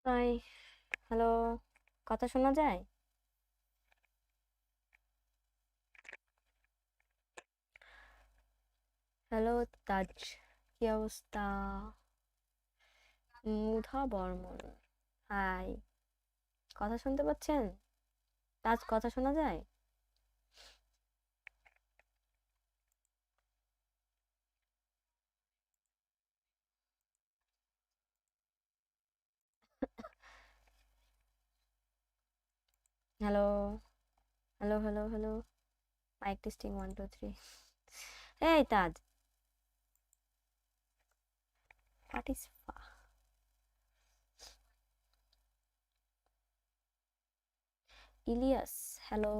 High, hello, কথা শোনা যায়? হ্যালো তাজ, কি অবস্থা? মুধা বর্মন, হাই, কথা শুনতে পাচ্ছেন? তাজ, কথা শোনা যায়? Hello, hello, hello, hello, mike testing 1 2 3। এই Taj, what is Ilyas? Hello.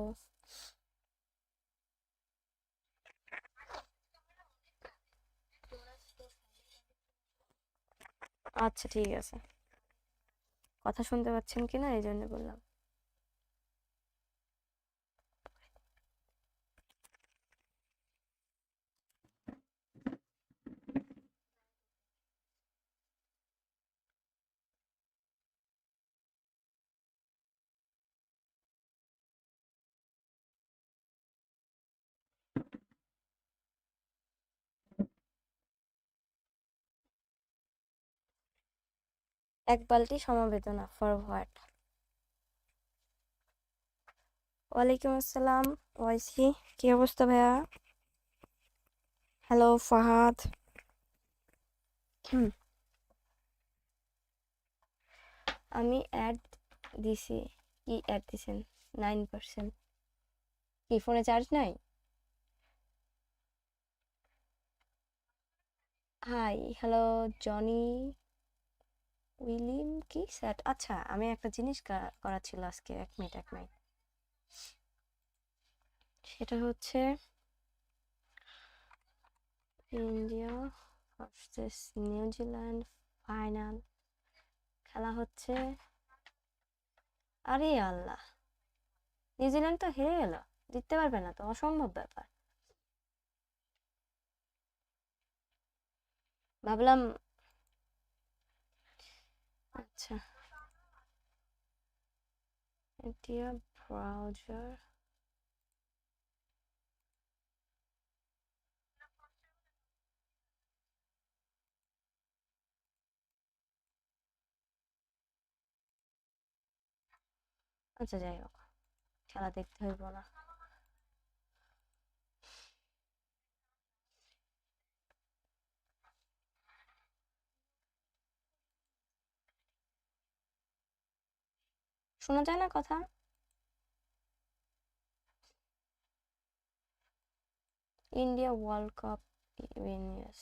আচ্ছা, ঠিক আছে। কথা শুনতে পাচ্ছেন কিনা এই জন্য বললাম। এক বালতি সমবেদনা ফর হোয়াট? ওয়ালাইকুম আসসালাম, ওয়াইসি, কি অবস্থা ভাইয়া? হ্যালো ফাহাদ। আমি অ্যাড দিছি। কি অ্যাড দিছেন? 9%। কি ফোনে চার্জ নাই? হাই, হ্যালো জনি উইলিম, কি স্যাট? আচ্ছা, আমি একটা জিনিস করা ছিল আজকে। 1 মিনিট, 1 মিনিট। সেটা হচ্ছে ইন্ডিয়া ভার্সেস নিউজিল্যান্ড ফাইনাল খেলা হচ্ছে। আরে আল্লাহ, নিউজিল্যান্ড তো হেরে গেল। জিততে পারবে না তো, অসম্ভব ব্যাপার। ভাবলাম। আচ্ছা, ইন্ডিয়া ব্রাউজার। আচ্ছা, যাই হোক, খেলা দেখতে হইব না। শোনা যায় না কথা? India world cup winners.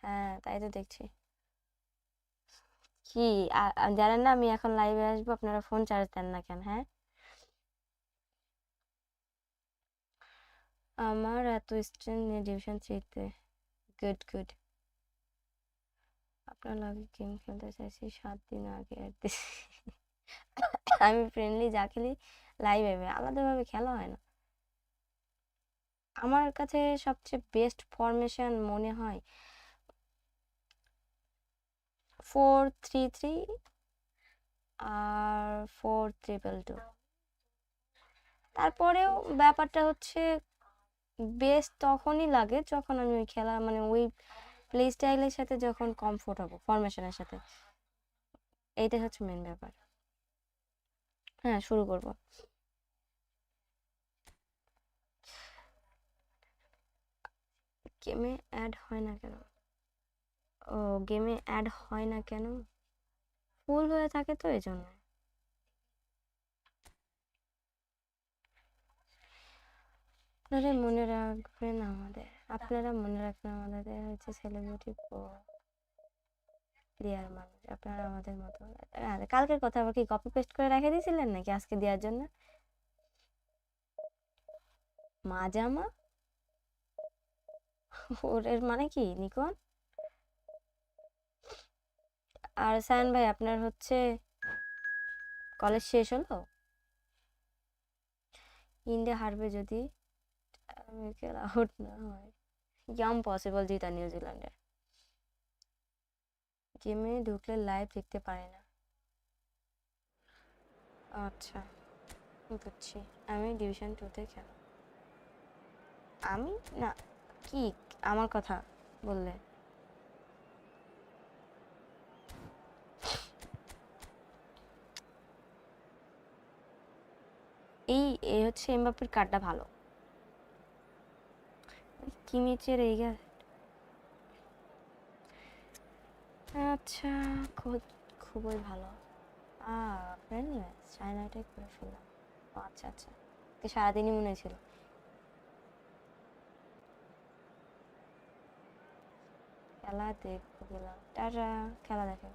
হ্যাঁ, তাই তো দেখছি। কি জানেন না আমি এখন লাইভে আসবো, আপনারা ফোন চার্জ দেন না কেন? হ্যাঁ, আমার এত স্ট্রেন নিয়ে ডিভিশন 3-তে। Good good. আপনার লাগে গেম খেলতে চাইছি 7 দিন আগে অ্যাড দিছি। আমি ফ্রেন্ডলি যা খেলি লাইভে, আলাদাভাবে খেলা হয় না। আমার কাছে সবচেয়ে বেস্ট ফরমেশন মনে হয় 4-3-3 আর 4-2-2। তারপরেও ব্যাপারটা হচ্ছে বেস্ট তখনই লাগে যখন আমি ওই খেলা মানে ওই প্লে স্টাইলের সাথে যখন কমফোর্ট হবো, ফরমেশনের সাথে। এইটাই হচ্ছে মেন ব্যাপার। হ্যাঁ, শুরু করব। গেমে অ্যাড হয় না কেন? ও, গেমে অ্যাড হয় না কেন? ফুল হয়ে থাকে তো এই জন্য। আপনারা মনে রাখবেন আমাদের, আপনারা মনে রাখবেন আমাদের হচ্ছে সেলিব্রিটি প্লেয়ার মানুষ, আপনারা আমাদের মতো। কালকের কথা আবার কি কপি পেস্ট করে রেখে দিয়েছিলেন নাকি আজকে দেওয়ার জন্য? মাজামা? ওর মানে কি নিকন? আর সায়ন ভাই, আপনার হচ্ছে কলেজ শেষ হলো? ইন্ডিয়া হারবে যদি আমেরিকার আউট না হয়। পসিবল জিতা নিউজিল্যান্ডের। গেমে ঢুকলে লাইভ দেখতে পারে না। আচ্ছা, বুঝছি। আমি ডিভিশন 2 তে খেলা। আমি না, কি আমার কথা বললে? এই হচ্ছে এমবাপ্পের কার্ডটা ভালো। কিমিচের এই আচ্ছা, খুবই ভালো। ফ্রেন্ডলি ম্যাচ, চায়নাটাই করে ফেললাম। আচ্ছা আচ্ছা, সারাদিনই মনে ছিল। খেলা দেখবো গেলাম, টাটা। খেলা দেখে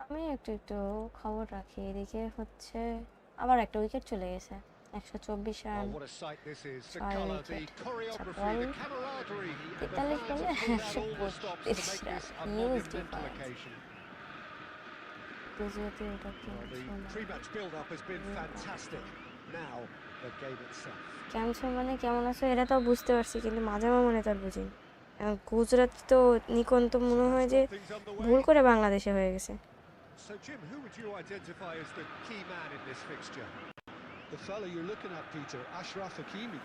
আমি একটু একটু খবর রাখি। এদিকে হচ্ছে আবার একটা উইকেট চলে গেছে, 124 রান, 6 উইকেট। আচ্ছা, বল 43 বলে 132 রান, হিউজ ডিফারেন্স। দ্বিতীয়তে এটা ক্যামছো মানে কেমন আছো এটা তো বুঝতে পারছি, কিন্তু মাঝামা মানে তার বুঝিনি। গুজরাট তো নিকন্ত মনে হয় যে ভুল করে বাংলাদেশে হয়ে গেছে। So Jim, who would you identify as the key man in this fixture? The fella you're looking at, Peter, Ashraf Hakimi.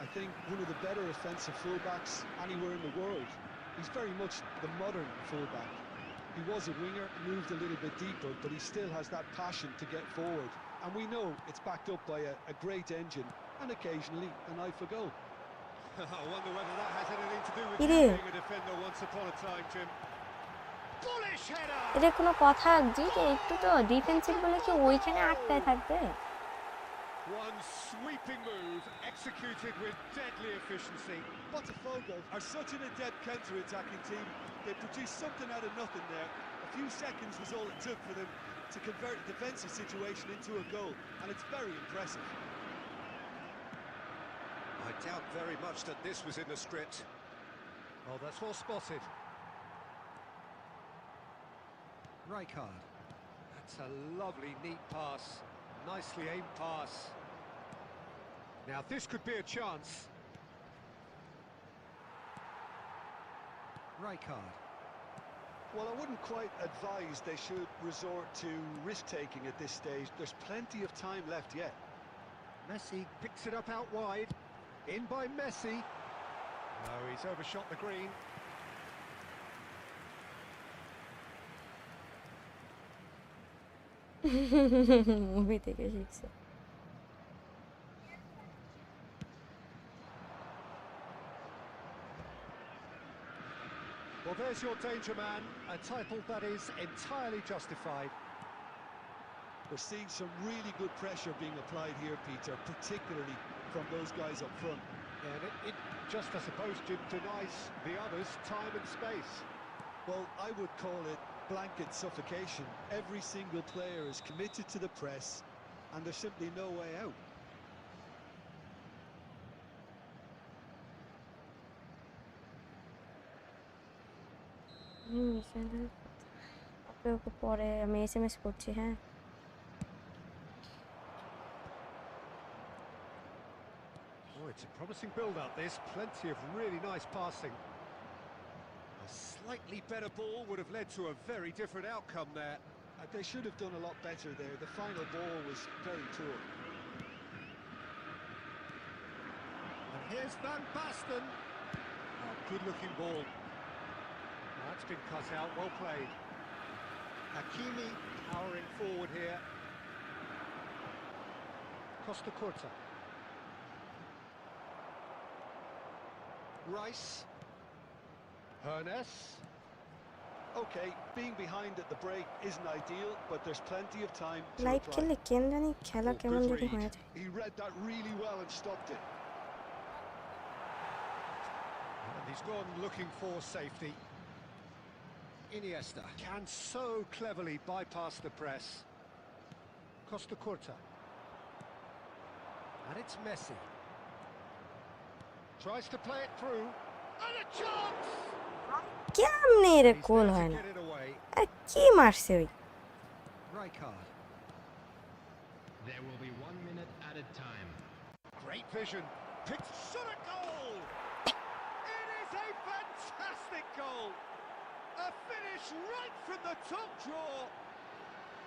I think one of the better offensive fullbacks anywhere in the world. He's very much the modern fullback. He was a winger, moved a little bit deeper, but he still has that passion to get forward. And we know it's backed up by a great engine and occasionally an eye for goal. I wonder whether that has anything to do with you being a defender once upon a time, Jim. এটা কোনো কথা যে একটু তো defensive বলে কি ওইখানে আটকায় থাকবে? One sweeping move executed with deadly efficiency. Botafogo are such an adept counter-attacking team. They produced something out of nothing there. A few seconds was all it took for them to convert a defensive situation into a goal, and it's very impressive. I doubt very much that this was in the script. Oh, that's well spotted. Rijkaard. That's a lovely, neat pass. Nicely aimed pass. Now this could be a chance. Rijkaard. Well, I wouldn't quite advise they should resort to risk-taking at this stage. There's plenty of time left yet. Messi picks it up out wide. In by Messi. No, he's overshot the green. Movie থেকে শিখছে। Well, there's your danger man, a title that is entirely justified. We're seeing some really good pressure being applied here, Peter, particularly from those guys up front. Yeah, and it just, I suppose, denies the others time and space. Well, I would call it blanket suffocation. Every single player is committed to the press, and there's simply no way out. পরে আমি SMS করছি। হ্যাঁ, Oh, it's a promising build-up, this. Plenty of really nice passing. A slightly better ball would have led to a very different outcome there. They should have done a lot better there. The final ball was very poor. And here's Van Basten. Oh, good-looking ball. That's been cut out, well played. Hakimi powering forward here. Costa Curta. Rice. Hernes. Okay, being behind at the break isn't ideal, but there's plenty of time to live reply. খেললে কেন জানি খেলা কেমন জানি হয়ে যায়। He read that really well and stopped it. And he's gone looking for safety. Iniesta can so cleverly bypass the press. Costa Curta. And it's Messi. Tries to play it through. And a chance! কেমনে এর গোল হয় না? আর কি মারছে ওই? Rijkaard. There will be 1 minute added time. Great vision. Picked shot at goal. It is a fantastic goal. A finish right Right from the top draw.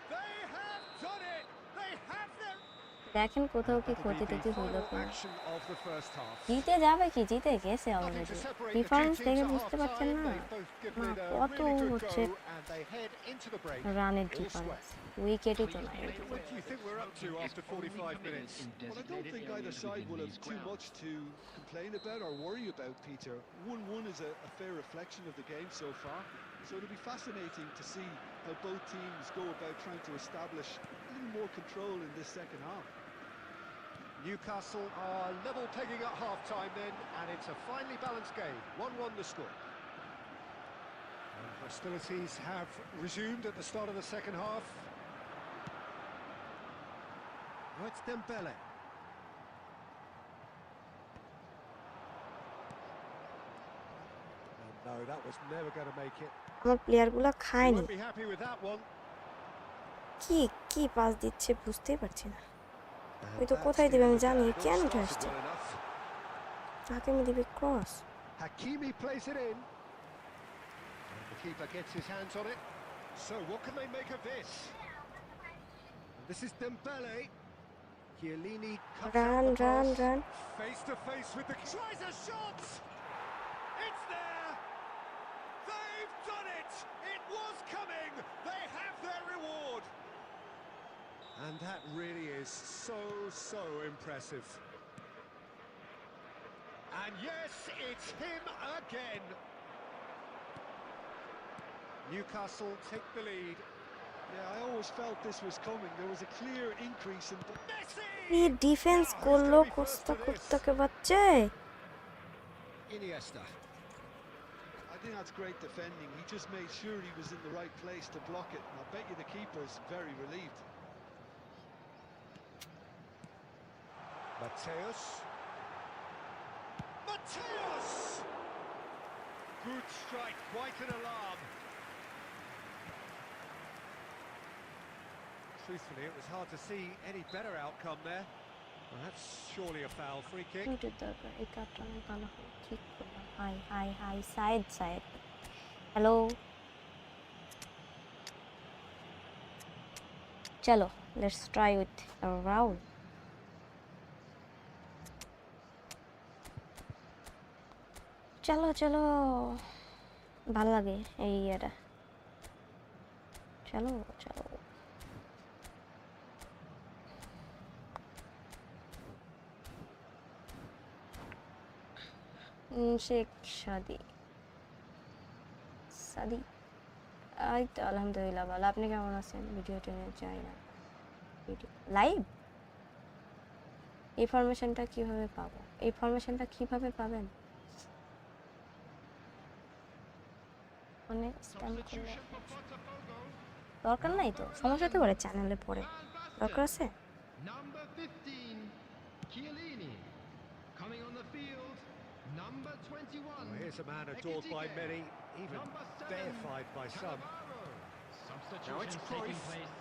They have done it. They have their. দেখেন কোথাও কি ক্ষতি টতি হইল কিনা। জিতে যাবে কি, জিতে গেছে অলরেডি। ডিফারেন্স দেখে বুঝতে পারছেন না, কত হচ্ছে রানের ডিফারেন্স, উইকেটই তো নাই। What do you think we're up to after 45 minutes? Well, I don't think either side will have too much to complain about or worry about, Peter. 1-1 is a fair reflection of the game so far. So it'll be fascinating to see how both teams go about trying to establish a little more control in this second half. Newcastle are level pegging at half-time then, and it's a finely balanced game. 1-1 the score. And hostilities have resumed at the start of the second half. Oh, it's Dembele. And no, that was never going to make it. আমার প্লেয়ারগুলো খায়নি, Won't be happy with that one. কি কি pass দিচ্ছে বুঝতেই পারছি না। ওই তো কোথায় দিবে আমি জানি, কেন উঠে আসছে, তাকে আমি দিবে cross. Hakimi plays it in. And the keeper gets his hands on it. So what can they make of this? And this is Dembele. Chiellini cuts out the pass. Run. Face to face with the... Tries a shot! It's there! They've done it! It was coming! They have their reward! And that really is so impressive. And yes, it's him again. Newcastle take the lead. Yeah, I always felt this was coming. There was a clear increase in Messi. ये defence করলো Costa বাচ্চা। Iniesta. I think that's great defending. He just made sure he was in the right place to block it. And I bet you the keeper's very relieved. Mateus. Good strike, quite an alarm. Truthfully, it was hard to see any better outcome there. Well, that's surely a foul. Free kick. এই কাটটা আমি ভালো ঠিক করলাম। High side hello, চলো let's try with Raul. চলো ভালো লাগে এই ইয়েটা। চলো শেখ সাদি এই তো আলহামদুলিল্লাহ ভালো। আপনি কেমন আছেন? ভিডিও টেনে চাই না, লাইভ। এই ফরমেশনটা কিভাবে পাবেন? মানে স্ক্যান করলে দরকার নাই তো, সমস্যা হতে পারে চ্যানেলে পরে, দরকার আছে। Number 15, Chiellini. Coming on the field, number 21. Well, here's a man adored by many, even deified by some. Substitution taking place.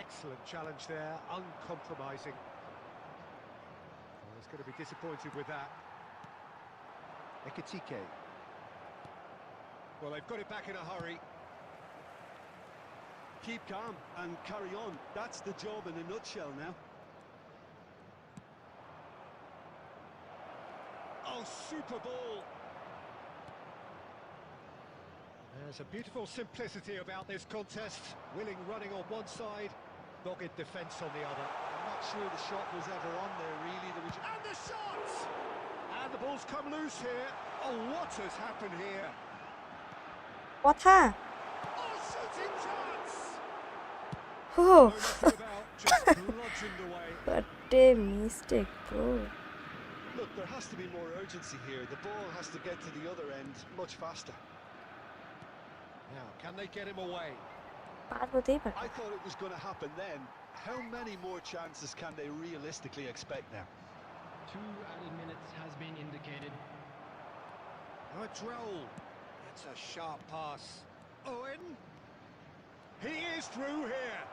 Excellent challenge there, uncompromising. Well, he's going to be disappointed with that. Tiki. Well, they've got it back in a hurry. Keep calm and carry on. That's the job in a nutshell now. Oh, super ball. There's a beautiful simplicity about this contest. Willing running on one side, dogged defence on the other. I'm not sure the shot was ever on there, really. And the shot! And the ball's come loose here. Oh, what has happened here? কথা Oh, shooting chance! Oh, Just bludgeoned away. what a mistake, bro. Look, there has to be more urgency here. The ball has to get to the other end much faster. Now, can they get him away? পার হতেই পারে। I thought it was going to happen then. How many more chances can they realistically expect now? 2 added minutes has been indicated. Oh, Droll. That's a sharp pass. Owen. He is through here.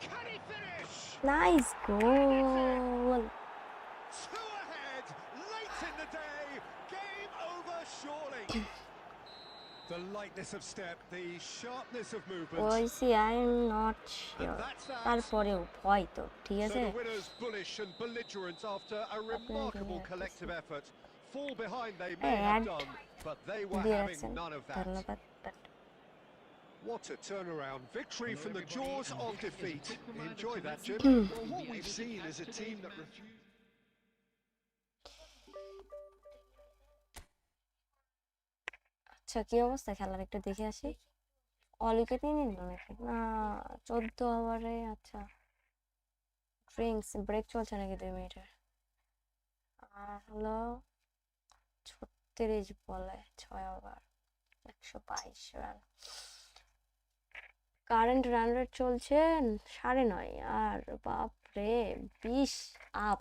Can he finish? Nice goal. 2 ahead, late in the day. Game over, surely. The lightness of step, the sharpness of movement. ওইসি I am not sure, তারপরেও ভয় তো ঠিক So আছে। the winners bullish and belligerent after a remarkable collective effort. Fall behind they may have done, but they were having none of that. ধন্যবাদ। What a turnaround. Victory from the jaws of defeat. Enjoy that, Jim. Well, what we've seen is a team that refused... আচ্ছা কি অবস্থা খেলার একটু দেখে আসি। All wicket নিয়ে নিল নাকি না 14 ওভারে? আচ্ছা ড্রিঙ্কস ব্রেক চলছে নাকি 2 মিনিটের? আর হলো 36 বলে 6 over 122 run. Current run rate চলছে 9.5 আর বাপ রে 20 আপ,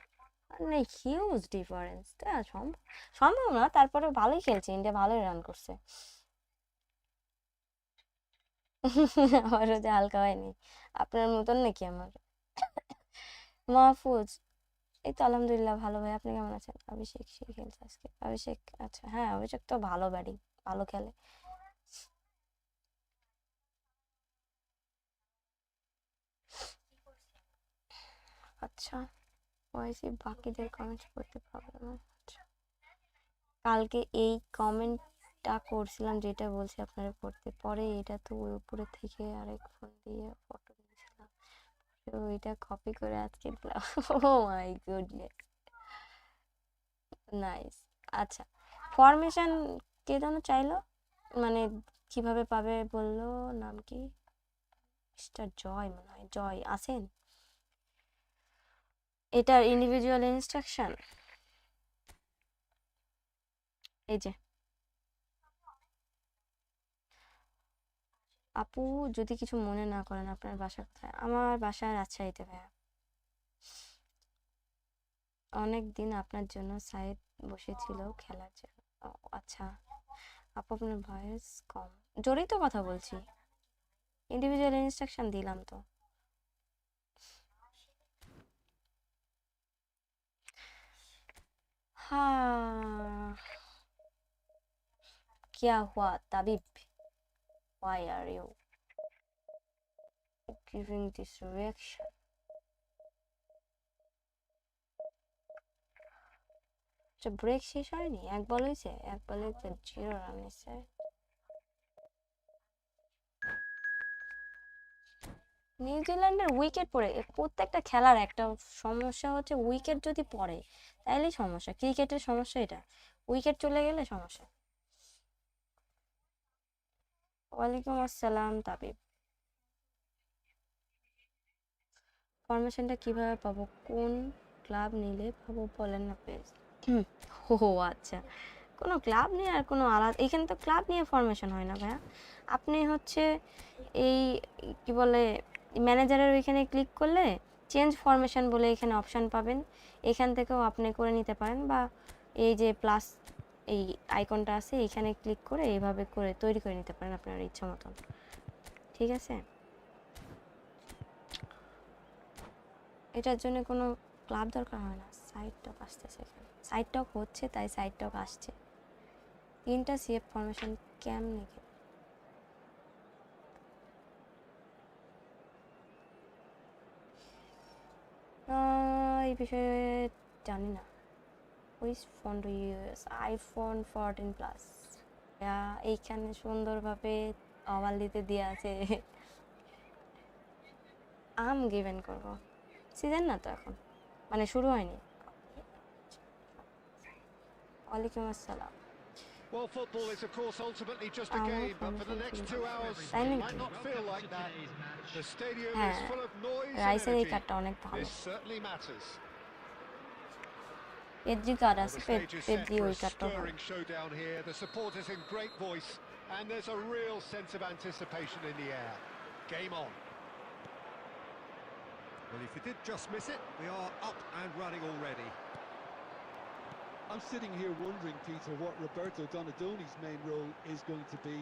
মানে হিউজ ডিফারেন্স। তা সম্ভব না, তারপরে ভালোই খেলছে, ইন্ডিয়া ভালোই রান করছে। আমারও যে হালকা হয়নি, আপনার মতন নাকি আমার। মাহফুজ এই তো আলহামদুলিল্লাহ ভালো ভাই, আপনি কেমন আছেন? অভিষেক সে খেলছে আজকে, অভিষেক আচ্ছা হ্যাঁ অভিষেক তো ভালো ব্যাটিং ভালো খেলে। আচ্ছা ওয়াইসি বাকিদের কমেন্টস পড়তে প্রবলেম হচ্ছে। কালকে এই কমেন্টটা করছিলাম যেটা বলছি আপনারা পড়তে, পরে এটা তো ওই উপরে থেকে আরেক ফোন দিয়ে ফটো দিয়েছিলাম, তো এটা কপি করে আজকে দিলাম। ও মাই গুডনেস নাইস। আচ্ছা ফরমেশন কে যেন চাইলো, মানে কিভাবে পাবে বললো, নাম কি? মিস্টার জয় মনে হয়, জয় আছেন? এটার ইন্ডিভিজুয়াল ইনস্ট্রাকশন এই যে। আপু যদি কিছু মনে না করেন আপনার বাসা কোথায়? আমার বাসা রাজশাহীতে ভাইয়া। অনেক দিন আপনার জন্য সাইড বসেছিল খেলার জন্য। ও আচ্ছা আপু আপনার ভয়েস কম, জোরেই তো কথা বলছি, ইন্ডিভিজুয়াল ইনস্ট্রাকশন দিলাম তো। हाँ क्या हुआ ताबिब? Why are you giving this reaction? আচ্ছা ব্রেক শেষ হয়নি, এক বল হয়েছে, এক বলে 0 রান নিচ্ছে। নিউজিল্যান্ডের উইকেট পড়ে, প্রত্যেকটা খেলার একটা সমস্যা হচ্ছে উইকেট যদি পড়ে তাইলেই সমস্যা, ক্রিকেটের সমস্যা এটা, উইকেট চলে গেলে সমস্যা। ওয়ালাইকুম আসসালাম তাবিব। ফরমেশনটা কিভাবে পাবো, কোন ক্লাব নিলে পাবো বলেন না প্লিজ? ও আচ্ছা কোনো ক্লাব নিয়ে আর কোনো আলাদা, এখানে তো ক্লাব নিয়ে ফরমেশন হয় না ভাইয়া। আপনি হচ্ছে এই কি বলে ম্যানেজারের ওইখানে ক্লিক করলে চেঞ্জ ফরমেশন বলে এখানে অপশান পাবেন, এখান থেকেও আপনি করে নিতে পারেন, বা এই যে প্লাস এই আইকনটা আছে এখানে ক্লিক করে এইভাবে করে তৈরি করে নিতে পারেন আপনার ইচ্ছা মতন, ঠিক আছে? এটার জন্য কোনো ক্লাব দরকার হয় না। সাইড টক আসতেছে, সাইড টক হচ্ছে তাই সাইড টক আসছে। 3টা সিএফ ফরমেশন কেমনে এই বিষয়ে জানি না। Which phone to use? IPhone 14 plus. এইখানে সুন্দরভাবে আওয়াল দিতে দেওয়া আছে, আম গিভেন করব, সিজন না তো এখন, মানে শুরু হয়নি। ওয়ালাইকুম আসসালাম। Well, football is, of course, ultimately just a game, but for the next 2 hours, তাই it নাকি? might not feel like that. The stadium is হ্যাঁ full of noise and রাইসের এই energy. কার্ডটা অনেক ভালো। This certainly matters. Pedri card Well, আছে, the stage is set Pedri for ওই a কার্ডটাও ভালো। stirring showdown here. The supporters in great voice, and there's a real sense of anticipation in the air. Game on. Well, if you did just miss it, we are up and running already. I'm sitting here wondering, Peter, what Roberto Donadoni's main role is going to be.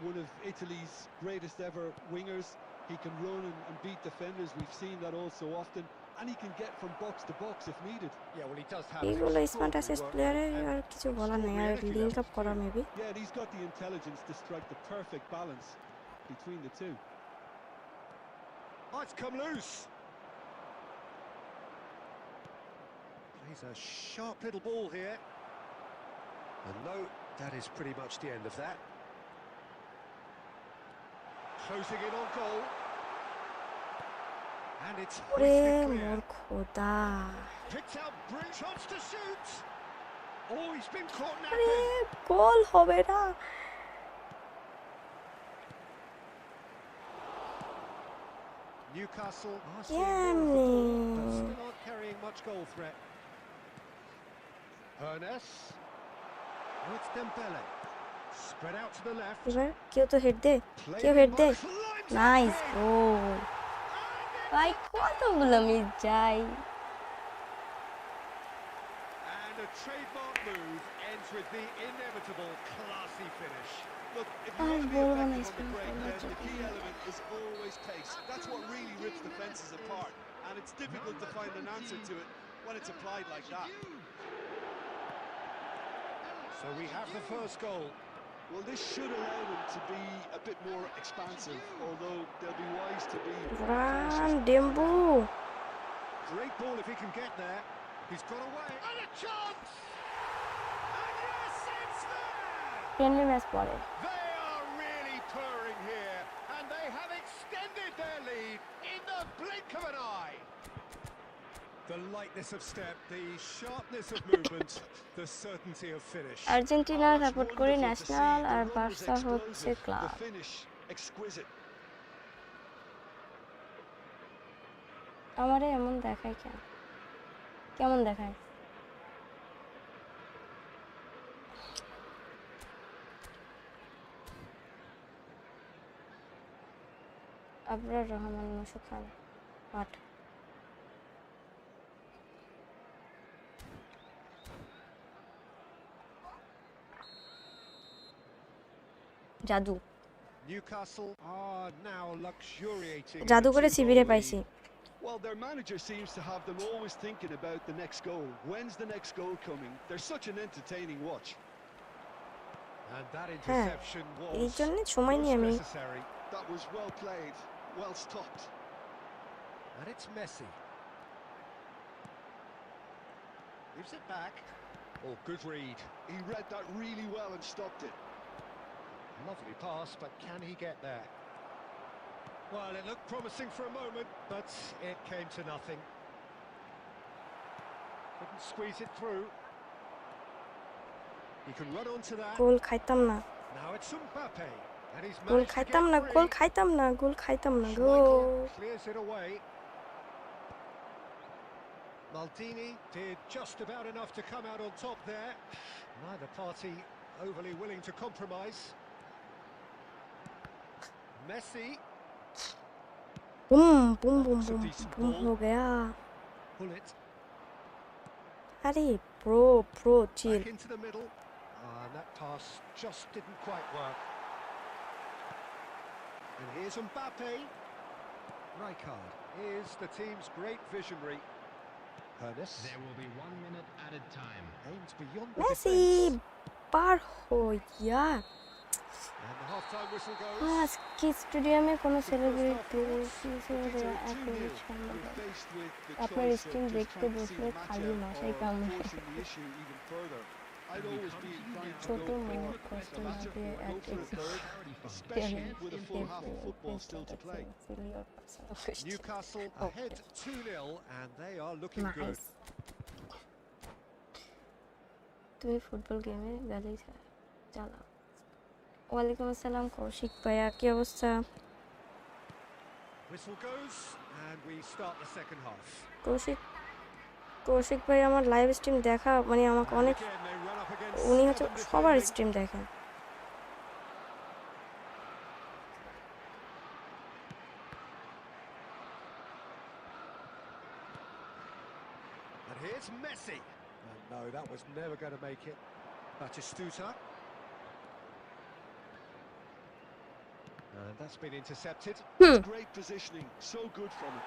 One of Italy's greatest ever wingers. He can run and beat defenders. We've seen that all so often. and he can get from box to box if needed. Yeah, well, he does have এইগুলো smart extraordinary assist work প্লেয়ারের rate and আর কিছু বলার নেই, আর extraordinary energy link up levels করা too. Maybe. Yeah, and he's got the intelligence to strike the perfect balance between the two. Oh, it's come loose. Plays a sharp little ball here. And no, that is pretty much the end of that. Closing in on goal. And it's ওরে hoisted clear. মোর খোদা, Picked out brilliant chance to shoot. Oh, he's been caught আরে napping. গোল হবে না। Newcastle are seeing more football, but still aren't carrying much goal threat. Hernes. Oh, it's Dembele. Spread out to the left. এবার কেউ তো head দে, Played কেউ in head দে। by Climbs nice ahead. Goal. ভাই কতগুলো মিস যায়। And a trademark move ends with the inevitable classy finish. Look, if I you want to be will effective always on the be break, then effective. the key element is always pace. That's what really rips defences apart, and it's difficult to find an answer to it when it's applied like that. So we have the first goal. Well, this should allow them to be a bit more expansive, although they'll be wise to be run cautious. ডেম্বু। Great ball if he can get there. He's got away. And a chance! And yes, it's there! Friendly match পরে। They are really purring here, and they have extended their lead in the blink of an eye. The lightness of step, the sharpness of movement, the certainty of finish. Argentina That's support করি, wonderful to national, see. আর The run was Barca হচ্ছে explosive, club. the finish exquisite. আমারে এমন দেখায় কেন, কেমন দেখায়? আবরার রহমান, নুসু খান, 8। জাদু, Newcastle are now luxuriating. in জাদু a করে two-goal শিবিরে lead. পাইছি। Well, their manager seems to have them always thinking about the next goal. When's the next goal coming? They're such an entertaining watch. And that interception এই was জন্য সময় নিয়ে most আমি necessary. That was well played, well stopped. And it's Messi. Gives it back. Oh, good read. He read that really well and stopped it. Lovely pass, but can he get there? Well, it looked promising for a moment, but it came to nothing. Couldn't squeeze it through. He can run onto that. গোল খাইতাম না, Now it's Mbappe, and he's goal managed to খাইতাম get না, গোল free. খাইতাম না, গোল খাইতাম না গো। Schmeichel clears it away. Maldini did just about enough to come out on top there. Neither party overly willing to compromise. Messi. Boom boom boom That's a boom decent boom ball. হো গয়া। Pull it আরে pro pro chill. back into the middle. And that pass just didn't quite work. And here's Mbappe. Rijkaard is the team's great visionary. Hernes There will be 1 minute added time. aims beyond the Messi defence. পার হইয়া। And the half-time whistle goes. আজকে স্টেডিয়ামে কোনো celebrity আপনার stream দেখতে বসলে খালি মাথায় কামড়ে। ছোট মোট কষ্ট না দিয়ে Especially with a full half of football still to play. Newcastle ahead 2-0 and they are looking good. তুমি ফুটবল গেমে গেলেই চালাও। ওয়ালাইকুম আসসালাম কৌশিক ভাইয়া, কি অবস্থা? Whistle goes and we start the second half. Kaushik ভাই আমার লাইভ স্ট্রিম দেখা মানে আমাকে And অনেক, again they run up against উনি হচ্ছে stubborn সবার defending. স্ট্রিম দেখেন। And here's Messi. And no, that was never going to make it. Batistuta. And that's been intercepted. Great positioning, so good from him.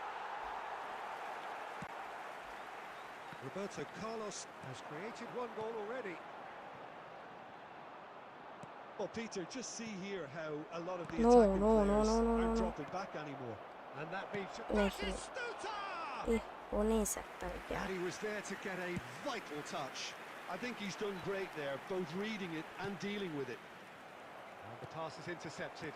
Roberto Carlos has created one goal already. Well, Peter, just see here how a lot of the No, attacking no, no, players no, no, no, aren't no. dropping back anymore. And that means नहीं हो नहीं सकता क्या and he was there to get a vital touch. I think he's done great there, both reading it and dealing with it. And the pass is intercepted.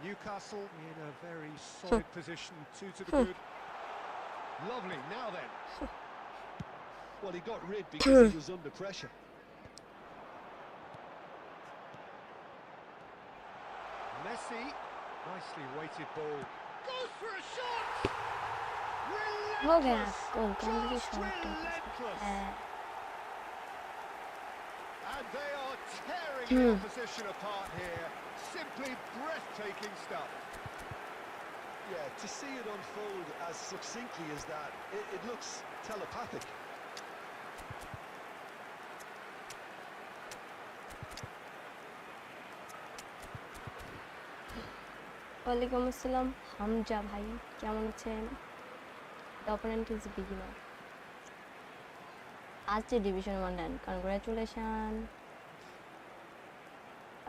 Newcastle in a very solid position, 2 to the good. Lovely, now then. Well, he got rid because he was under pressure. Messi, nicely weighted ball. Goes for a shot! हो गया Relentless! गोल comedy Just shot relentless! है And they are tearing the opposition apart here. Simply breathtaking stuff. Yeah, to see it unfold as succinctly as that, it looks telepathic. वालेकुम अस्सलाम হামজা ভাই কেমন আছেন The opponent is beginner আজ যে division 1 ডান congratulation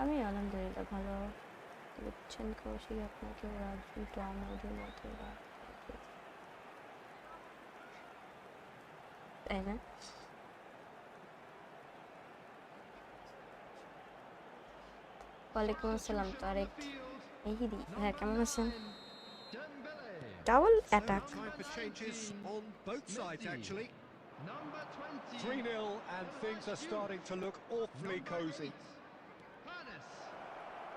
আমি আলহামদুলিল্লাহ ভালো বুঝছেন কৌশিক আপনাকে ওরা কিন্তু আমাদের মতো তাই না ওয়ালাইকুম আসসালাম তারেক Ehidi, হ্যাঁ কেমন আছেন double attack Time for changes on both sides, actually. Number 20. 3-0, and things are starting to look awfully cosy.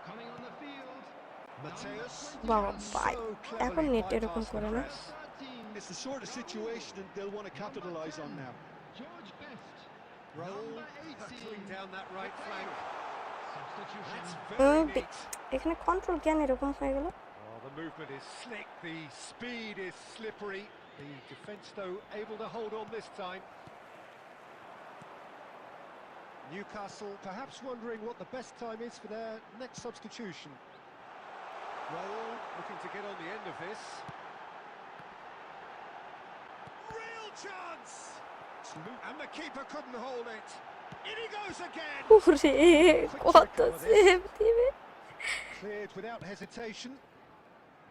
Coming on the field. Mateus. বাবা ভাই So এখন cleverly নেট এরকম bypassed the করে না press. 13. It's the sort of situation that they'll want to capitalise on now. George Best. Raul Number 18. hurtling down that right flank. Substitution. That's very neat. এখানে control কেন এরকম হয়ে গেল Oh, the movement is slick, the speed is slippery. The defence, though, able to hold on this time. Newcastle perhaps wondering what the best time is for their next substitution. Raul looking to get on the end of this. Real chance! And the keeper couldn't hold it. In he goes again! ওরে কত save দিবে Cleared without hesitation.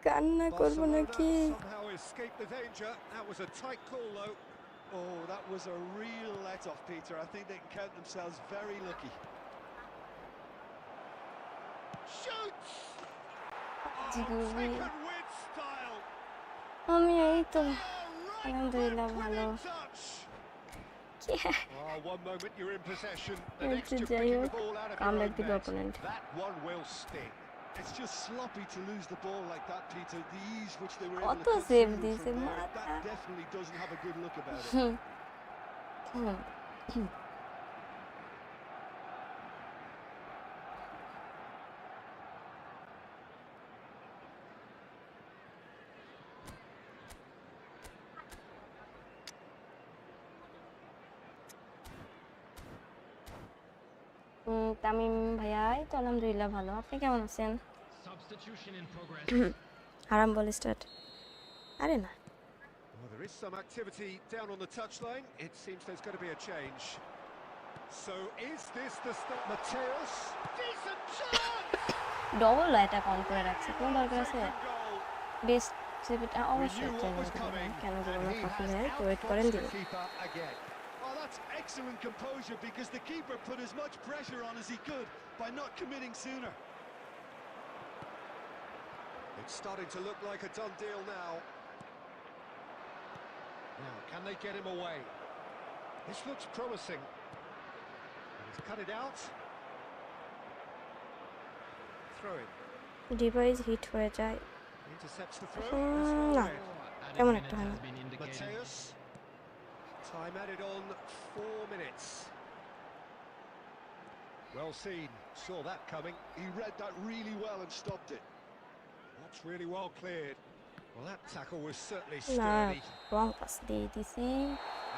কান্না করব Barcelona নাকি somehow escaped the danger. That was a tight call, though. Oh, that was a real let-off, Peter. I think they can count themselves very lucky. Shoots! জিগুবি Taken with style. আমি এই তো Oh, right আলহামদুলিল্লাহ back ভালো within touch. কি One moment you're in possession, the এই next তো you're যাই picking the হোক ball out of your comeback own দিবে net. Opponent That one will sting. It's just sloppy to lose the ball like that, Peter. The ease which they were able কত to cut save through দিয়েছে from there, মাথা that definitely doesn't have a good look about it. হুম হুম তামিম ভাইয়া এই তো আলহামদুলিল্লাহ ভালো আপনি কেমন আছেন Substitution in progress. আরাম বল স্টার্ট আরে না Well, there is some activity down on the touchline. It seems there's going to be a change. So is this the start? Mateus, decent chance! Double attack on করে রাখছে কোনো দরকার আছে Second goal. Best সেভিটা We অবশ্যই knew what was coming, কেন and দেবো না he কাপি has ভাই তো ওয়েট করেন outclassed দিন the keeper again. Oh, that's excellent composure because the keeper put as much pressure on as he could by not committing sooner. It's starting to look like a done deal now. Now, can they get him away? This looks promising. He's cut it out. Throw in. Device hit হয়ে যায় Intercepts the throw. না Added কেমন minutes একটা হয় না has been indicated. Mateus. Time added on 4 minutes. Well seen. Saw that coming. He read that really well and stopped it. That's really well cleared. Well, that tackle was certainly না sturdy. রং pass দিয়ে দিছি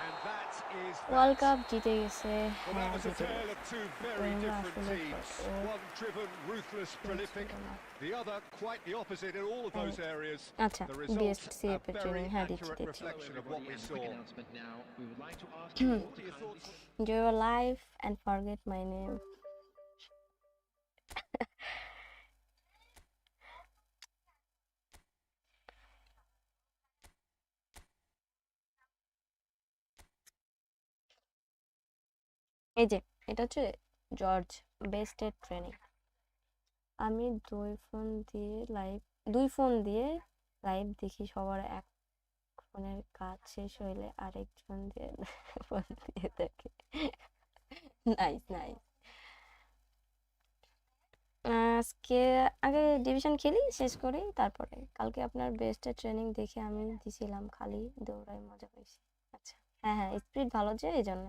And that is world that. Cup জিতে গেছে, Well, that হ্যাঁ was a জিতে tale গেছে। of two very Rohingya different আসলে teams. কত One driven, ruthless, prolific. ছিল না। The other quite the opposite in all of those areas. আচ্ছা, The result, BST a CF এর ট্রেনিং, very হ্যাঁ দিচ্ছি accurate দিচ্ছি। reflection of what we saw. Announcement now. We would like to ask you all to kindly Enjoy your life and forget my name. এই যে এটা হচ্ছে George বেস্টের training. আমি দুই ফোন দিয়ে লাইভ দেখি, সবার এক ফোনের কাজ শেষ হইলে আরেকজন দিয়ে ফোন দিয়ে দেখে। Nice nice. আজকে আগে ডিভিশন খেলি, শেষ করি, তারপরে কালকে আপনার বেস্টের ট্রেনিং দেখে আমি দিছিলাম, খালি দৌড়াই মজা পাইছি। আচ্ছা হ্যাঁ হ্যাঁ, স্পিড ভালো যে এই জন্য।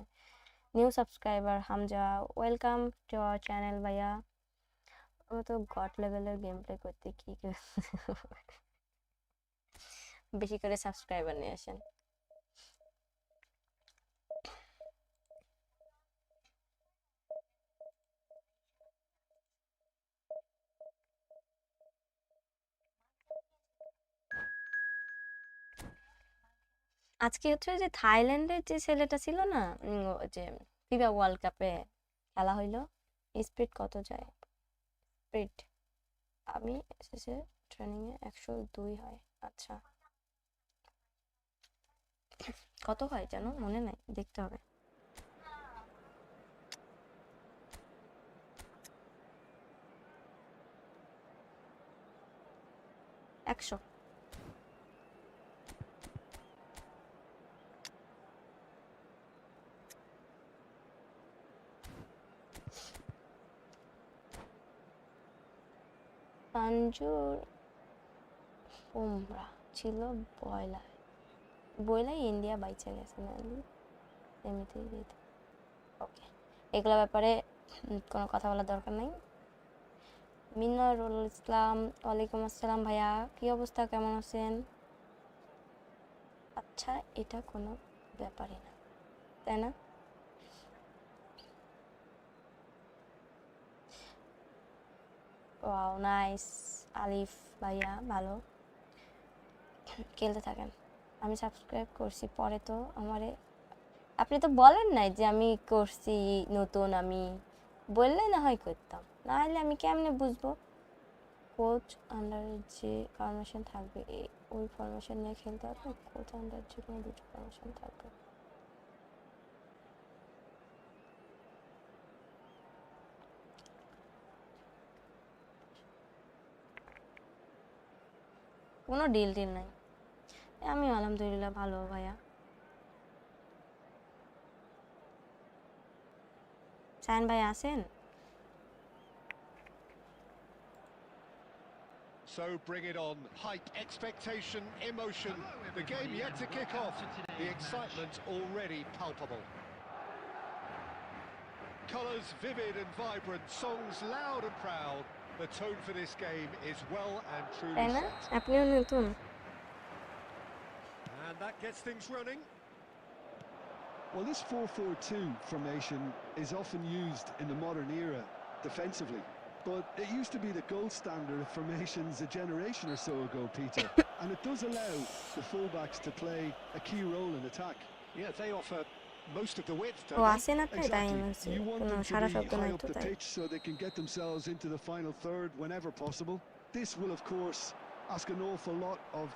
New subscriber Hamza, welcome to our channel ভাইয়া। আমি তো গড লেভেলের গেম প্লে করতে কি বেশি করে সাবস্ক্রাইবার নিয়ে আসেন। আজকে হচ্ছে যে থাইল্যান্ডের যে ছেলেটা ছিল না, ও যে ফিফা ওয়ার্ল্ড কাপে খেলা হইলো, স্পিড কত যায়? স্পিড আমি এসেছে ট্রেনিং এ 102 হয়। আচ্ছা কত হয় যেন মনে নাই, দেখতে হবে। একশো। তানজুর বুমরা ছিল বয়লায় ইন্ডিয়া বাইচে গেছে না, এমনিতেই যেতে। ওকে, এগুলো ব্যাপারে কোনো কথা বলার দরকার নাই। মিনারুল ইসলাম, ওয়ালাইকুম আসসালাম ভাইয়া, কি অবস্থা, কেমন আছেন? আচ্ছা এটা কোনো ব্যাপারই না, তাই না? ওয়াও নাইস আলিফ ভাইয়া, ভালো খেলতে থাকেন। আমি সাবস্ক্রাইব করছি, পরে তো আমারে আপনি তো বলেন নাই যে আমি করছি নতুন, আমি বললে না হয় করতাম, না হলে আমি কেমনে বুঝবো? কোচ আন্ডারে যে ফরমেশন থাকবে ওই ফরমেশন নিয়ে খেলতে হবে, কোচ আন্ডার যে কোনো দুটো ফরমেশন থাকবে। কোনো ডিল নাই। আমি আলহামদুলিল্লাহ ভালো ভাইয়া। সায়ন ভাই আছেন? So bring it on. Hype, expectation, emotion. The game yet to kick off. The excitement already palpable. Colours vivid and vibrant, songs loud and proud. The tone for this game is well and truly তাই না? set. আপনিও নতুন? And that gets things running. Well, this 4-4-2 formation is often used in the modern era defensively, but it used to be the gold standard of formations a generation or so ago, Peter. And it does allow the fullbacks to play a key role in attack. Yeah, they offer most of the width, O don't they? আছেন আপনি? তাই Exactly. হচ্ছে You want কোনো them to Sara be শব্দ নাই high up তো, the তাই। pitch so they can get themselves into the final third whenever possible. This will, of course, ask an awful lot of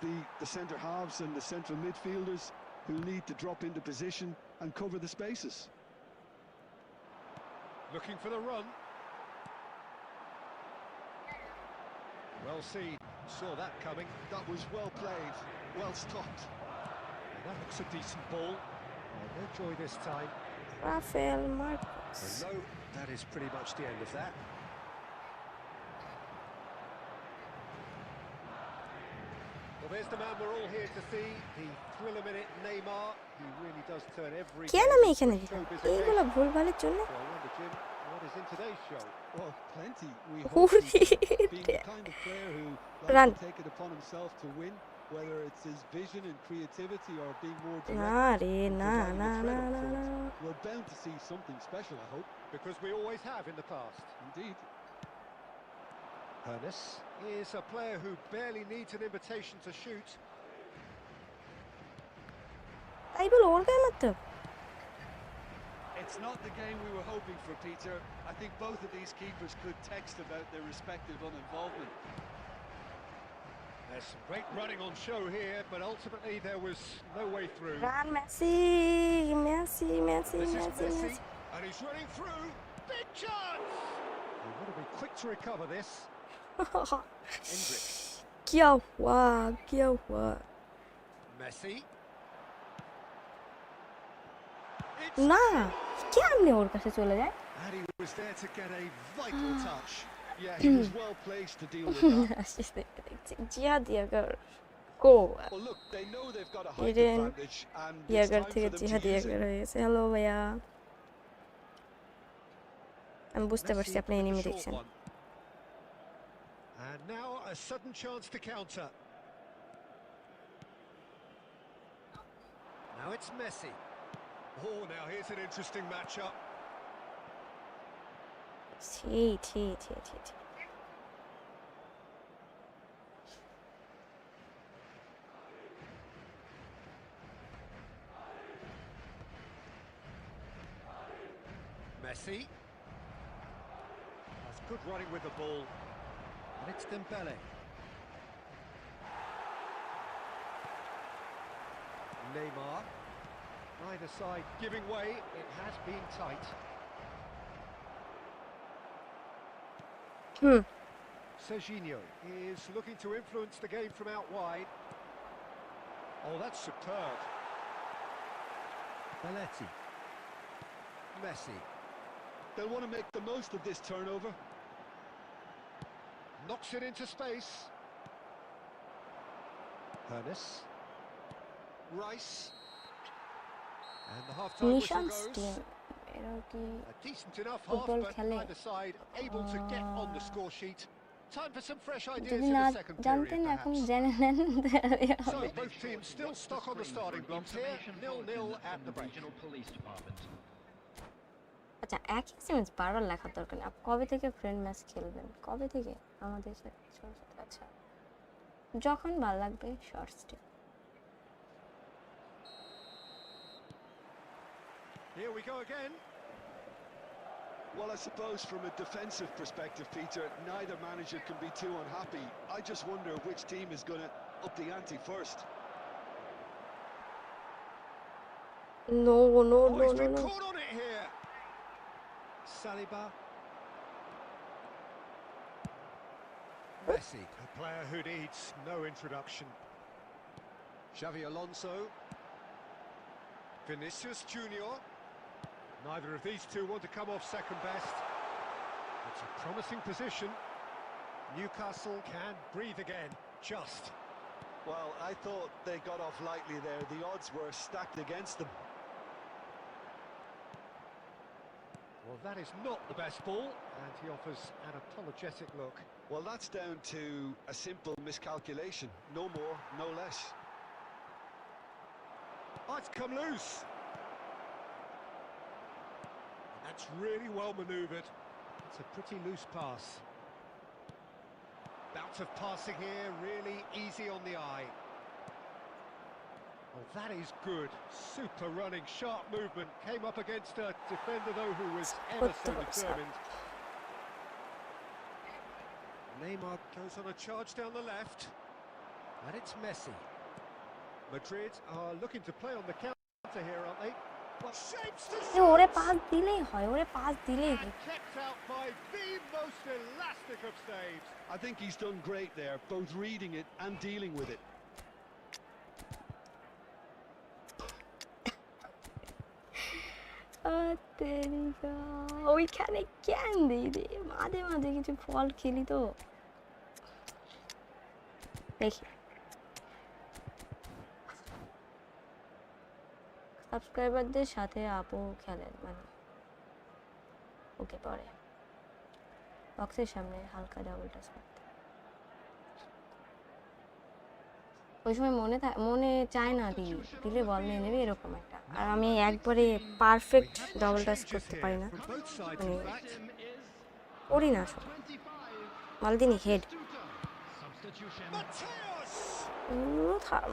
the centre halves and the central midfielders, who need to drop into position and cover the spaces. Looking for the run. Well seen. Saw that coming. That was well played, well stopped. That looks a decent ball. No joy this time. Rafael And marks. no, that is pretty much the end of that. Well, there's the man we're all here to see. The thrill-a-minute Neymar. He really does turn every কেন game আমি into এখানে a দিলাম showbiz এইগুলো occasion. ভুলভালের জন্য? So I wonder, Jim, what is in today's show? Well, plenty. We Who hope he's did being the that? kind of player who Run. likes to take it upon himself to win. whether it's his vision and creativity or being more না direct রে and না providing না a না threat up না front. না We're bound to see something special, I hope. Because we always have in the past. Indeed. Hernes is a player who barely needs an invitation to shoot. তাই বল ওর গায়ে মারতে হবে? It's not the game we were hoping for, Peter. I think both of these keepers could text about their respective uninvolvement. There's some great running on show here, but ultimately there was no way through. Run Messi Messi Messi This is Messi Messi, Messi and he's running through. Big chance! You've got to be quick to recover this. Hendrick, क्या हुआ क्या हुआ Messi. It's না কেমনে ওর কাছে চলে যায় And he was there to get a vital touch. Yeah, he was well placed to deal with that. জিহাদ ইয়াগার গো Well, look, they know they've got a height Eden, advantage, and it's ইয়াগার time থেকে for them জিহাদ to use ইয়াগার it. হয়ে গেছে hello ভাইয়া আমি বুঝতে পারছি Messi আপনি with the এনিমি short দেখছেন one. And now a sudden chance to counter. Now it's Messi. Oh, now here's an interesting matchup. ছি ছি ছি ছি ছি Messi. That's good running with the ball. And it's Dembele. Neymar. Neither side giving way. It has been tight. Serginho is looking to influence the game from out wide. Oh, that's superb. Belletti. Messi. They'll want to make the most of this turnover. Knocks it into space. Hernes. Rice. And the half-time whistle নিশান্স goes. Team এরা কি A decent enough half, Football but খেলে? neither side able to get on the score sheet. Time for some fresh ideas যদি in না the second জানতেন period, এখন perhaps. জেনে নেন তাহলে So হবে। both teams still stuck on the starting blocks here, 0-0 at the break. Regional Police Department. আচ্ছা একই সিমেন্স বারবার লেখার দরকার নেই আপনি কবে থেকে ফ্রেন্ড ম্যাচ খেলবেন কবে থেকে আমাদের সাথে আচ্ছা যখন ভালো লাগবে shorts team Here we go again. Well, I suppose from a defensive perspective, Peter, neither manager can be too unhappy. I just wonder which team is going to up the ante first. No no Oh, no he's no been no caught on it here. Saliba. Messi, a player who needs no introduction. Xavi Alonso. Vinicius Junior. Neither of these two want to come off second best. It's a promising position. Newcastle can breathe again, just. Well, I thought they got off lightly there. The odds were stacked against them. Well, that is not the best ball, and he offers an apologetic look. Well, that's down to a simple miscalculation. No more, no less. Oh, it's come loose. That's really well manoeuvred. It's a pretty loose pass. Bout of passing here, really easy on the eye. Oh, that is good. Super running, sharp movement. Came up against a defender, though, who was ever so determined. Neymar goes on a charge down the left. And it's Messi. Madrid are looking to play on the counter here, aren't they? Well, shapes to এ ওরে pass দিলেই হয় ওরে pass দিলেই হয় and kept out by the most elastic of saves. I think he's done great there, both reading it and dealing with it. তেরিকা ওইখানে কেন দিই রে মাঝে মাঝে কিছু ফল খেলি তো দেখি সাবস্ক্রাইবারদের সাথে আপু খেলেন মানে ওকে পরে বক্সের সামনে হালকা ডাবল টাচ করতে ওই সময় মনে চায় না দিলে বল নিয়ে নেবে এরকম একটা। আর আমি একবারে পারফেক্ট ডাবল টাচ করতে পারি না, From both sides, মানে in fact. করি না আসলে। মালদিনি head Mateos!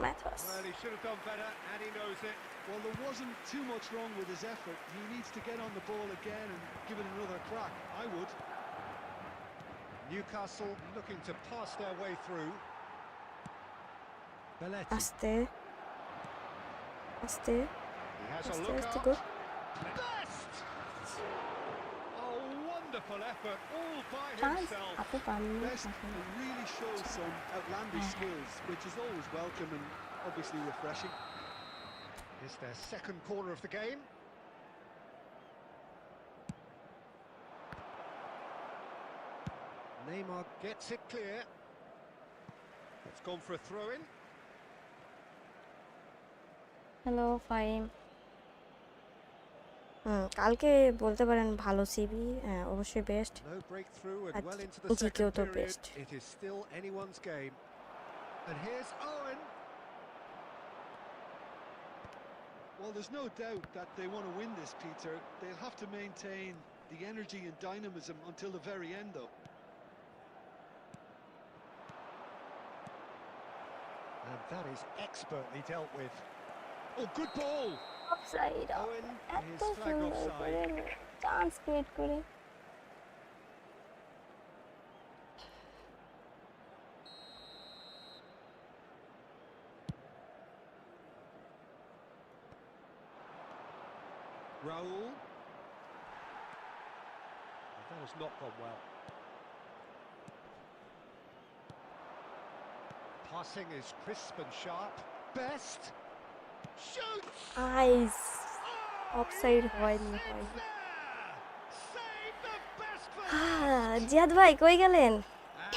Maths. Well, he should have done better, and he knows it. Well, there wasn't too much wrong with his effort. He needs to get on the ball again and give it another crack. I would. Newcastle looking to pass their way through. Belletti. আস্তে আস্তে He has a আস্তে look আস্তে up. Go. Best! A wonderful effort, all by chance himself. আপনি পারলেন Best and really shows some outlandish skills, which is always welcome and obviously refreshing. It's their second corner of the game. Neymar gets it clear. It's gone for a throw-in. Hello ফাইম। কালকে বলতে পারেন ভালো CV, হ্যাঁ অবশ্যই best. No breakthrough and আর well into the জিকেও second তো period. Best. It is still anyone's game. And here's Owen. Well, there's no doubt that they want to win this, Peter. They'll have to maintain the energy and dynamism until the very end, though. And that is expertly dealt with. Oh, good ball. Offside, Owen এত is flagged সুন্দর করে offside. Chance create করে। Raul. That has not gone well. Passing is crisp and sharp. Best. Shoots! আইস Oh, offside yes, হয়নি it's হয়নি। there! Save the best for last. Ziyad ভাই কই গেলেন? And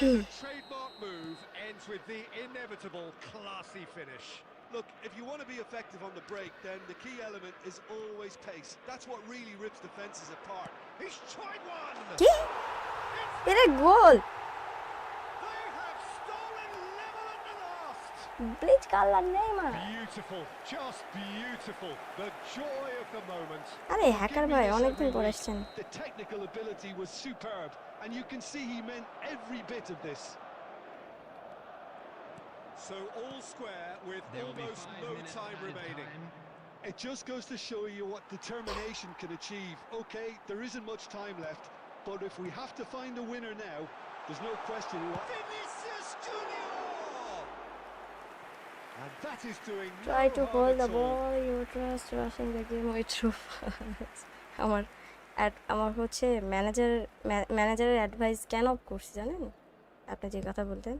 the trademark move ends with the inevitable classy finish. Look, if you want to be effective on the break, then the key element is always pace. That's what really rips defences apart. He's tried one! কি এটা গোল! They have stolen level at the last! Bleach colour Neymar. Beautiful, just beautiful. The joy of the moment. আরে hacker Give me ভাই this অনেকদিন every পর week. এসেছেন। The technical ability was superb, and you can see he meant every bit of this. So all square with There will be almost 5 no minutes time added remaining. time. It just goes to show you what determination can achieve. Okay, there isn't much time left, but if we have to find a winner now, there's no question what. Vinicius Junior! And that is doing no Try to harm hold at the all. ball, you trust rushing the game with true fans. আমার হচ্ছে ম্যানেজারের advice কেন করছি জানেন আপনি যে কথা বলতেন?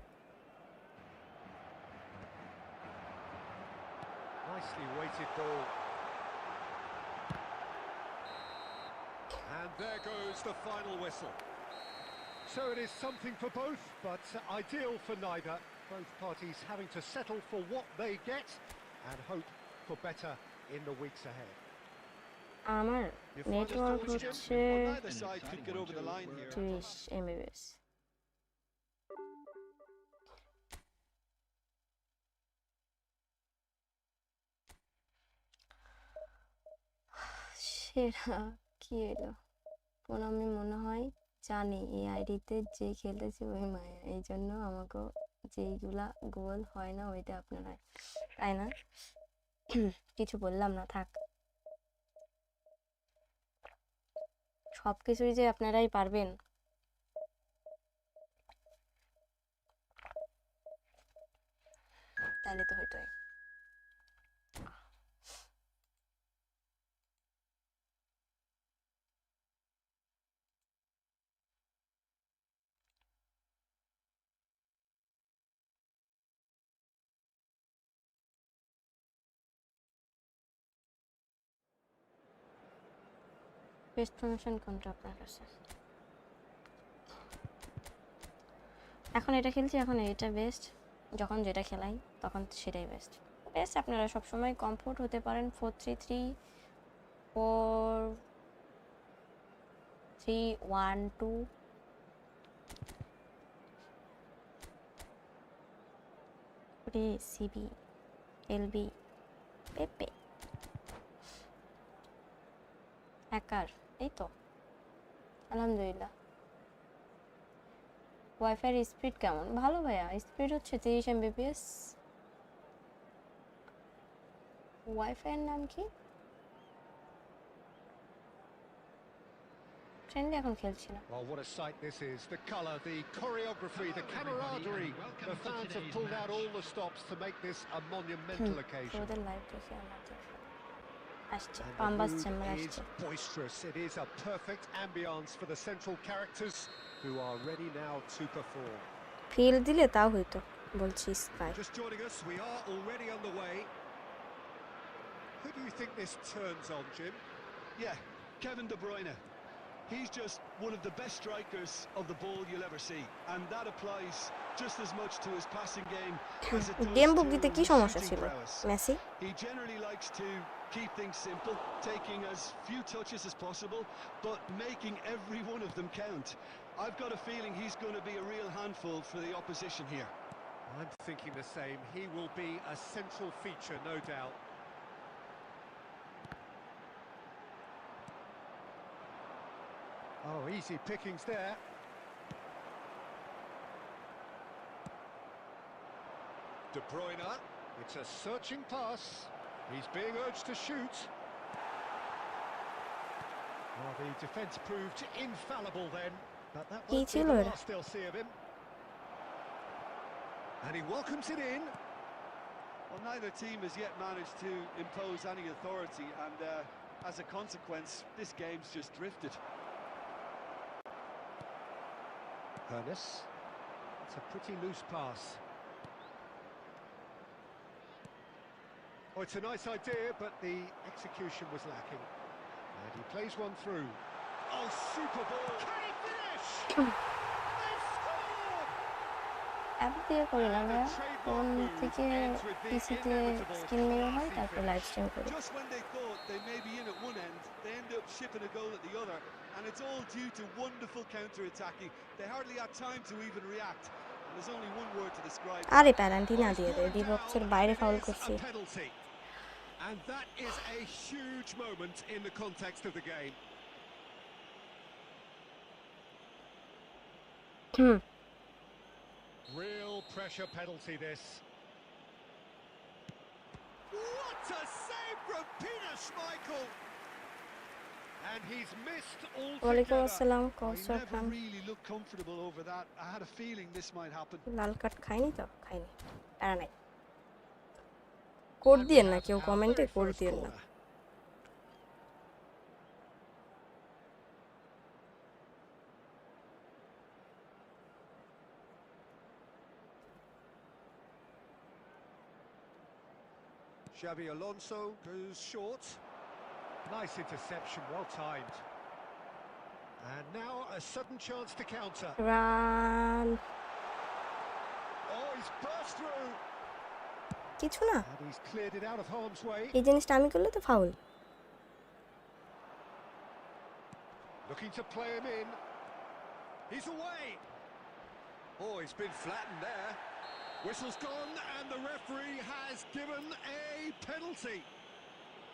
Nicely weighted ball. And there goes the final whistle. So it is something for both, but ideal for neither. Both parties having to settle for what they get and hope for better in the weeks ahead. আমার You find this network double shift? হচ্ছে Well, neither side could get over the line here. 30 mbps। সেরা কি এলো? আমি মনে হয় জানি এই আইডিতে যে খেলতেছে ওই মায়া, এই জন্য আমাকে যেইগুলা গোল হয় না ওইটা আপনারা, তাই না? কিছু বললাম না, থাক। সবকিছুই যে আপনারাই পারবেন তাহলে তো হইতোই। বেস্ট ফরমেশন কোনটা আপনার কাছে? এখন এটা খেলছি, এখন এটা বেস্ট। যখন যেটা খেলাই তখন সেটাই বেস্ট। বেস্ট আপনারা সবসময় কমফোর্ট হতে পারেন 4-3-3, 4-3-1-2। এ সিবি এলবি পেপে হ্যাকার এই তো আলহামদুলিল্লাহ। ওয়াইফাই স্পিড কেমন? ভালো ভাইয়া, স্পিড হচ্ছে 30 Mbps। ওয়াইফাই এর নাম কি? ফ্রেন্ডলি এখন খেলছি না। Well, what a sight this is. The colour, the choreography, the camaraderie. The fans have pulled out all the stops to make this a monumental occasion. ওদের লাইভ দেখে আমাদের আসছে And the পাম্বাস mood chamber is আসছে। boisterous. It is a perfect ambience for the central characters who are ready now to perform. Feel দিলে তাও হইতো বলছি sky. Just joining us, we are already on the way. Who do you think this turns on, Jim? Yeah, Kevin De Bruyne. He's just one of the best strikers of the ball you'll ever see, and that applies just as much to his passing game as it does game to বুক দিতে কি his সমস্যা shooting ছিল prowess. Messi? He generally likes to keep things simple, taking as few touches as possible, but making every one of them count. I've got a feeling he's going to be a real handful for the opposition here. I'm thinking the same. He will be a central feature, no doubt. Oh, easy pickings there. De Bruyne, it's a searching pass. He's being urged to shoot. Well, the defence proved infallible then, but that won't be the last they'll see of him. And he welcomes it in. Well, neither team has yet managed to impose any authority, and as a consequence, this game's just drifted. Ernest, it's a pretty loose pass. Oh, it's a nice idea, but the execution was lacking. And he plays one through. Oh, super ball! Can he finish? They scored! App দিয়ে করি না ভাইয়া, phone থেকে পিসিতে screen মেরে হয় তারপর live stream করি। Just when they thought they may be in at one end, they end up shipping a goal at the other, and it's all due to wonderful counter-attacking. They hardly had time to even react, and there's only one word to describe it. আরে penalty না দিয়ে দেয়, D বক্সের বাইরে foul করছি। A penalty. And that is a huge moment in the context of the game. Real pressure penalty this. What a save from Peter Schmeichel! And he's missed ওয়ালাইকুম altogether. আসসালাম He কৌশল never Khan. really looked comfortable over that. I had a feeling this might happen. Lal card খাইনি তো, খাইনি, প্যারা নাই। Code দিয়েন না কেউ কমেন্টে, কোড দিয়েন না। Xabi Alonso goes short. Nice interception, well timed. And now a sudden chance to counter. Run Oh, he's burst through. কিছু না, And he's cleared it out of harm's way. এই জিনিসটা আমি করলে তো foul. Looking to play him in. He's away. Oh, he's been flattened there. Whistle's gone and the referee has given a penalty.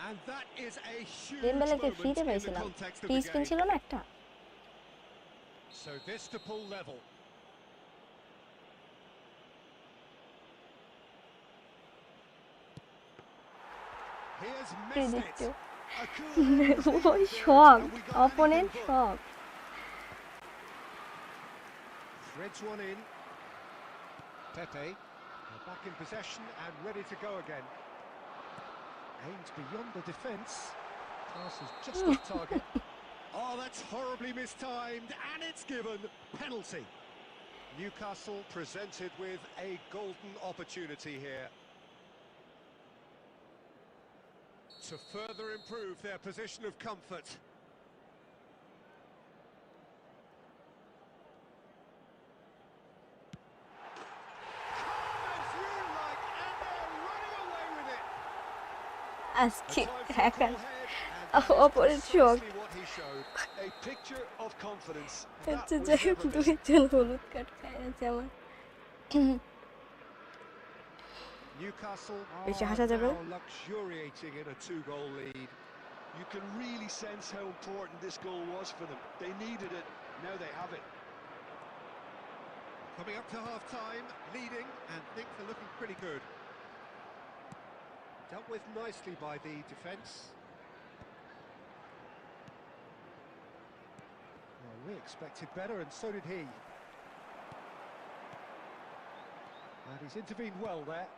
And that is a huge ডেম্বেলেকে moment ফ্রিতে in the পাইছিলাম, context of free the spin game. ছিল না একটা। So this to pull level. He has free missed দিচ্ছে it. A cool ওই শখ, opponent শখ। threads one in. Pepe back in possession and ready to go again. Aims beyond the defence. Passes just off target. Oh, that's horribly mistimed, and it's given penalty. Newcastle presented with a golden opportunity here to further improve their position of comfort. আজকে hacker opponent শখ। A picture of confidence. আচ্ছা যাই হোক, দুইজন হলুদ card খাই আছে আমার। Newcastle বেশি are হাসা যাবে now না। luxuriating in a 2-goal lead. You can really sense how important this goal was for them. They needed it, now they have it. Coming up to half-time, leading, and things are looking pretty good. Dealt with nicely by the defence. Well, we expected better, and so did he. And he's intervened well there.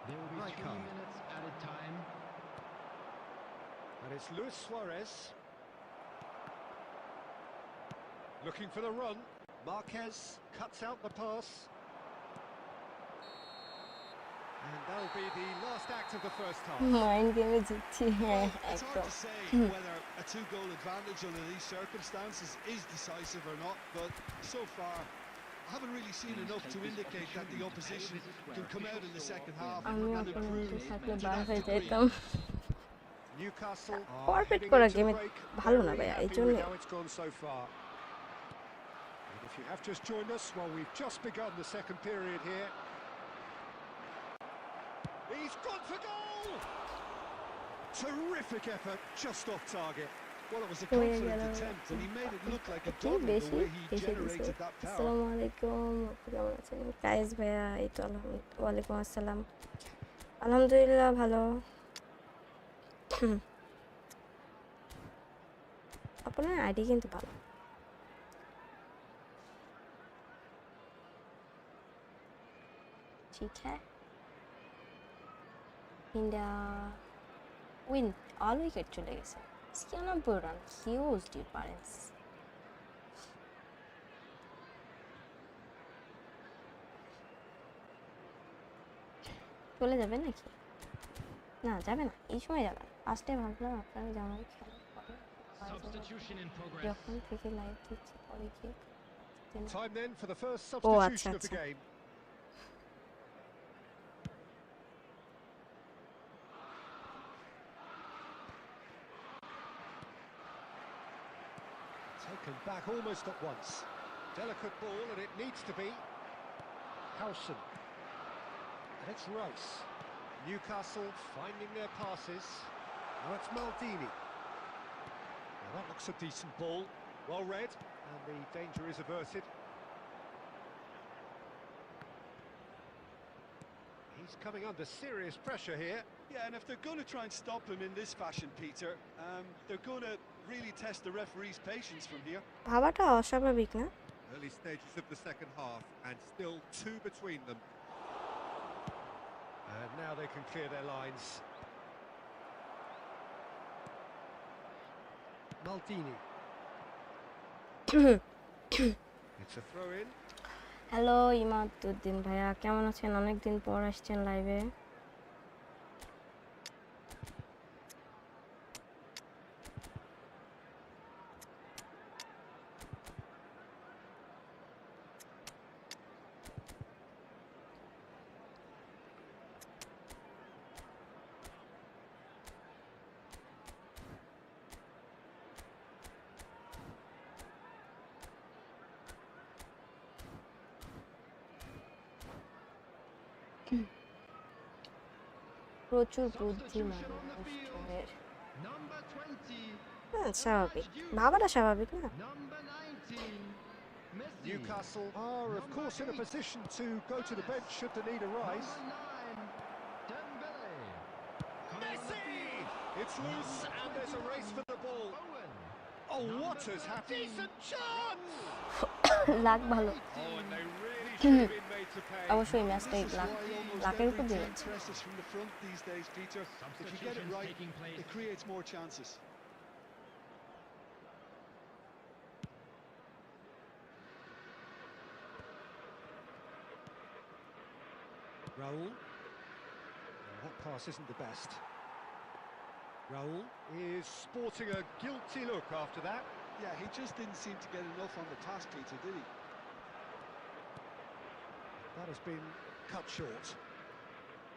There will be Right 3 card. minutes added time. And it's Luis Suarez. Looking for the run. Marquez cuts out the pass. And that'll be the last act of the first half. Mind গেমে জিতছি হ্যাঁ Well, it's hard একদম to say whether a 2-goal advantage under these circumstances is decisive or not, but so far I haven't really seen enough to indicate that the opposition can come out in the second half আমি and অপোনেন্টে improve থাকলে to bar that হয়ে degree. যেতাম Newcastle are Forfeit heading করা into the গেমে break ভালো না very ভাইয়া, এই happy জন্যে। with how it's gone so far. And if you have just joined us, well, we've just begun the second period here. He's gone for goal! Terrific effort, just off target. Well, it was a হয়ে confident গেল। attempt, and he made it look like a কি doddle the বেশি way he বেশি দিছে generated that power. আসসালামু আলাইকুম আপনি কেমন আছেন কায়েস ভাইয়া এই তো ওয়ালাইকুম আসসালাম আলহামদুলিল্লাহ ভালো আপনার আইডি কিন্তু ভালো ঠিক হ্যাঁ ইন্ডিয়া উইন অল উইকেট চলে গেছে 96 রান হিউজ ডিফারেন্স চলে যাবে নাকি না যাবে না এই সময় যাবে না ফার্স্টে ভাবলাম আপনারা জামাই খেলা Substitution in progress. যখন থেকে লাইভ দিচ্ছি পরে গিয়ে Time then for the first Oh, substitution of the acha. game. Taken back almost at once. Delicate ball, and it needs to be. Howson. And it's Rice. Newcastle finding their passes. Now it's Maldini. Now that looks a decent ball. Well read, and the danger is averted. He's coming under serious pressure here. Yeah, and if they're going to try and stop him in this fashion, Peter, they're going to really test the referee's patience from here. ভাবাটা অস্বাভাবিক না Early stages of the second half, and still 2 between them. And now they can clear their lines. Maldini. It's a throw in. Hello Imaduddin ভাইয়া কেমন আছেন অনেকদিন পর আসছেন লাইভে প্রচুর বুদ্ধি Substitution on the field. মানুষের Number 20. হ্যাঁ স্বাভাবিক ভাবাটা স্বাভাবিক না Number 19. Messi. Newcastle are, of course, in a position to go to the bench should the need arise. Number 9. Dembele. Coming on the Messi! field. It's loose, and there's a race for the ball. Owen. Oh, what has happened? Decent chance! Lakh ভালো Oh, and they really should have been made to pay. অবশ্যই ম্যাচটাই This is lakh why almost লাকের উপর every দিয়ে team যাচ্ছে presses from the front these days, Peter. If you get it Substitutions right, taking place. it creates more chances. Raul. That pass isn't the best. Raul is sporting a guilty look after that. Yeah, he just didn't seem to get enough on the task, Peter, did he? That has been cut short.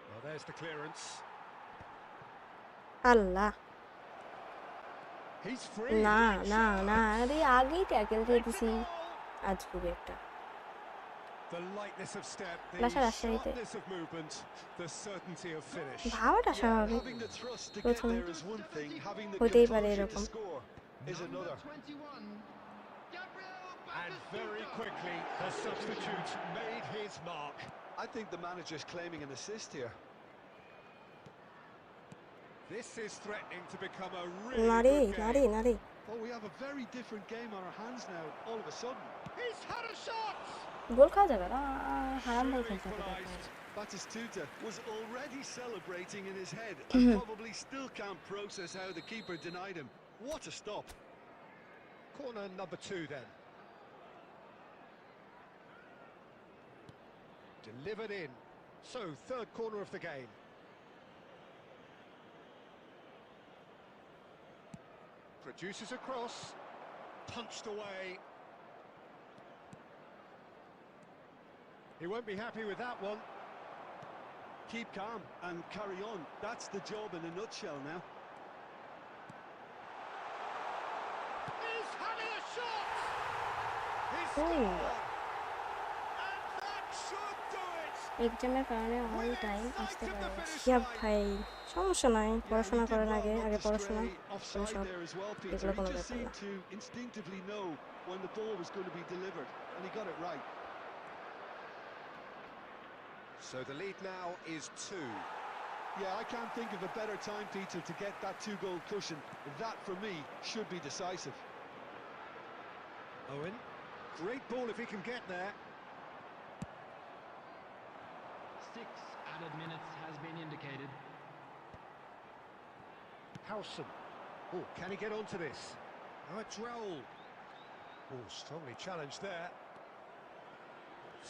Well, there's the clearance. Allah He's free. না Great না shot. না আরে আগেই tackle দিয়ে It's a দিছি goal. আজ খুব একটা The lightness of step, the বাসা রাজশাহীতে sharpness of movement, the certainty of finish. ভাবাটা Yeah, স্বাভাবিক having the thrust to get প্রথম there is one thing, having the হতেই পারে composure to এরকম score is another. 21. Gabriel And very Batistuta. quickly, the substitute made his mark. I think the manager's claiming an assist here. This is threatening to become a really নারে good নারে game. নারে Oh, we have a very different game on our hands now, all of a sudden. He's had a shot! গোল খাওয়া যাবে না হারাম বল Still খেলতে হবে equalised. Batistuta was already celebrating in his head and probably still can't process how the keeper denied him. What a stop. Corner number 2 then. Delivered in. So, third corner of the game. Produces a cross. Punched away. He won't be happy with that one. Keep calm and carry on. That's the job in a nutshell now. He's having a shot! He's Ooh. scored! And that should do it! এক্সামের কারণে all time Within আসতে sight of the পারে finish ইয়া line. ভাই সমস্যা নাই Yeah, he পড়াশোনা did করার well আগে not আগে to পড়াশোনা stray offside সব there as well, Peter. এগুলো He কোনো just ব্যাপার না seemed to instinctively know when the ball was going to be delivered, and he got it right. So the lead now is 2. Yeah, I can't think of a better time, Peter, to get that two-goal cushion. That, for me, should be decisive. Owen, great ball if he can get there. 6 added minutes has been indicated. Howson. Oh, can he get onto this? Now it's Raoul. Oh, strongly challenged there.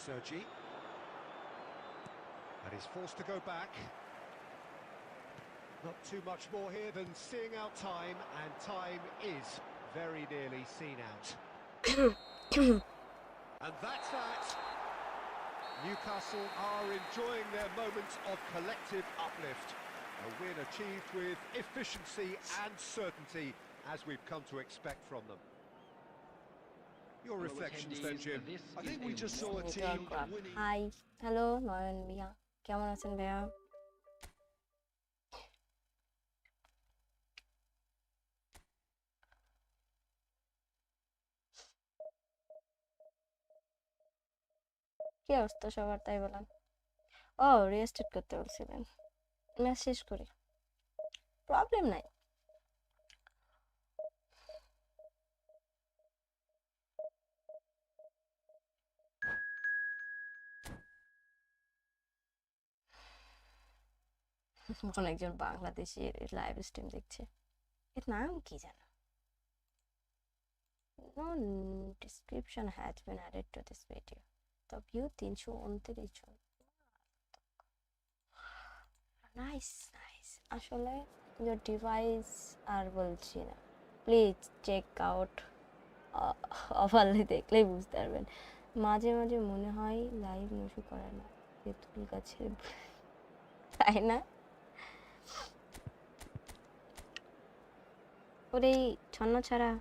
Sergi. And he's forced to go back. Not too much more here than seeing out time, and time is very nearly seen out. And that's that. Newcastle are enjoying their moment of collective uplift. A win achieved with efficiency and certainty, as we've come to expect from them. Your reflections then, Jim? I think we just saw a team network winning. Hi hello Nayan ভাইয়া কেমন আছেন ভাইয়া কি অবস্থা সবার তাই বলেন ও registered করতে বলছিলেন ম্যাচ শেষ করি প্রবলেম নাই অনেকজন বাংলাদেশি লাইভ স্ট্রিম দেখছে এর নাম কি জানো No description has been added to this video. The view 329 জন নাইস নাইস আসলে your device আর বলছি না প্লিজ চেক আউট অফারলি দেখলেই বুঝতে পারবেন মাঝে মাঝে মনে হয় লাইভ নসু করে না তেঁতুল গাছের তাই না ওরে ছন্ন ছাড়া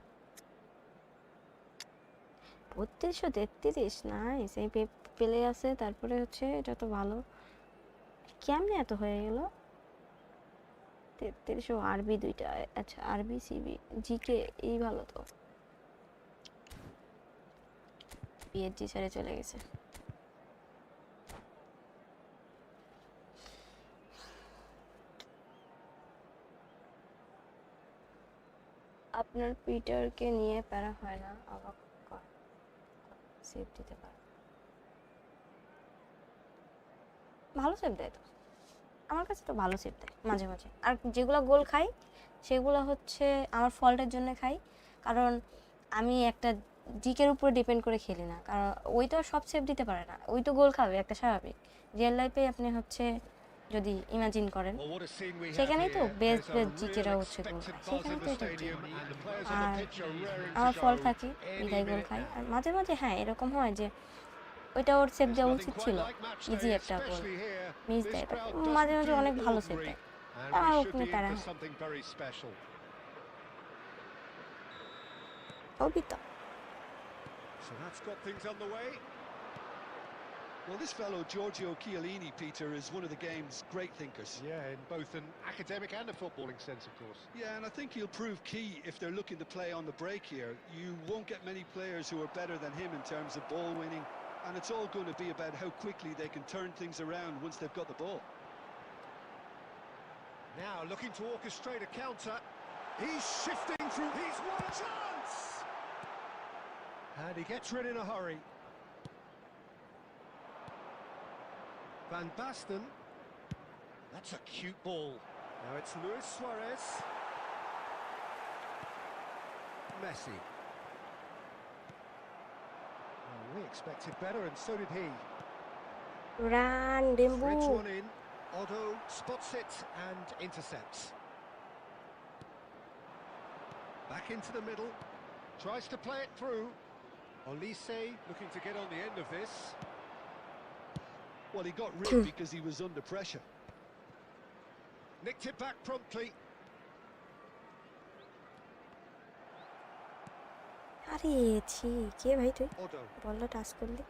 3233 নাইস এই পেলে আছে তারপরে হচ্ছে এটা তো ভালো কেমনে এত হয়ে গেল 3300 আরবি দুইটা আচ্ছা আরবি সিবি জিকে এই ভালো তো পিএইচডি ছেড়ে চলে গেছে আপনার পিটারকে নিয়ে প্যারা হয় না অবাক কর সেভ দিতে পারে ভালো সেভ দেয় তো আমার কাছে তো ভালো সেভ দেয় মাঝে মাঝে আর যেগুলো গোল খাই সেগুলো হচ্ছে আমার ফল্টের জন্য খাই কারণ আমি একটা জিকের উপর ডিপেন্ড করে খেলি না কারণ ওই তো সব সেভ দিতে পারে না ওই তো গোল খাবে একটা স্বাভাবিক রিয়েল লাইফে আপনি হচ্ছে যদি ইমাজিন করেন সেখানেই তো বেস্ট বেস্ট জিকেরা হচ্ছে গোল খায় সেখানে তো এটা আর আমার ফল থাকে বিদায় গোল খাই আর মাঝে মাঝে হ্যাঁ এরকম হয় যে ওইটা ওর সেভ দেওয়া উচিত ছিল ইজি একটা গোল মিস দেয় মাঝে মাঝে অনেক ভালো সেভ দেয় আমার ওখানে প্যারা অবিতা So that's got things underway. Well, this fellow Giorgio Chiellini, Peter, is one of the game's great thinkers. Yeah, in both an academic and a footballing sense, of course. Yeah, and I think he'll prove key if they're looking to play on the break here. You won't get many players who are better than him in terms of ball winning, and it's all going to be about how quickly they can turn things around once they've got the ball. Now looking to orchestrate a counter. He's shifting through. He's won a chance! And he gets rid in a hurry. Van Basten. That's a cute ball. Now it's Luis Suarez. Messi. Well, we expected better, and so did he. Run, Threads Dimbu. one in. Otto spots it and intercepts. Back into the middle. Tries to play it through. Olise looking to get on the end of this. Well, he got rid because he was under pressure. Nicked it back promptly. আরে ছি কে ভাই তুই Otto. বলটা touch করলি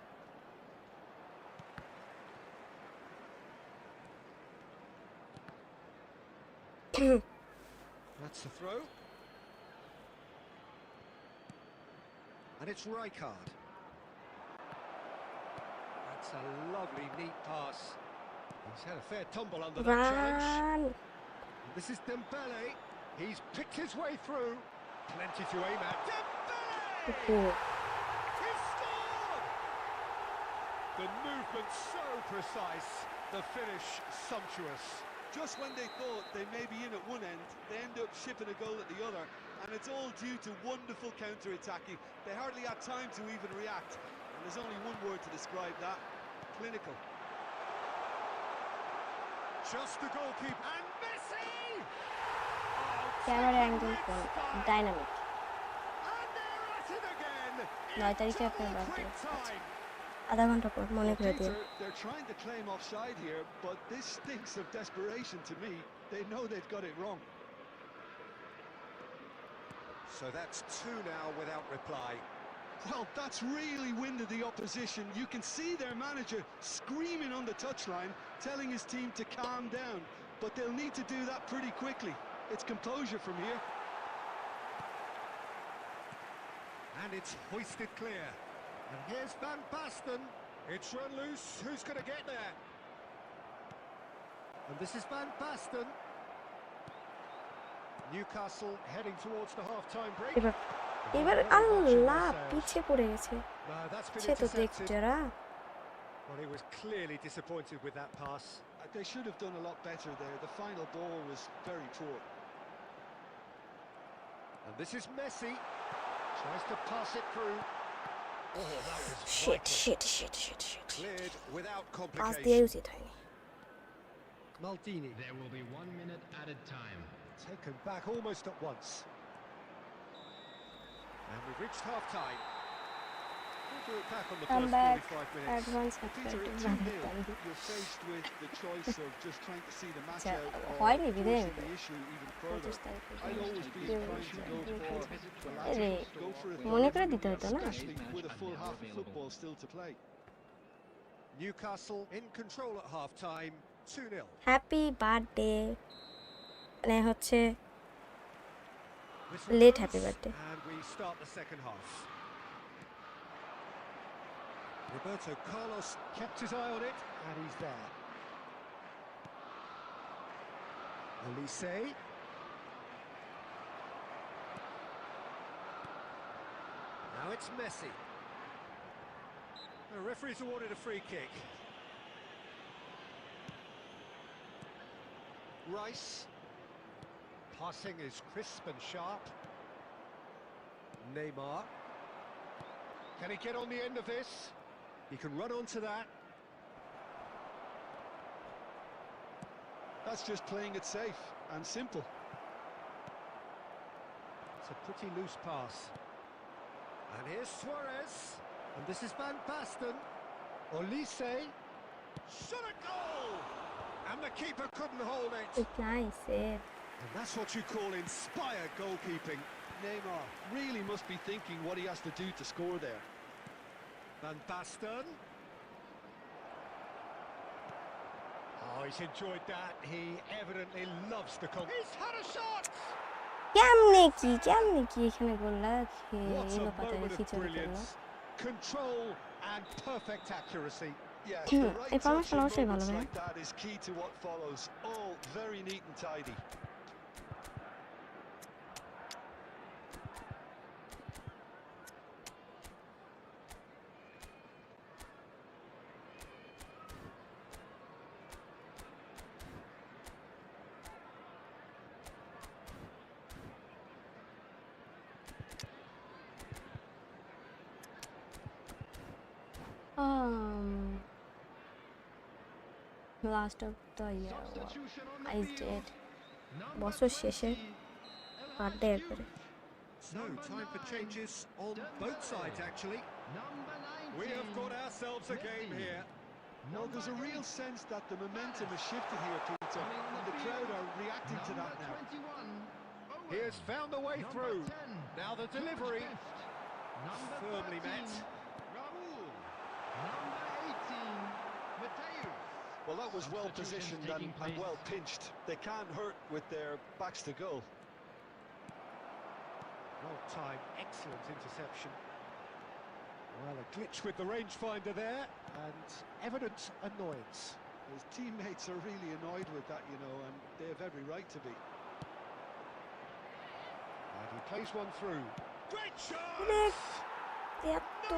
That's the throw. And it's Rijkaard. That's a lovely, neat pass. He's had a fair tumble under that challenge. Run This is Dembele. He's picked his way through. Plenty to aim at. Dembele! He scored! The movement so precise. The finish sumptuous. Just when they thought they may be in at one end, they end up shipping a goal at the other, and it's all due to wonderful counter-attacking. They hardly had time to even react, and there's only one word to describe that: clinical. Just the goalkeeper. And Messi! Camera angle dynamic And they're at it again. 9 তারিখে আপনার birthday Quick time. আধা ঘন্টা পর মনে করে দিন Peter, they're trying to claim offside here, but this stinks of desperation to me. They know they've got it wrong. So that's two now without reply. Well, that's really winded the opposition. You can see their manager screaming on the touchline, telling his team to calm down, but they'll need to do that pretty quickly. It's composure from here. And it's hoisted clear. And here's Van Basten. It's run loose. Who's going to get there? And this is Van Basten. Newcastle heading towards the half-time break. এবার এবার আল্লাহ পিছে পড়ে গেছে No, that's been সে তো intercepted. দেখতেরা Well, he was clearly disappointed with that pass. They should have done a lot better there. The final ball was very poor. And this is Messi. Tries to pass it through. Oh, that was shit vital. Shit shit shit shit Cleared without pass দেওয়াই complication. উচিত হয়নি Maldini There will be 1 minute added time. taken back almost at once. And we've reached half-time. We'll do it back on the I'm first back. 45 minutes. Advance Peter, at 2-0, you're faced with the choice of just trying to see the match আচ্ছা out or হয়নি বিদায় forcing the issue even further. 25 তারিখে I'd always be inclined to go for the আরে latter. Go for it, মনে করে দিতে হতো না especially with a full half of football still to play. Newcastle in control at half-time. 2-0. Happy birthday মানে হচ্ছে Whistle Late blows, happy birthday. And we start the second half. Roberto Carlos kept his eye on it, and he's there. Olise. Now it's Messi. The referee's awarded a free kick. Rice. Passing is crisp and sharp. Neymar. Can he get on the end of this? He can run onto that. That's just playing it safe and simple. It's a pretty loose pass. And here's Suarez. And this is Van Basten. Olise. Shot a goal! And the keeper couldn't hold it. Nice save And that's what you call inspired goalkeeping. Neymar really must be thinking what he has to do to score there. Van Basten. Oh, he's enjoyed that. He evidently loves the He's had a shot! কেমনে কি এখানে গোলটা What a এলো পাতারে moment of খিচুড়ি খেললো brilliance. Control and perfect accuracy. Yeah, the right এই touch formation in অবশ্যই ভালো moments ভাই like that is key to what follows. All very neat and tidy. Last of the year Substitution on the আইস field. Dead Number বছর 20, শেষে El birthday Hadji একবারে So, time for changes on both sides, actually. Number 19. We have got ourselves a game Messi. here. Well, there's a real sense that the momentum has shifted here, Peter, and the crowd are reacting to that now. 21. He has found the way Number through. 10. Now the George delivery. Best. Number Firmly 13. met. Raul. Number 18. Mateus. Well, that was well Substitutions positioned taking and place. well pinched. They can't hurt with their backs to goal. Well timed, excellent interception. Well, a glitch with the rangefinder there, and evident annoyance. His teammates are really annoyed with that, you know, and they have every right to be. And he plays one through. Great shot! এত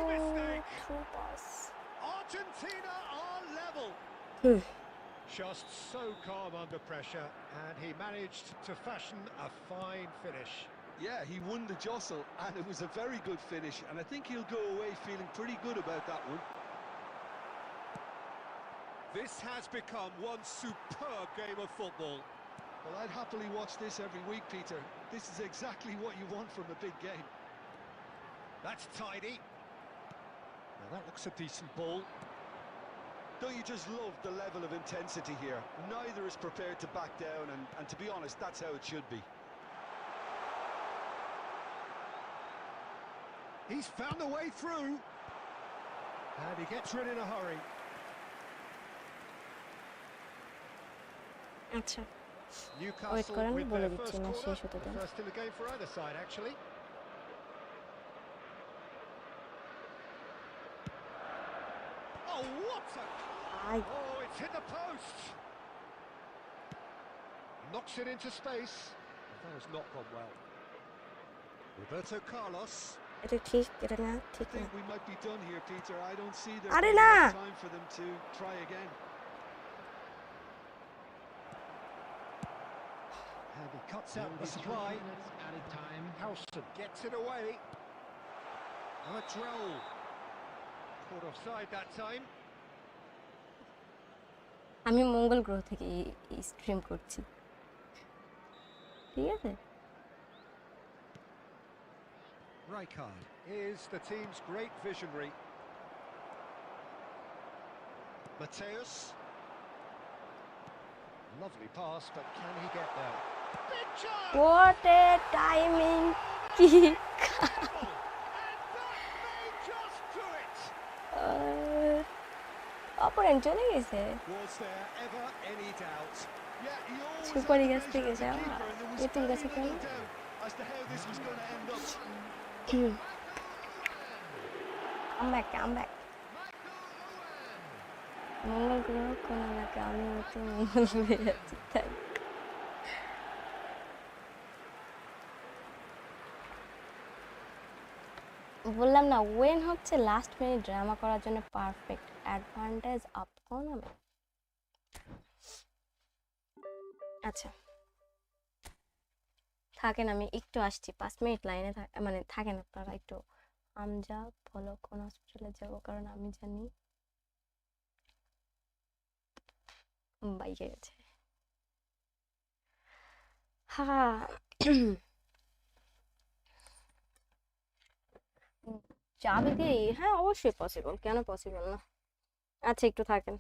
through pass Argentina are level. Just so calm under pressure, and he managed to fashion a fine finish. Yeah, he won the jostle, and it was a very good finish, and I think he'll go away feeling pretty good about that one. This has become one superb game of football. Well, I'd happily watch this every week, Peter. This is exactly what you want from a big game. That's tidy. Now that looks a decent ball. Don't you just love the level of intensity here? Neither is prepared to back down, and to be honest, that's how it should be. He's found the way through. And he gets rid in a hurry. আচ্ছা Newcastle করেন, with বলে their দিচ্ছি, first না, corner. শেষ হতে The দেন। first in the game for either side, actually. Oh, what a... I Oh, it's hit the post. Knocks it into space. That has not gone well. Roberto Carlos. এটা ঠিক এটা না I ঠিক না think we might be done here, Peter. I don't see there Are being na! enough time for them to try again. And he cuts There out will the be 3 supply. minutes added time. Howson gets it away. Latrell. Caught offside that time. আমি মঙ্গল গ্রহ থেকে stream করছি ঠিক আছে Rijkaard is the team's great visionary. Mateus. Lovely pass, but can he get there? Big chance! What a timing কি And that may just do it! অপরেন্ট চলে গেছে Was there ever any doubt? Yeah, he always Super had the Liga measure of the Liga, keeper, and there was Liga very Liga. little doubt as to how this was going to end up. Comeback comeback মঙ্গল গ্রহ কোন এলাকা আমি হচ্ছে মঙ্গল হয়ে যাচ্ছি তাই বললাম না ওয়েন হচ্ছে লাস্ট মিনিট ড্রামা করার জন্য পারফেক্ট অ্যাডভান্টেজ আপ কোন আমি আচ্ছা থাকেন আমি একটু আসছি 5 মিনিট লাইনে মানে থাকেন আপনারা একটু আমজা বলো কোন হসপিটালে যাব কারণ আমি জানি বাইকে গেছে হ্যাঁ চাবি দিয়ে হ্যাঁ অবশ্যই পসিবল কেন পসিবল না আচ্ছা একটু থাকেন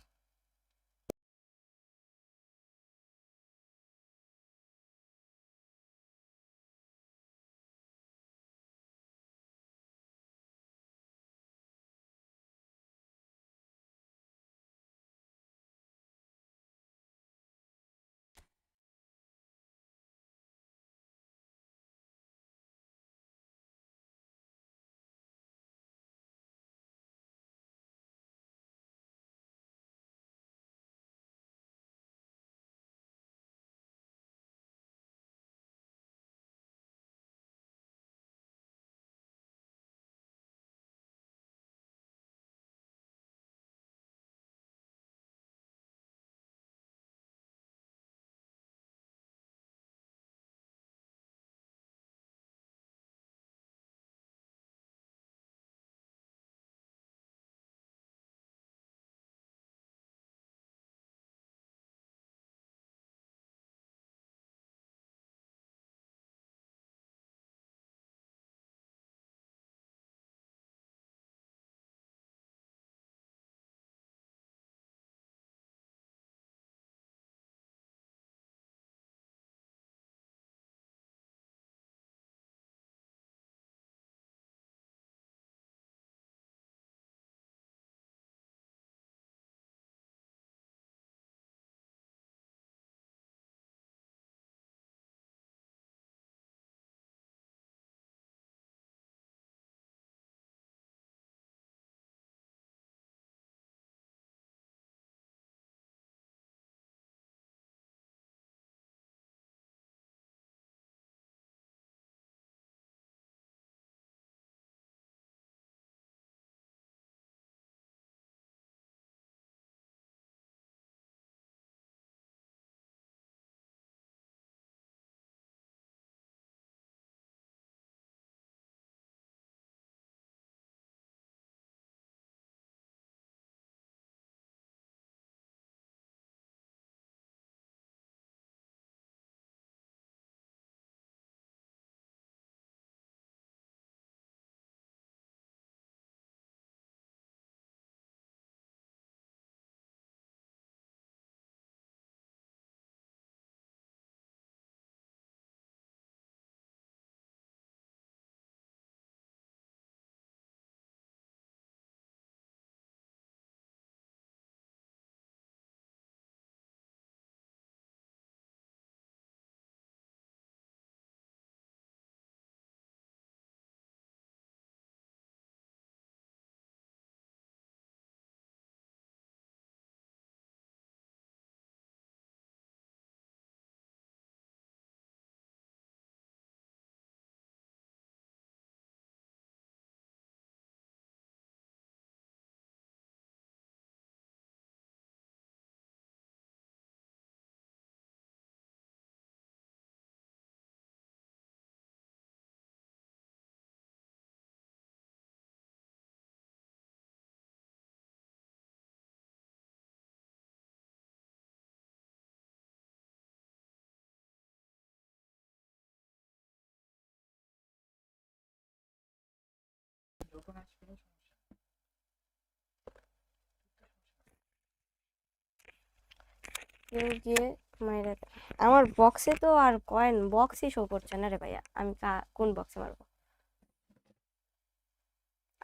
কেউ গিয়ে মাইরা দেয়। আমার বক্সে তো আর কয়েন বক্সই শো করছে না রে ভাইয়া, আমি কোন বক্সে মারবো?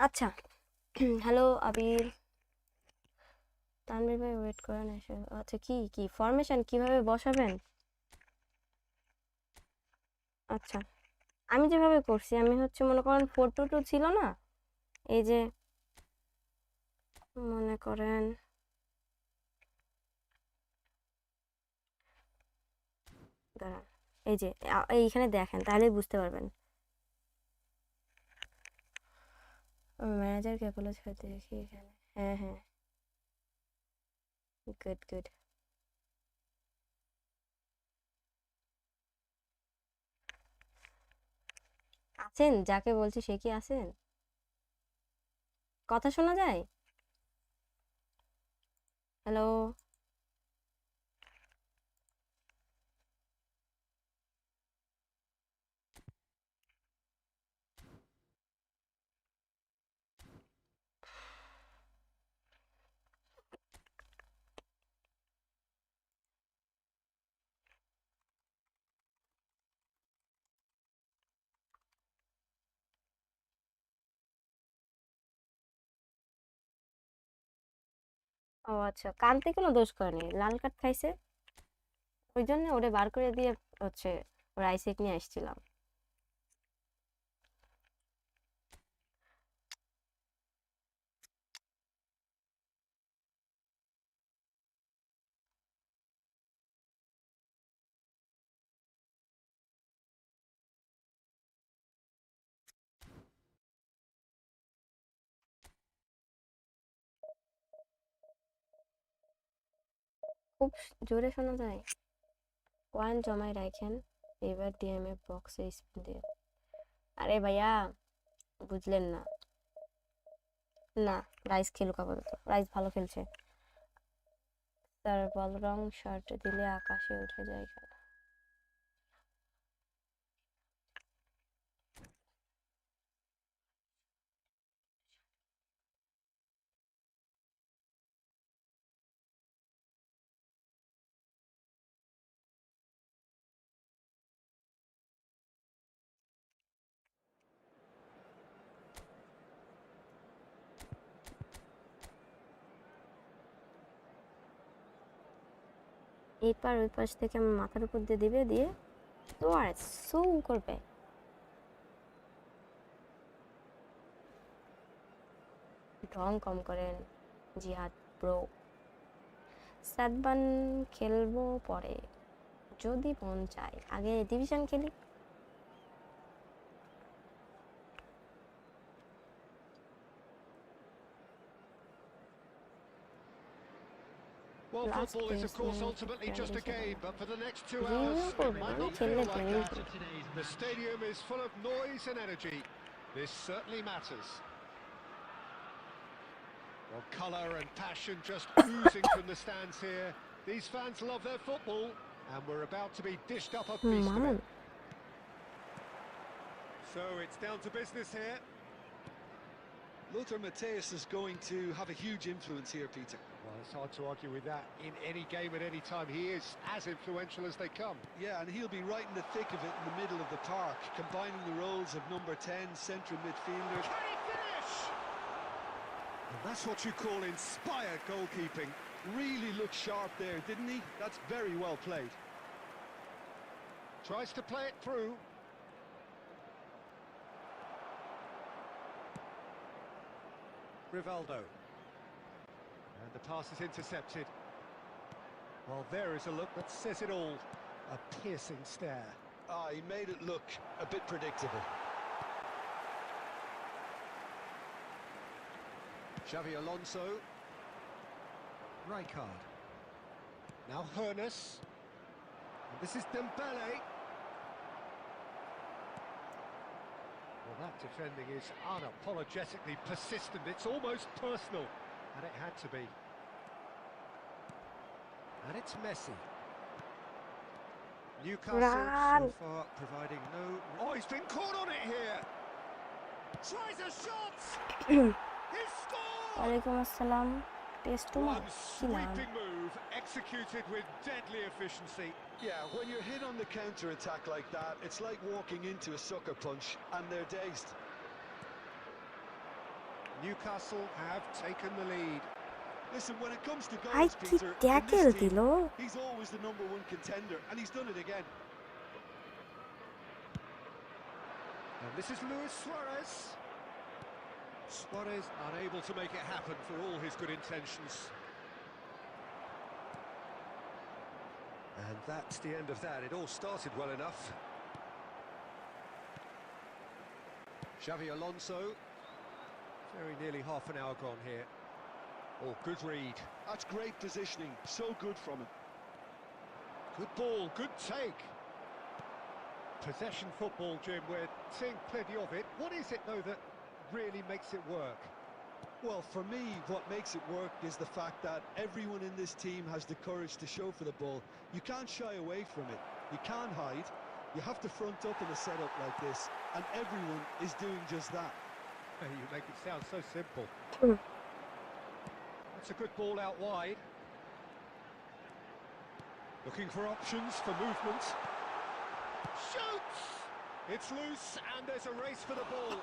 আচ্ছা হ্যালো আবির, তানভীর ভাই ওয়েট করেন এসে। আচ্ছা কি কি ফরমেশন কিভাবে বসাবেন? আচ্ছা আমি যেভাবে করছি, আমি হচ্ছে মনে করেন 4-2-2 ছিল না, এই যে মনে করেন দাঁড়ান, এই যে এইখানে দেখেন তাহলেই বুঝতে পারবেন। ম্যানেজার কে বলেছে দেখি এখানে, হ্যাঁ হ্যাঁ গুড গুড। আছেন যাকে বলছি সে কি আছেন? কথা শোনা যায়? হ্যালো? ও আচ্ছা, কান্তি কোনো দোষ করেনি, লাল কার্ড খাইছে, ওই জন্য ওরে বার করে দিয়ে হচ্ছে ওর আইসেক নিয়ে আসছিলাম। খুব জোরে শোনা যায়। কয়েন জমায় রাখেন, এবার ডিএমএফ বক্সে স্পিন দিয়ে। আরে ভাইয়া বুঝলেন না, না রাইস খেলুক আপাতত, রাইস ভালো খেলছে। তার বল রং শার্ট দিলে আকাশে উঠে যায় খেলা। এই পার ওই পাশ থেকে আমার মাথার উপর দিয়ে দিবে, দিয়ে তো আর সু করবে। ঢং কম করেন জিহাদ ব্রো। সাদবান খেলবো পরে, যদি মন চায়, আগে ডিভিশন খেলি। Well, last football is, of 10 course, minute ultimately just a প্র্যাকটিসে game, but for the next 2 hours, review it করবেন, might আমি not খেললে feel like রিভিউ that. করবেন। The stadium is full of noise and energy. This certainly matters. Well, colour and passion just oozing from the stands here. These fans love their football, and we're about to be dished up a feast of Mamun it. So it's down to business here. Lothar Matthäus is going to have a huge influence here, Peter. Well, it's hard to argue with that. In any game at any time, he is as influential as they come. Yeah, and he'll be right in the thick of it in the middle of the park, combining the roles of number 10, central midfielder. Can he finish? And that's what you call inspired goalkeeping. Really looked sharp there, didn't he? That's very well played. Tries to play it through. Rivaldo. And the pass is intercepted. Well, there is a look that says it all. A piercing stare. Ah, he made it look a bit predictable. Xavi Alonso. Rijkaard. Now Hoeneß. And this is Dembele. Well, that defending is unapologetically persistent. It's almost personal. And it had to be. And it's Messi. Newcastle Run. so far providing no... Oh, he's been caught on it here! Tries a shot. He's scored. ওয়ালাইকুম আসসালাম test two One কি নাম sweeping move executed with deadly efficiency. Yeah, when you're hit on the counter-attack like that, it's like walking into a sucker punch and they're dazed. Newcastle have taken the lead. Listen, when it comes to I goals, কি Peter, in tackle this দিল team, he's always the #1 contender, and he's done it again. And this is Luis Suarez. Suarez unable to make it happen for all his good intentions. And that's the end of that. It all started well enough. Xavi Alonso. Very nearly half an hour gone here. Oh, good read. That's great positioning, so good from him. Good ball, good take. Possession football, Jim, we're seeing plenty of it. What is it, though, that really makes it work? Well, for me, what makes it work is the fact that everyone in this team has the courage to show for the ball. You can't shy away from it. You can't hide. You have to front up in a setup like this, and everyone is doing just that. You make it sound so simple. Mm. That's a good ball out wide. Looking for options for movement. Shoots! It's loose, and there's a race for the ball.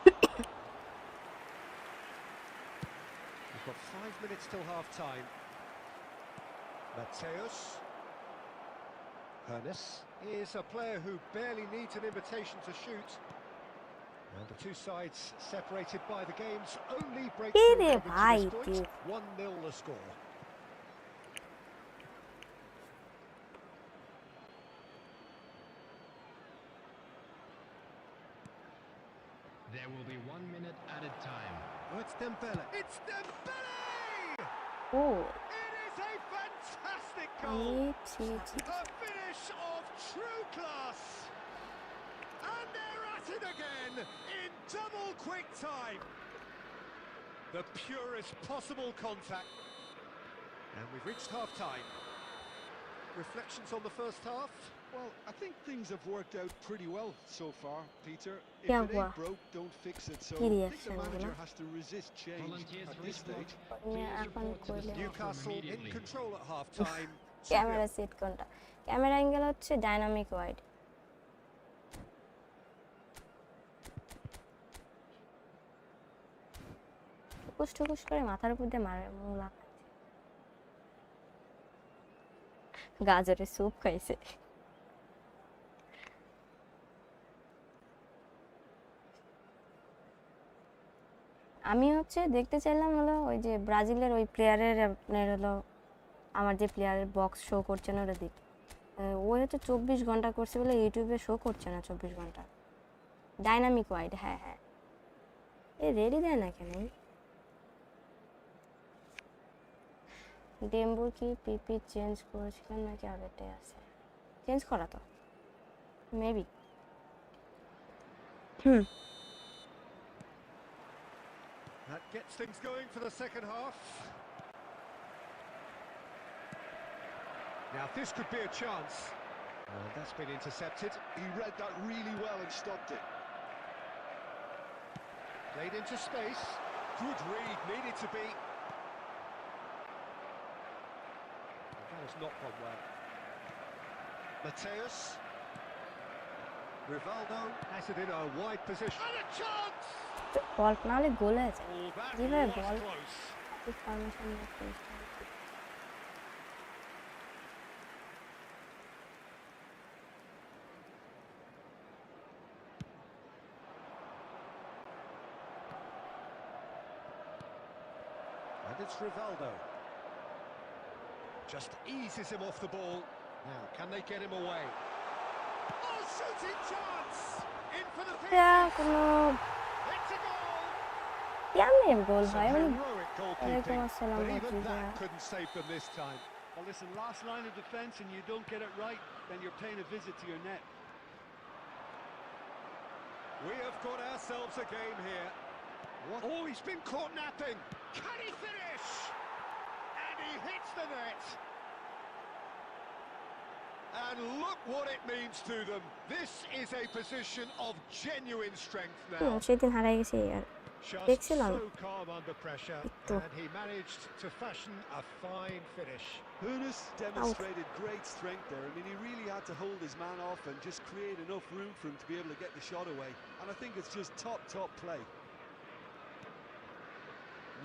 We've got 5 minutes till half-time. Mateus. Hernes is a player who barely needs an invitation to shoot. And the two sides separated by the game's only breakthrough রে given to ভাই this point. তুই 1-0 the score. There will be 1 minute added time. Oh, it's Dembele. It's Dembele! O It is a fantastic আরে goal. ছি ছি A finish of true class. And they're at it again in double quick time. The purest possible contact. And we've reached half-time. Reflections on the first half? Well, I think things have worked out pretty well so far, Peter. If क्या it हुआ? ain't broke, don't fix it. So কি I think the reaction manager হলো has to resist change Volunteers at for this eFootball. stage. এখন কইলে Newcastle in immediately. control at half-time. Camera set কোনটা camera angle হচ্ছে dynamic wide টুকুস টুকুস করে মাথার উপর দিয়ে মারে মুলা গাজরের স্যুপ খাইছে আমি হচ্ছে দেখতে চাইলাম হলো ওই যে ব্রাজিলের ওই প্লেয়ারের আপনার হলো আমার যে প্লেয়ারের বক্স শো করছে না ওটা দেখি ওই হচ্ছে 24 ঘন্টা করছে বলে ইউটিউবে শো করছে না 24 ঘন্টা ডাইনামিক ওয়াইড হ্যাঁ হ্যাঁ এ রেডি দেয় না কেন ডেম্বুর কি পিপি চেঞ্জ করেছিলাম নাকি আগেরটাই আছে চেঞ্জ করা তো maybe That gets things going for the second half. Now this could be a chance. That's been intercepted. He read that really well and stopped it. Played into space. Good read, needed to be. That has not gone well. Mateus. Rivaldo has it in a wide position. And a chance! বল না হলে গোল হয়ে যায় Oh, that যেভাবে was ball close. Formation And it's Rivaldo. Just eases him off the ball. Now, can they get him away? Oh, shooting chance! In for the কোনো It's a goal! কেমনে গোল Some হয় মানে heroic ওয়ালাইকুম goalkeeping, আসসালাম but even রাজিজা that couldn't save them this time. Well, listen, last line of defence and you don't get it right, then you're paying a visit to your net. We have got ourselves a game here. What? Oh, he's been caught napping. Can he finish? And he hits the net. And look what it means to them. This is a position of genuine strength now. সেদিন হারাই গেছি আর Just দেখছিলাম so calm under pressure, একটু and he managed to fashion a fine finish. Hunis demonstrated great strength there. I mean, he really had to hold his man off and just create enough room for him to be able to get the shot away. And I think it's just top play.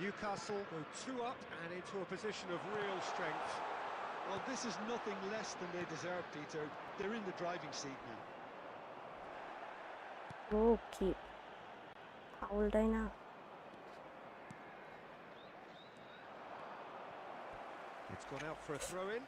Newcastle go 2 up and into a position of real strength. Well, this is nothing less than they deserve, Peter. They're in the driving seat now. ওকে ফাউলটাই না It's gone out for a throw-in.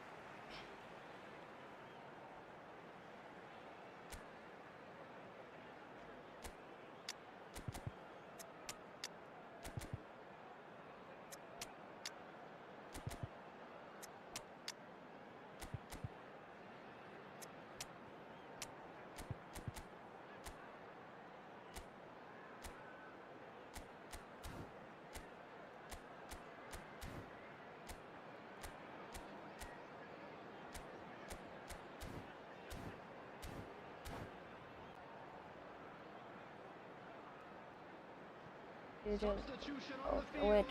Substitution on the field. Wait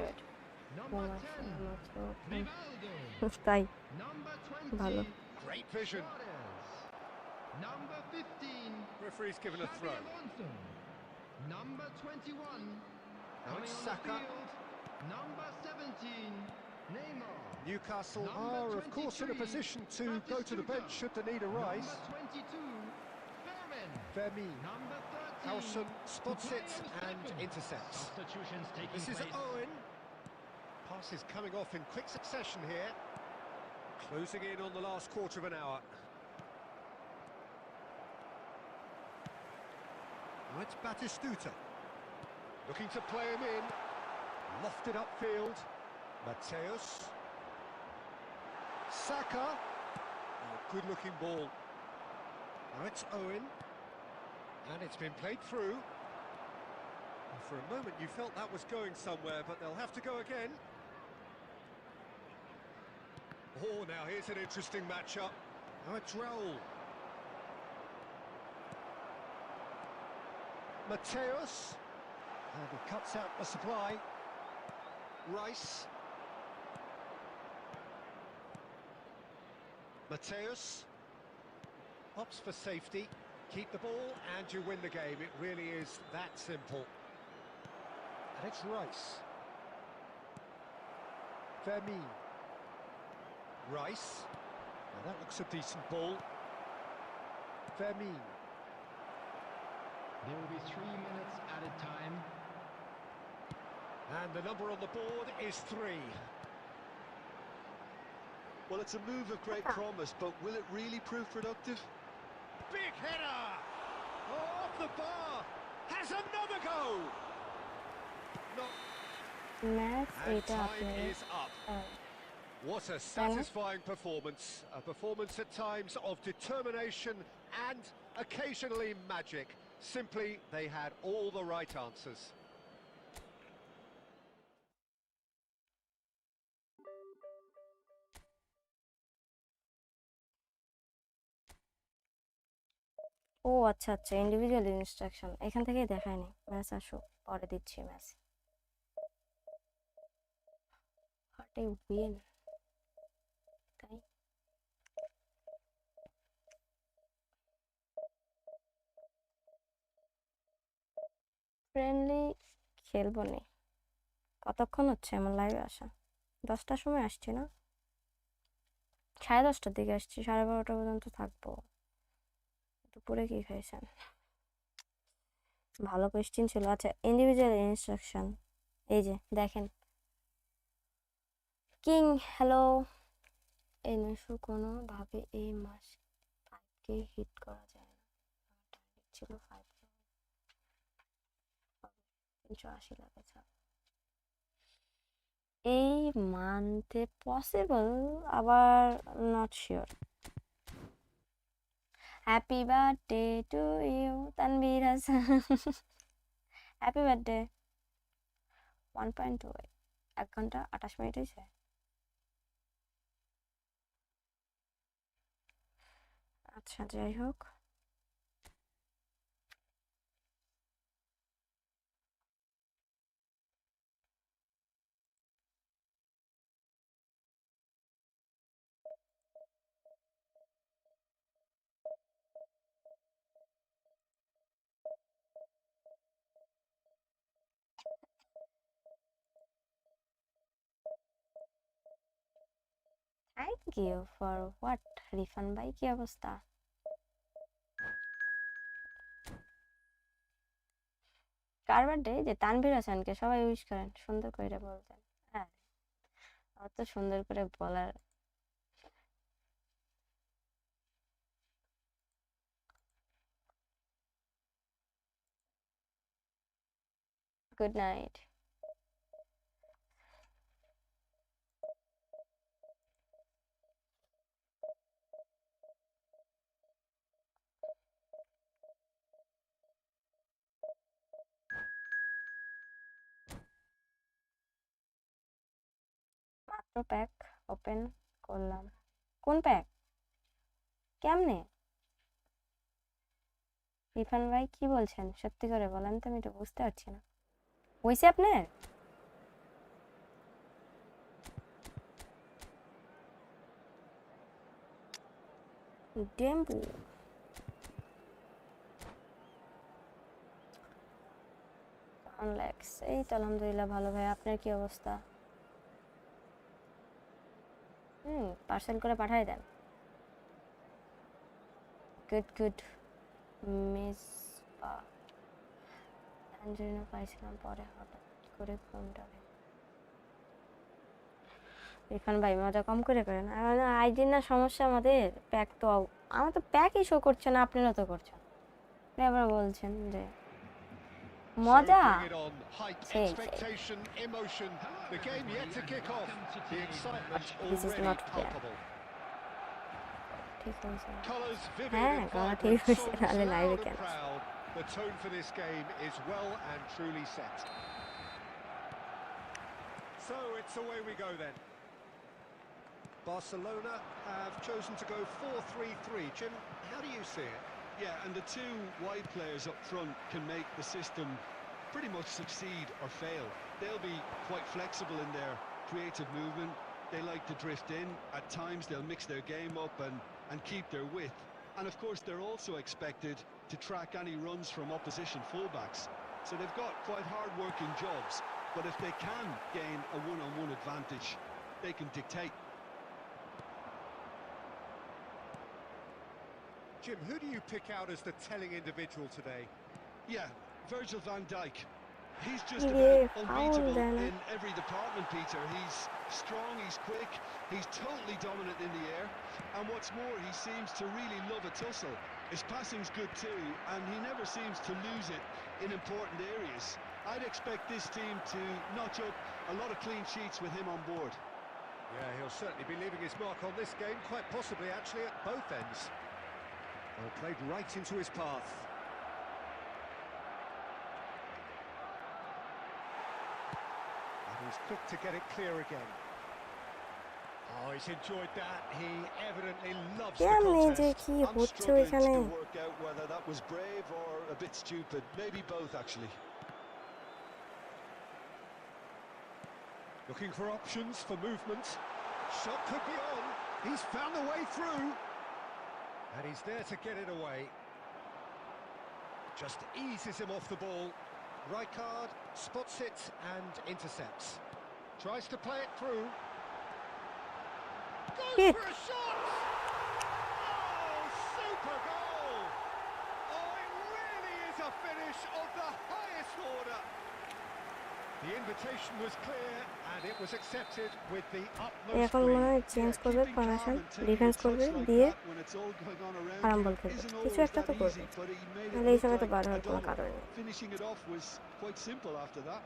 Number 10, তাই number ভালো 20, Great vision. Suarez. Number 15, Referee's given a Xabi throw. Alonso. Number 21, Now coming it's on Saka. the field, number 17, Neymar. Newcastle Number are, of course, in a 23, position to go to the bench should the need arise. Number 22, Berman. Vermeer. Number 13, Howson spots it Bukayo and Saka. intercepts. Substitutions taking This is place. Owen. Pass is coming off in quick succession here. Closing in on the last quarter of an hour. Now it's Batistuta. Looking to play him in. Lofted upfield. Mateus. Saka. Oh, good-looking ball. Now it's Owen. And it's been played through. And for a moment you felt that was going somewhere, but they'll have to go again. Oh, now here's an interesting matchup. Now it's Raul. Mateus. And he cuts out the supply. Rice. Mateus. Opts for safety. Keep the ball and you win the game. It really is that simple. And it's Rice. Vermeer. Rice. Now that looks a decent ball. Vermeer. There will be 3 minutes added time. And the number on the board is 3. Well, it's a move of great promise, but will it really prove productive? Big header! Oh, off the bar! Has another go! Not match and এটা আপনি time is up. What a satisfying performance. A performance at times of determination and occasionally magic. Simply, they had all the right answers. ও আচ্ছা আচ্ছা individual instruction এখান থেকেই দেখায়নি match আসুক পরে দিচ্ছি ম্যাচ হোয়াট এ উইন তাই ফ্রেন্ডলি খেলবো নি কতক্ষণ হচ্ছে আমার লাইভে আসা 10টার সময় আসছি না 10:30টার দিকে আসছি 12:30 পর্যন্ত থাকবো দুপুরে কি খাইছেন ভালো কোয়েশ্চেন ছিল আচ্ছা ইন্ডিভিজুয়াল ইনস্ট্রাকশন এই যে দেখেন কিং হ্যালো এই নয়শো কোনোভাবে এই মাস 5K হিট করা যায় না আমার টার্গেট ছিল 5K 380 লাগে স্যার এই মান্থে পসিবল আবার not sure happy birthday to you Tanvir Hasan happy birthday 1.2 1 ঘন্টা 28 মিনিট হয়েছে আচ্ছা যাই হোক, thank you for what? Rifan ভাই কি অবস্থা? কার বার্থডে? যে তানভীর হাসানকে সবাই উইশ করেন, সুন্দর করে বলতেন। হ্যাঁ, অত সুন্দর করে বলার। Good night. মাত্র প্যাক ওপেন করলাম। কোন প্যাক? কেমনে? রিফান ভাই কি বলছেন? সত্যি করে বলেন তো, আমি তো বুঝতে পারছি না। হইছে আপনার? ডেম্বু লেক্স। এই তো আলহামদুলিল্লাহ ভালো ভাই, আপনার কি অবস্থা? পার্সেল করে পাঠাই দেন। Good good. মিস অ্যাঞ্জেলিনা পাইছিলাম, পরে হঠাৎ করে ফোনটা। রিফান ভাই মজা কম করে করেন। আইডির না সমস্যা আমাদের। প্যাক তো আমার তো প্যাকই শো করছে না, আপনারা তো করছেন। আপনি আবার বলছেন যে মজা। So bring it on. Hype, সেই expectation, emotion. The game yet to kick off. The excitement This is already not fair. palpable. ঠিক হয়েছে। Colours vivid হ্যাঁ and গলা ঠিক vibrant, হয়েছে, songs নাহলে লাইভে loud and কেন? proud. The tone for this game is well and truly set. So it's away we go then. Barcelona have chosen to go 4-3-3. Jim, how do you see it? Yeah, and the two wide players up front can make the system pretty much succeed or fail. They'll be quite flexible in their creative movement. They like to drift in. At times they'll mix their game up and keep their width. And of course they're also expected to track any runs from opposition fullbacks. So they've got quite hard-working jobs. But if they can gain a one-on-one advantage, they can dictate. Jim, who do you pick out as the telling individual today? Yeah, Virgil van Dijk. He's just Yeah, about foul unbeatable then. in every department, Peter. He's strong, he's quick, he's totally dominant in the air. And what's more, he seems to really love a tussle. His passing's good too, and he never seems to lose it in important areas. I'd expect this team to notch up a lot of clean sheets with him on board. Yeah, he'll certainly be leaving his mark on this game, quite possibly actually at both ends. Well, played right into his path. And he's quick to get it clear again. Oh, he's enjoyed that. He evidently loves the কেমনে যে contest. কি I'm হচ্ছে struggling ওইখানে? to work out whether that was brave or a bit stupid. Maybe both, actually. Looking for options for movement. Shot could be on. He's found the way through. And he's there to get it away. Just eases him off the ball. Rijkaard spots it and intercepts. Tries to play it through. Goes Hit. for a shot! Oh, super goal! Oh, it really is a finish of the highest order. The invitation was clear and it was accepted with the utmost এখন মনে glee. হয় change করবে, Keeping formation calm and taking defence a করবে, touch like দিয়ে that when it's all going on around আরাম you বল খেলবে। isn't কিছু always একটা that তো করবে, easy, but he made it নাহলে এই look সময় তো like বার a হওয়ার কোনো double. কারণ নেই। Finishing it off was quite simple after that.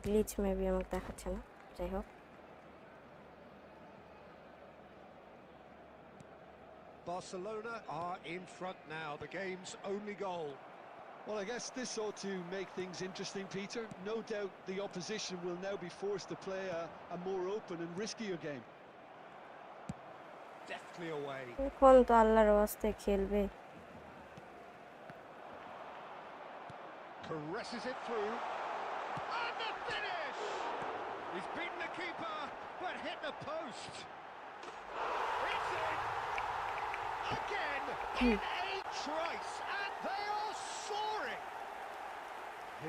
Glitch maybe আমাকে দেখাচ্ছে না, যাই হোক। Barcelona are in front now, the game's only goal. Well, I guess this ought to make things interesting, Peter. No doubt the opposition will now be forced to play a more open and riskier game. Deftly away. এখন তো আল্লাহর ওয়াস্তে খেলবে। Caresses it through. And the finish! He's beaten the keeper, but hit the post. It's in! Again, in a trice, and they are soaring!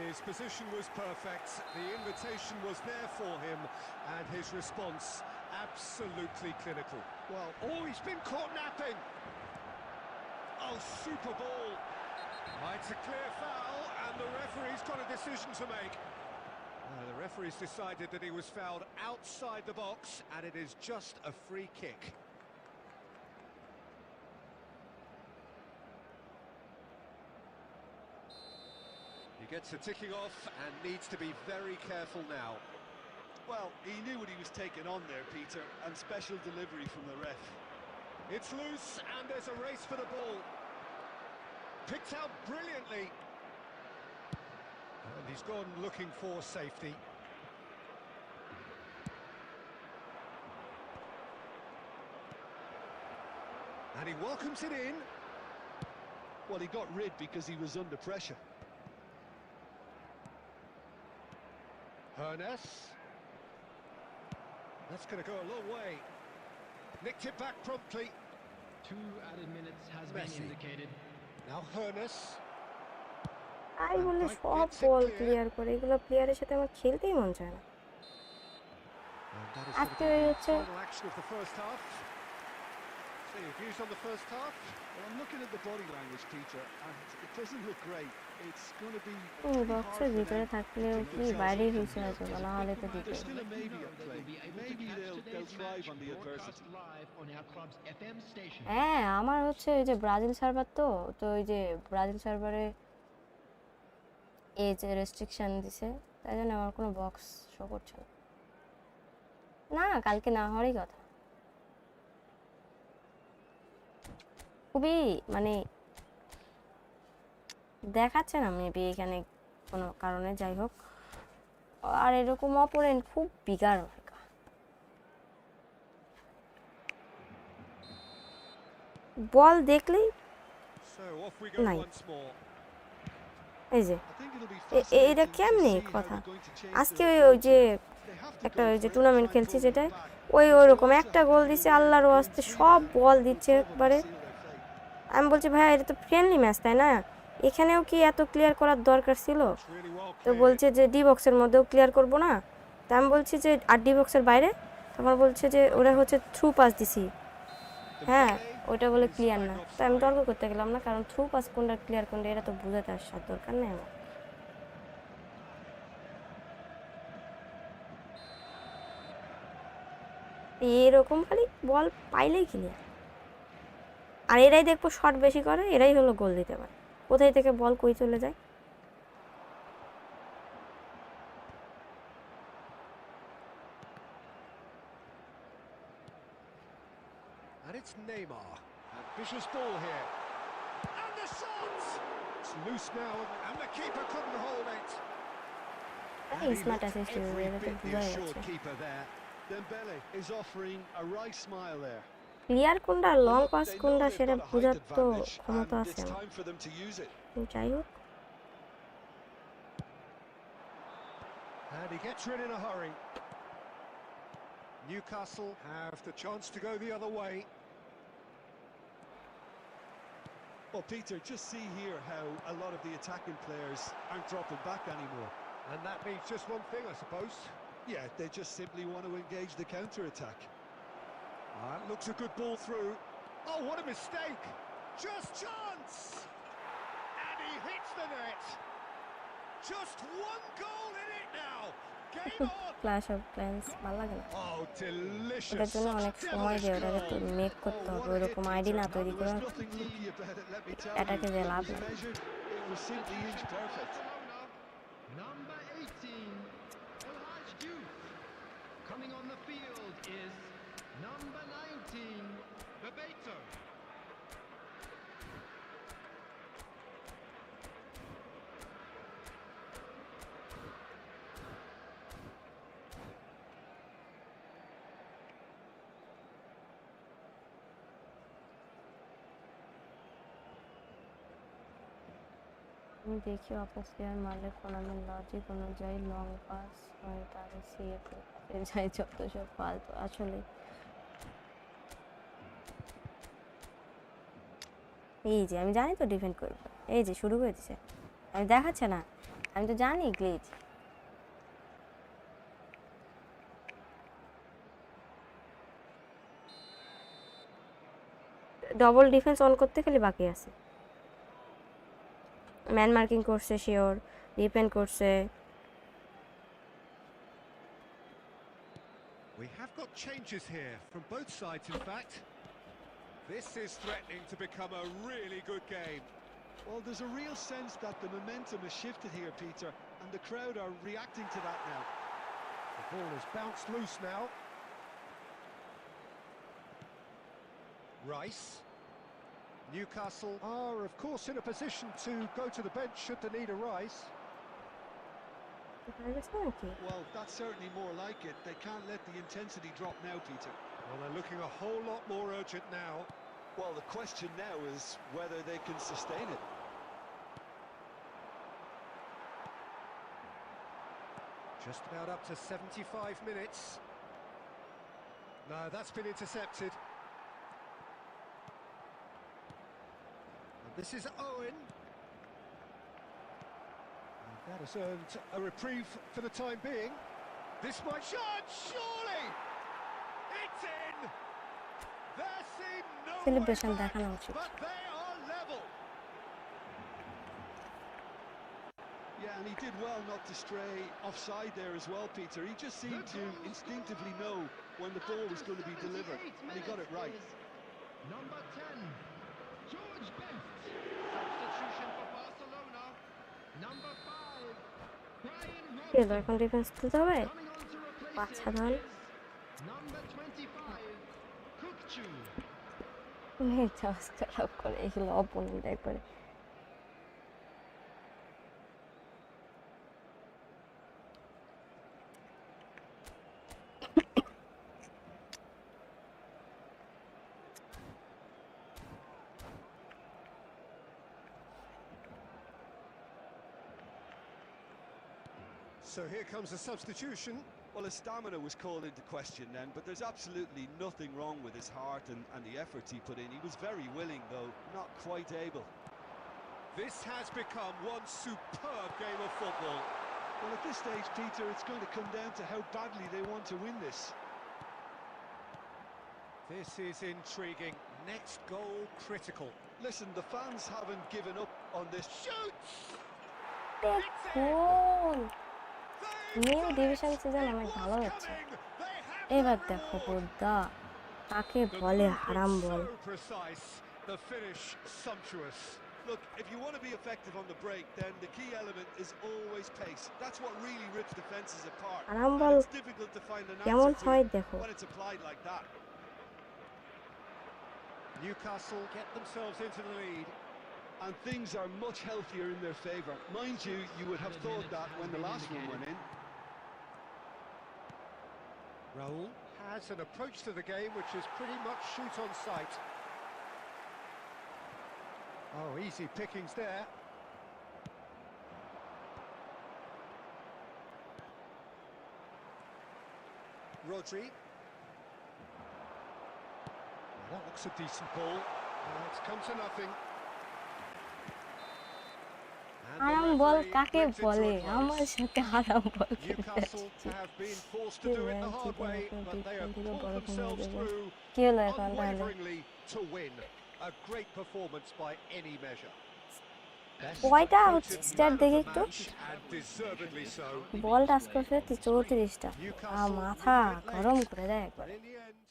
His position was perfect, the invitation was there for him, and his response absolutely clinical. Well, Oh, he's been caught napping! Oh, super ball! It's a clear foul, and the referee's got a decision to make. The referee's decided that he was fouled outside the box, and it is just a free kick. He gets a ticking off and needs to be very careful now. well, he knew what he was taking on there, Peter, and special delivery from the ref. It's loose, and there's a race for the ball. Picked out brilliantly. And he's gone looking for safety. And he welcomes it in. Well, he got rid because he was under pressure. Hernes. That's going to go a long way. Nicked it back promptly. 2 added minutes has Messi. been indicated. Now Hernes. তাই বলে সব বল clear করে, এগুলো প্লেয়ারের সাথে আমার খেলতেই মন চায় না। And that is আজকে going to be the হচ্ছে final action of the first half. So your views on the first half? Well, I'm looking at the body language, Peter, and it doesn't look great. It's going to be বক্সের ভিতরে থাকলেও কি বাইরে হয়েছে হয়তো, না হলে তো দিতে। There's still a maybe at play. Maybe they'll thrive on the adversity. Live on our club's FM station. হ্যাঁ, আমার হচ্ছে ওই যে ব্রাজিল সার্ভার, তো ওই যে ব্রাজিল সার্ভারে এজ রেস্ট্রিকশন দিছে, তাই জন্য আমার কোনো বক্স শো করছে না। না, কালকে না হওয়ারই কথা। খুবই মানে দেখাচ্ছে না মেবি এখানে কোনো কারণে, যাই হোক। আর এরকম অপোনেন্ট খুব বিগার হয়। বল দেখলেই So off we go নাই। once more. এই যে I think it'll be এটা fascinating to কেমনে see how কথা। they're going to change আজকে their ওই যে approach. They have to একটা go ওই যে for it, টুর্নামেন্ট try খেলছি pulling যেটা, it back. ওরকম একটা গোল দিছে আল্লাহর ওয়াস্তে, সব বল দিচ্ছে একবারে। Seal their fate. আমি বলছি ভাই এটা তো ফ্রেন্ডলি ম্যাচ, তাই না? এখানেও কি এত ক্লিয়ার করার দরকার ছিল? It's really well তো cleared. বলছে যে ডি বক্সের মধ্যেও ক্লিয়ার করব না। তা আমি বলছি যে আর ডি বক্সের বাইরে, তারপর বলছে যে ওরা হচ্ছে থ্রু পাস দিছি। হ্যাঁ, ওইটা বলে ক্লিয়ার না। তো আমি তর্ক করতে গেলাম না, কারণ থ্রু পাস কোনটা ক্লিয়ার কোনটা এটা তো বুঝাতে আসার দরকার নেই আমার। এরকম খালি বল পাইলেই ক্লিয়ার। আর এরাই দেখবো শট বেশি করে, এরাই হলো গোল দিতে পারে। কোথায় থেকে বল কই চলে যায়। And it's Neymar. Ambitious ball here. And the shot! It's loose now, and the keeper couldn't hold it. And he smart looked assist every এটা তো bit the বোঝাই assured যাচ্ছে। keeper there. Dembele is offering a wry smile there. Clear কোনটা long Look, pass they know কোনটা they've সেটা got a height বোঝার তো advantage, ক্ষমতা and আছে it's আমার। time for them to use it. যাই হোক, And he gets rid in a hurry. Newcastle have the chance to go the other way. Well, Peter, just see here how a lot of the attacking players aren't dropping back anymore. And that means just one thing, I suppose. Yeah, they just simply want to engage the counter-attack. That looks a good ball through. Oh, what a mistake! Just chance! And he hits the net. Just one goal in it now. Game on! Clash of clans ভালো লাগে না। Oh, delicious! ওটার জন্য Such অনেক সময় devilish দিয়ে ওটাকে তো goal. মেক করতে হবে, ওইরকম আইডি না তৈরি করে There's nothing lucky about it, let me tell এটাকে you. যে It লাভ was নেই। measured, it was simply inch perfect. Number 18, Elhaj Diouf. Coming on the field is number 19, Bebeto. আমি দেখি অপর প্লেয়ার মারলে ফোনামের লজিক অনুযায়ী লং পাস হয় তারে সেভ যাই যত সব ফালতু আসলে এই যে আমি জানি তো ডিফেন্ড করবো এই যে শুরু করে দিছে আমি দেখাচ্ছে না আমি তো জানি গ্লিচ ডবল ডিফেন্স অন করতে খালি বাকি আছে ম্যান মার্কিং করছে শিওর ডিফেন্ড করছে We have got changes here from both sides, in fact. This is threatening to become a really good game. Well, there's a real sense that the momentum has shifted here, Peter, and the crowd are reacting to that now. The ball is bounced loose now. Rice. Newcastle are, of course, in a position to go to the bench should they need a rise. Well, that's certainly more like it. They can't let the intensity drop now, Peter. Well, they're looking a whole lot more urgent now. Well, the question now is whether they can sustain it. Just about up to 75 minutes. No, that's been intercepted. And this is Owen. And that has earned a reprieve for the time being. This might shot, surely! It's in! There seemed no way Celebration back, দেখানো উচিত but they are level. Yeah, and he did well not to stray offside there as well, Peter. He just seemed to instinctively know when the ball was going to be delivered, and he got it right. Number 10, George Best. Substitution for Barcelona. Number 5, Brian কি হলো এখন defence তুলতে হবে coming on to replace বাচ্চা him ধন is number 25, Kukchu. চাষ খারাপ করে এগুলো অপোনেন্ট একবারে So here comes a substitution. Well, his stamina was called into question then, but there's absolutely nothing wrong with his heart and the efforts he put in. He was very willing, though, not quite able. This has become one superb game of football. Well, at this stage, Peter, it's going to come down to how badly they want to win this. This is intriguing. Next goal critical. Listen, the fans haven't given up on this. Shoots! Goal new division season অনেক ভালো হচ্ছে এবার দেখো বোদ্দা তাকে বলে হারাম বল So precise, the finish sumptuous. Look, if you want to be effective on the break, then the key element is always pace. That's what really rips defenses apart. হারাম And ball it's difficult to find an কেমন answer হয় to দেখো when it's applied like that. Newcastle get themselves into the lead. And things are much healthier in their favour. Mind you, you would have thought that when the last one went in. Raul has an approach to the game which is pretty much shoot on sight. Oh, easy pickings there. Rodri. That looks a decent ball. It's come to nothing. And the হারাম বল referee কাকে brings it to a বলে close. আমার সাথে হারাম বল Newcastle have been forced to do it the hard way, but they have pulled themselves through কি হলো এখন তাহলে unwaveringly to win. A great performance by any measure. কয়টা হচ্ছে স্টার দেখি একটু And deservedly so. Ball touch করছে 34টা মাথা গরম করে দেয় একবার In the end,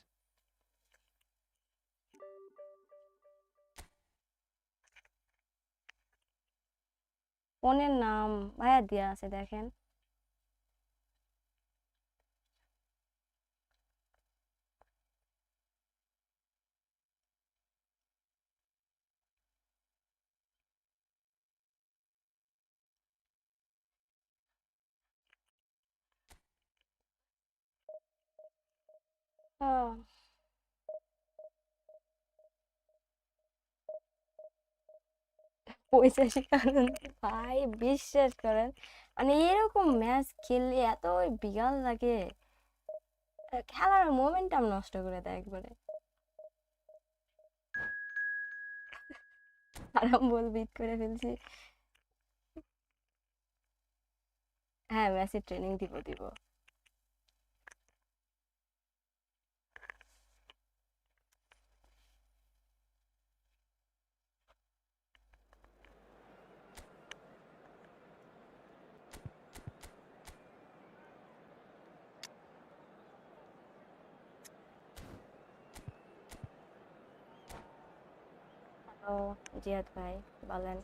ফোনের নাম ভাইয়া দেয়া আছে দেখেন পঁচাশি কারণ ভাই বিশ্বাস করেন মানে এরকম ম্যাচ খেললে এত বিগাল লাগে, খেলার মোমেন্টাম নষ্ট করে দেয় একবারে। আরাম বল বিট করে ফেলছি। হ্যাঁ মেসির ট্রেনিং দিব। ও জিয়াদ ভাই বলেন।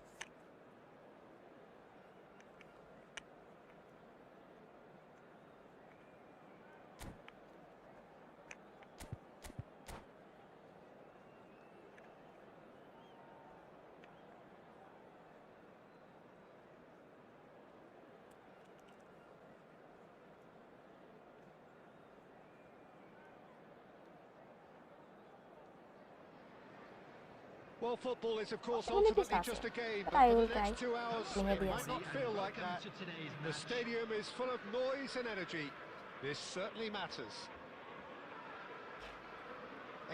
Well, football is, of course, Possibilities ultimately আছে, just a game, but but I for will the try. next 2 hours, ভেঙে it might দিয়েছে। not feel like that. Welcome to today's The match. stadium is full of noise and energy. This certainly matters.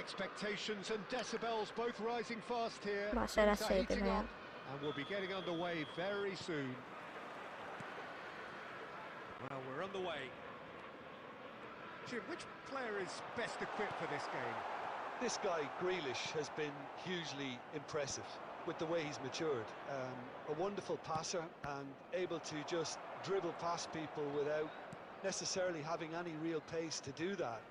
Expectations and decibels both rising fast here. বাসায় Things are রাজশাহীতে heating ভাইয়া। up and we'll be getting underway very soon. Well, we're on the way. Jim, which player is best equipped for this game? This guy, Grealish, has been hugely impressive with the way he's matured. A wonderful passer and able to just dribble past people without necessarily having any real pace to do that.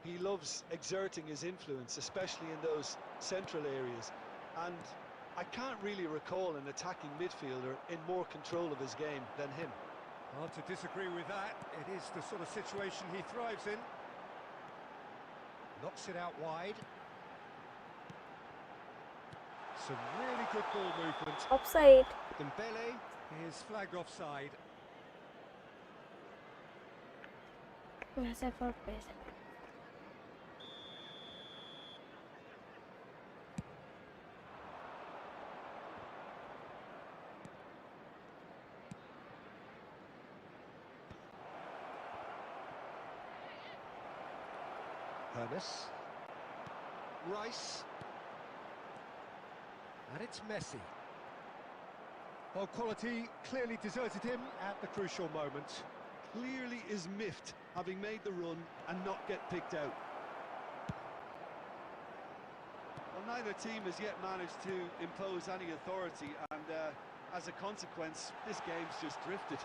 He loves exerting his influence, especially in those central areas. And I can't really recall an attacking midfielder in more control of his game than him. Hard to disagree with that. It is the sort of situation he thrives in. Knocks it out wide. Some really good ball movement. Offside. Dembele is flagged offside. ম্যাচের পর পেয়েছে। Hermes. Rice. And it's Messi. Well, quality clearly deserted him at the crucial moment. Clearly is miffed, having made the run and not get picked out. Well, neither team has yet managed to impose any authority, and as a consequence, this game's just drifted.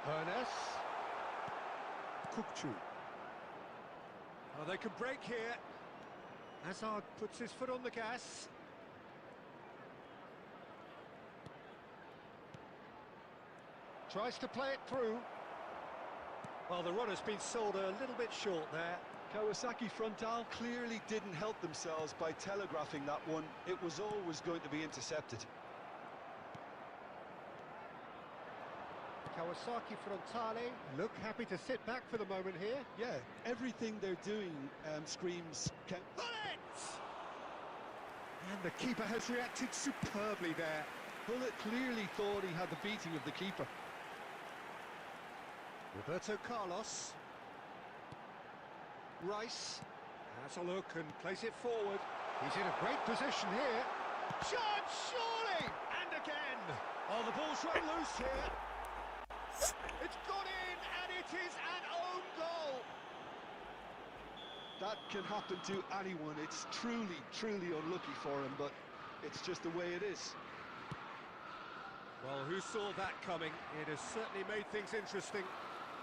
Hermes. Kukçu. Oh, they can break here. Hazard puts his foot on the gas. Tries to play it through. Well, the runner's been sold a little bit short there. Kawasaki Frontal clearly didn't help themselves by telegraphing that one. It was always going to be intercepted. Kawasaki Frontale look happy to sit back for the moment here. Yeah, everything they're doing screams... Bullet! And the keeper has reacted superbly there. Bullet clearly thought he had the beating of the keeper. Roberto Carlos. Rice has a look and plays it forward. He's in a great position here. Shot, surely! And again! Oh, the ball's run loose here. It's gone in, and it is an own goal. That can happen to anyone. It's truly, truly unlucky for him, but it's just the way it is. Well, who saw that coming? It has certainly made things interesting.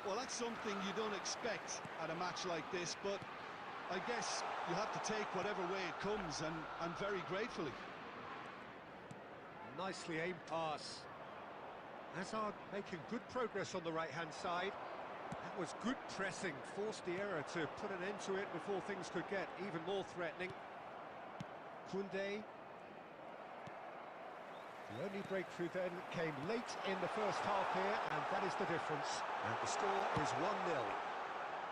Well, that's something you don't expect at a match like this, but I guess you have to take whatever way it comes, and very gratefully. Nicely aimed pass. Hazard making good progress on the right-hand side. That was good pressing, forced the error to put an end to it before things could get even more threatening. Koundé. The only breakthrough then came late in the first half here, and that is the difference. And the score is 1-0.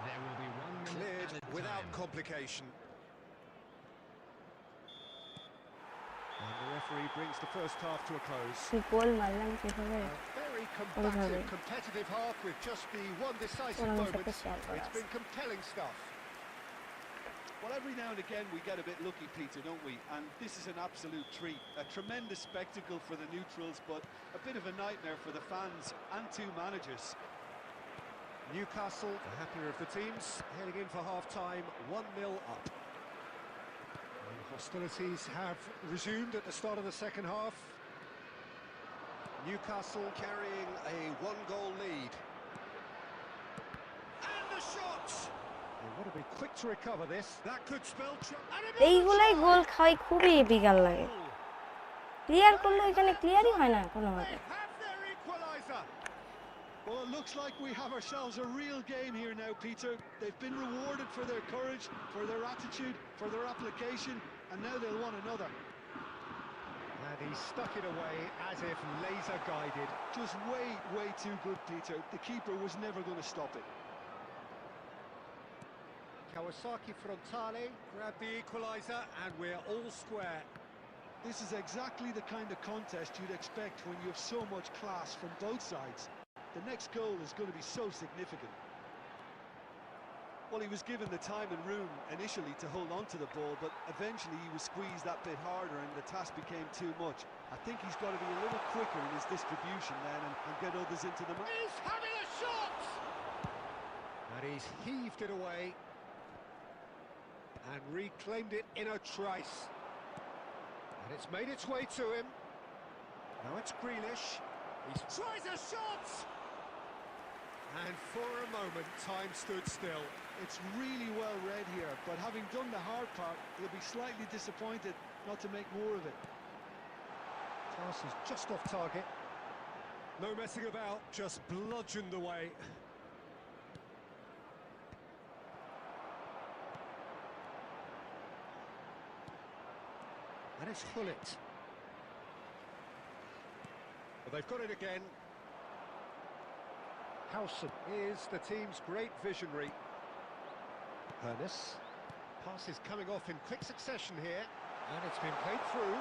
There will be 1 minute Cleared added without time. complication. And the referee brings the first half to a close. কি গোল মারলাম কিভাবে A very Over. combative, competitive half with just the one decisive ওরা আমার moment. সাথে share করা It's আছে। been compelling stuff. Well, every now and again we get a bit lucky, Peter, don't we? And this is an absolute treat. A tremendous spectacle for the neutrals, but a bit of a nightmare for the fans and two managers. Newcastle, the happier of the teams, heading in for half-time, 1-0 up. And hostilities have resumed at the start of the second half. Newcastle carrying a one-goal lead. And the shot! They want to be quick to recover this. That could spell এইগুলাই গোল খাওয়াই খুবই বিকাল লাগে। Clear করলে এখানে ক্লিয়ারই হয় না কোনো They ভাবে। have their equaliser. Well, it looks like we have ourselves a real game here now, Peter. They've been rewarded for their courage, for their attitude, for their application, and now they'll want another. And he stuck it away as if laser guided. Just way too good, Peter. The keeper was never going to stop it. Kawasaki Frontale grabbed the equaliser and we're all square. This is exactly the kind of contest you'd expect when you have so much class from both sides. The next goal is going to be so significant. Well, he was given the time and room initially to hold on to the ball, but eventually he was squeezed that bit harder and the task became too much. I think he's got to be a little quicker in his distribution then and get others into the match. He's having a shot! And he's heaved it away and reclaimed it in a trice. And it's made its way to him. Now it's Grealish. He tries a shot! And for a moment, time stood still. It's really well read here, but having done the hard part, he'll be slightly disappointed not to make more of it. Pass is just off target. No messing about, just bludgeoned away. And it's Hullet. Well, they've got it again. Howson is the team's great visionary. Hernes. Pass is coming off in quick succession here. And it's been played through.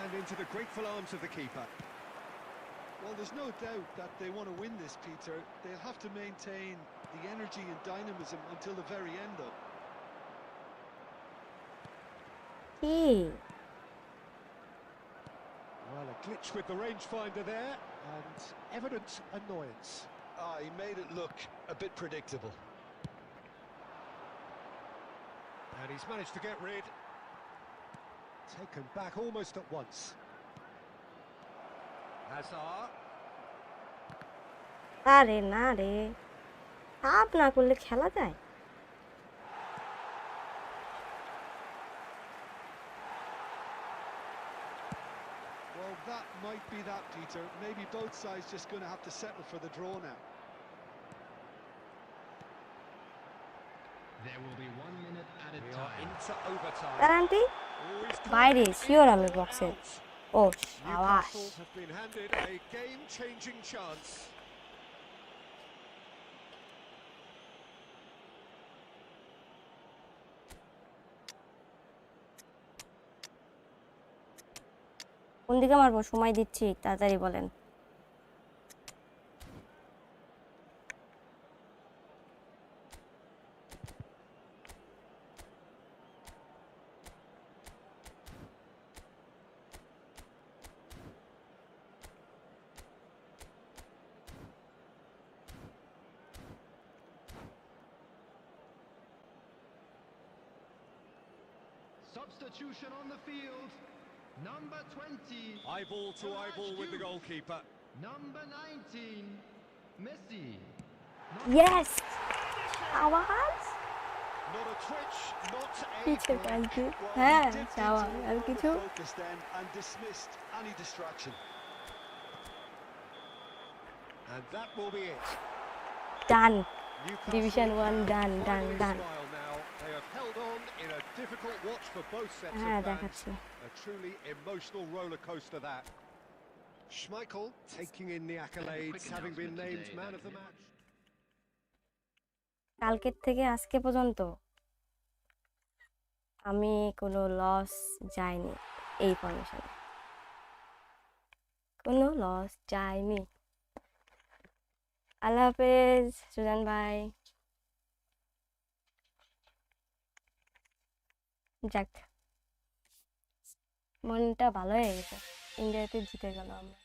And into the grateful arms of the keeper. Well, there's no doubt that they want to win this, Peter. They'll have to maintain the energy and dynamism until the very end, though. কি Well, a glitch with the rangefinder there, and evident annoyance. He made it look a bit predictable. And he's managed to get rid. Taken back almost at once. Hazard. আরে না রে, up না করলে খেলা যায়? Well, that might be that, Peter. Maybe both sides just going to have to settle for the draw now. There will be 1 minute added We are time. into overtime. Guarantee Oh, he's বাইরে, caught it sure in আমি and বক্সে। out. ও সাবাস। Newcastle have been handed a game-changing chance. কোন দিকে মারবো? সময় দিচ্ছি, তাড়াতাড়ি বলেন। Substitution on the field. Number 20. Eyeball to eyeball with the goalkeeper. Number 19. Messi. Yes! আওয়াজ Not a twitch, not a পিছে blink. কালকে। Well, হ্যাঁ, he dipped যাওয়া into আর all কিছু? the focus then and dismissed any distraction. And that will be it. Done. Newcastle Division 1 done, can done, finally done. smile now. They have held on in a difficult watch for both sets হ্যাঁ, of fans. দেখাচ্ছি। A truly emotional roller coaster that. Schmeichel taking in the accolades, quick having been announcement named today man that of the match. কালকের থেকে আজকে পর্যন্ত আমি কোনো loss যায়নি। এই ফরমেশনে কোনো লস যায়নি। আল্লাহ হাফেজ সুজান ভাই। যাক, মনটা ভালো হয়ে গেছে, ইন্ডিয়াতে জিতে গেল আমরা।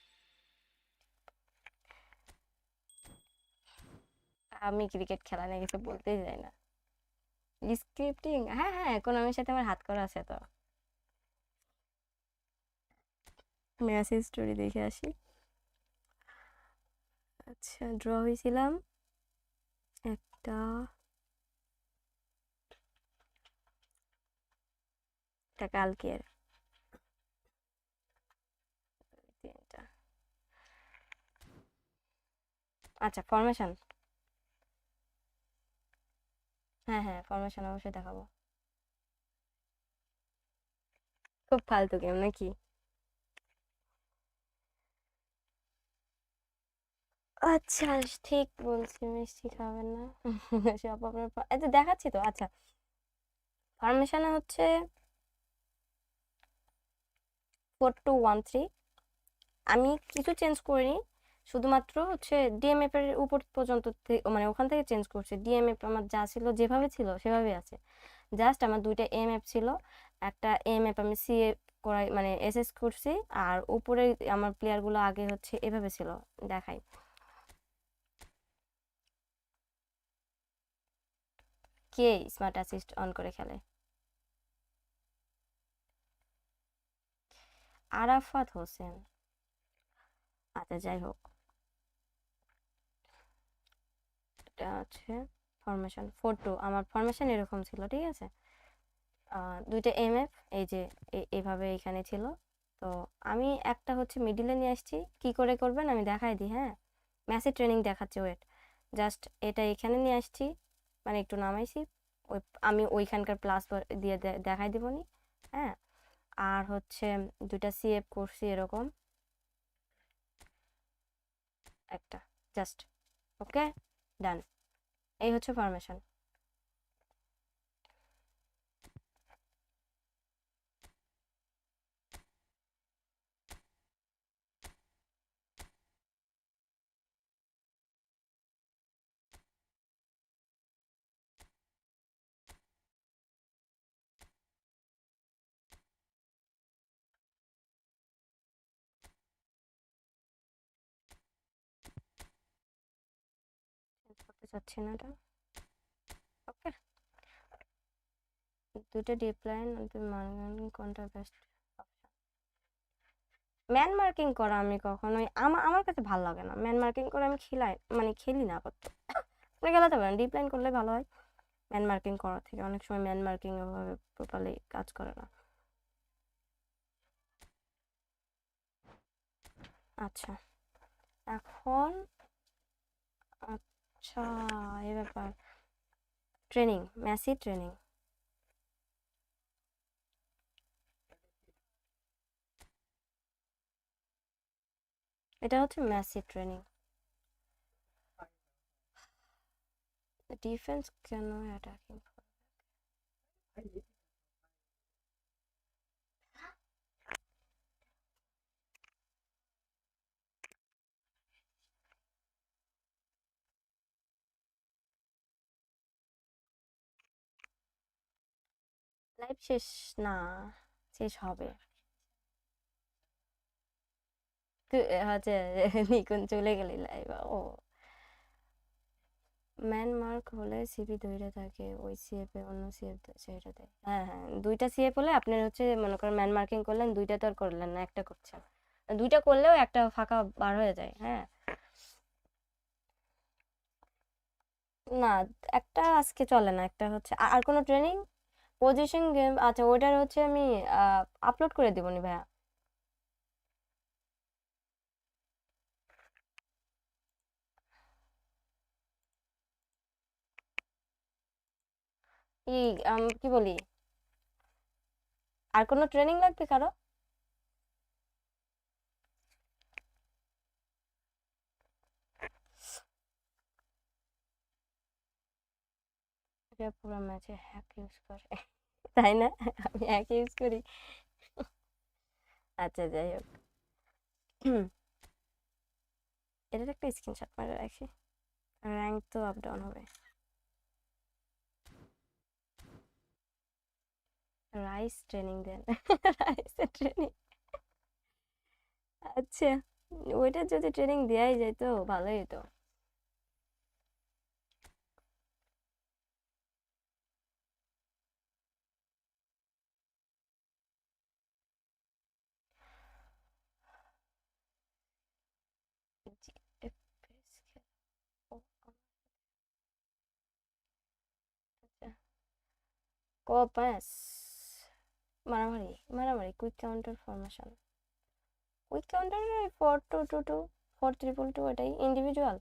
আমি ক্রিকেট খেলা নিয়ে কিছু বলতেই যাই না। স্ক্রিপ্টিং, হ্যাঁ হ্যাঁ, ইকোনমির সাথে আমার হাত করা আছে তো। মেসেজ স্টোরি দেখে আসি। আচ্ছা, ড্র হয়েছিলাম একটা, কালকের তিনটা। আচ্ছা, ফরমেশন, হ্যাঁ হ্যাঁ, ফরমেশন অবশ্যই দেখাবো। খুব ফালতু গেম নাকি? আচ্ছা, ঠিক বলছি, মিষ্টি খাবেন না। সব আপনার এই তো দেখাচ্ছি তো। আচ্ছা, ফরমেশনে হচ্ছে 4-2-1-3। আমি কিছু চেঞ্জ করিনি, শুধুমাত্র হচ্ছে ডিএমএফ এর উপর পর্যন্ত মানে ওখান থেকে চেঞ্জ করছি। ডিএমএফ আমার যা ছিল যেভাবে ছিল সেভাবেই আছে। জাস্ট আমার দুইটা এমএফ ছিল, একটা এমএফ আমি সিএ করাই মানে এসএস করছি, আর উপরে আমার প্লেয়ারগুলো আগে হচ্ছে এভাবে ছিল। দেখাই, কে স্মার্ট অ্যাসিস্ট অন করে খেলে? আরাফাত হোসেন। আচ্ছা, যাই হোক, এটা হচ্ছে ফরমেশন 4-2। আমার ফরমেশন এরকম ছিল, ঠিক আছে। দুইটা এমএফ এই যে এইভাবে এখানে ছিল। তো আমি একটা হচ্ছে মিডিলে নিয়ে আসছি। কি করে করবেন আমি দেখাই দিই, হ্যাঁ। ম্যাসি ট্রেনিং দেখাচ্ছে, ওয়েট। জাস্ট এটা এখানে নিয়ে আসছি, মানে একটু নামাইছি। ওই আমি ওইখানকার প্লাস দিয়ে দেখাই দিবনি, হ্যাঁ। আর হচ্ছে দুইটা সিএফ করছি এরকম একটা, জাস্ট। ওকে, ডান। এই হচ্ছে ফরমেশন। করতে চাচ্ছি না এটা। ওকে, দুটো ডিপ্লাইন কোনটা বেস্ট? ম্যান মার্কিং করা আমি কখনোই আমার কাছে ভালো লাগে না। ম্যান মার্কিং করে আমি মানে খেলি না আপাতত। আপনি খেলাতে পারেন, ডিপ্লাইন করলে ভালো হয় ম্যান মার্কিং করার থেকে। অনেক সময় ম্যান মার্কিং ওভাবে প্রপারলি কাজ করে না। আচ্ছা, এখন আচ্ছা, এই ব্যাপার। ট্রেনিং, মেসি ট্রেনিং, এটা হচ্ছে মেসি ট্রেনিং। ডিফেন্স কেন অ্যাটাকিং? লাইভ শেষ না, শেষ হবে। তুই হচ্ছে নিকুন চলে গেলি লাইভ। ও, ম্যান মার্ক হলে সিপি ধরে থাকে, ওই সিএফ এ অন্য সিএফ সেটা দেয়। হ্যাঁ হ্যাঁ, দুইটা সিএফ হলে আপনার হচ্ছে মনে করেন ম্যান মার্কিং করলেন, দুইটা তো আর করলেন না, একটা করছেন। দুইটা করলেও একটা ফাঁকা বার হয়ে যায়, হ্যাঁ। না, একটা আজকে চলে না, একটা হচ্ছে আর কোনো ট্রেনিং পজিশন গেম। আচ্ছা, ওইটার হচ্ছে আমি আপলোড করে দিব নি ভাইয়া। কি কি বলি, আর কোনো ট্রেনিং লাগবে কারো? এটা পুরো ম্যাচে হ্যাক ইউজ করে, তাই না? আমি হ্যাক ইউজ করি। আচ্ছা যাই হোক, এটার একটা স্ক্রিনশট মারে রাখি, র্যাঙ্ক তো আপ ডাউন হবে। রাইস ট্রেনিং দেন। রাইসের ট্রেনিং, আচ্ছা ওইটার যদি ট্রেনিং দেওয়াই যায় তো ভালোই হতো। কোপাস মারামারি মারামারি, quick counter formation, quick counter 4-2-2-2 4-3-2 এটাই ইন্ডিভিজুয়াল।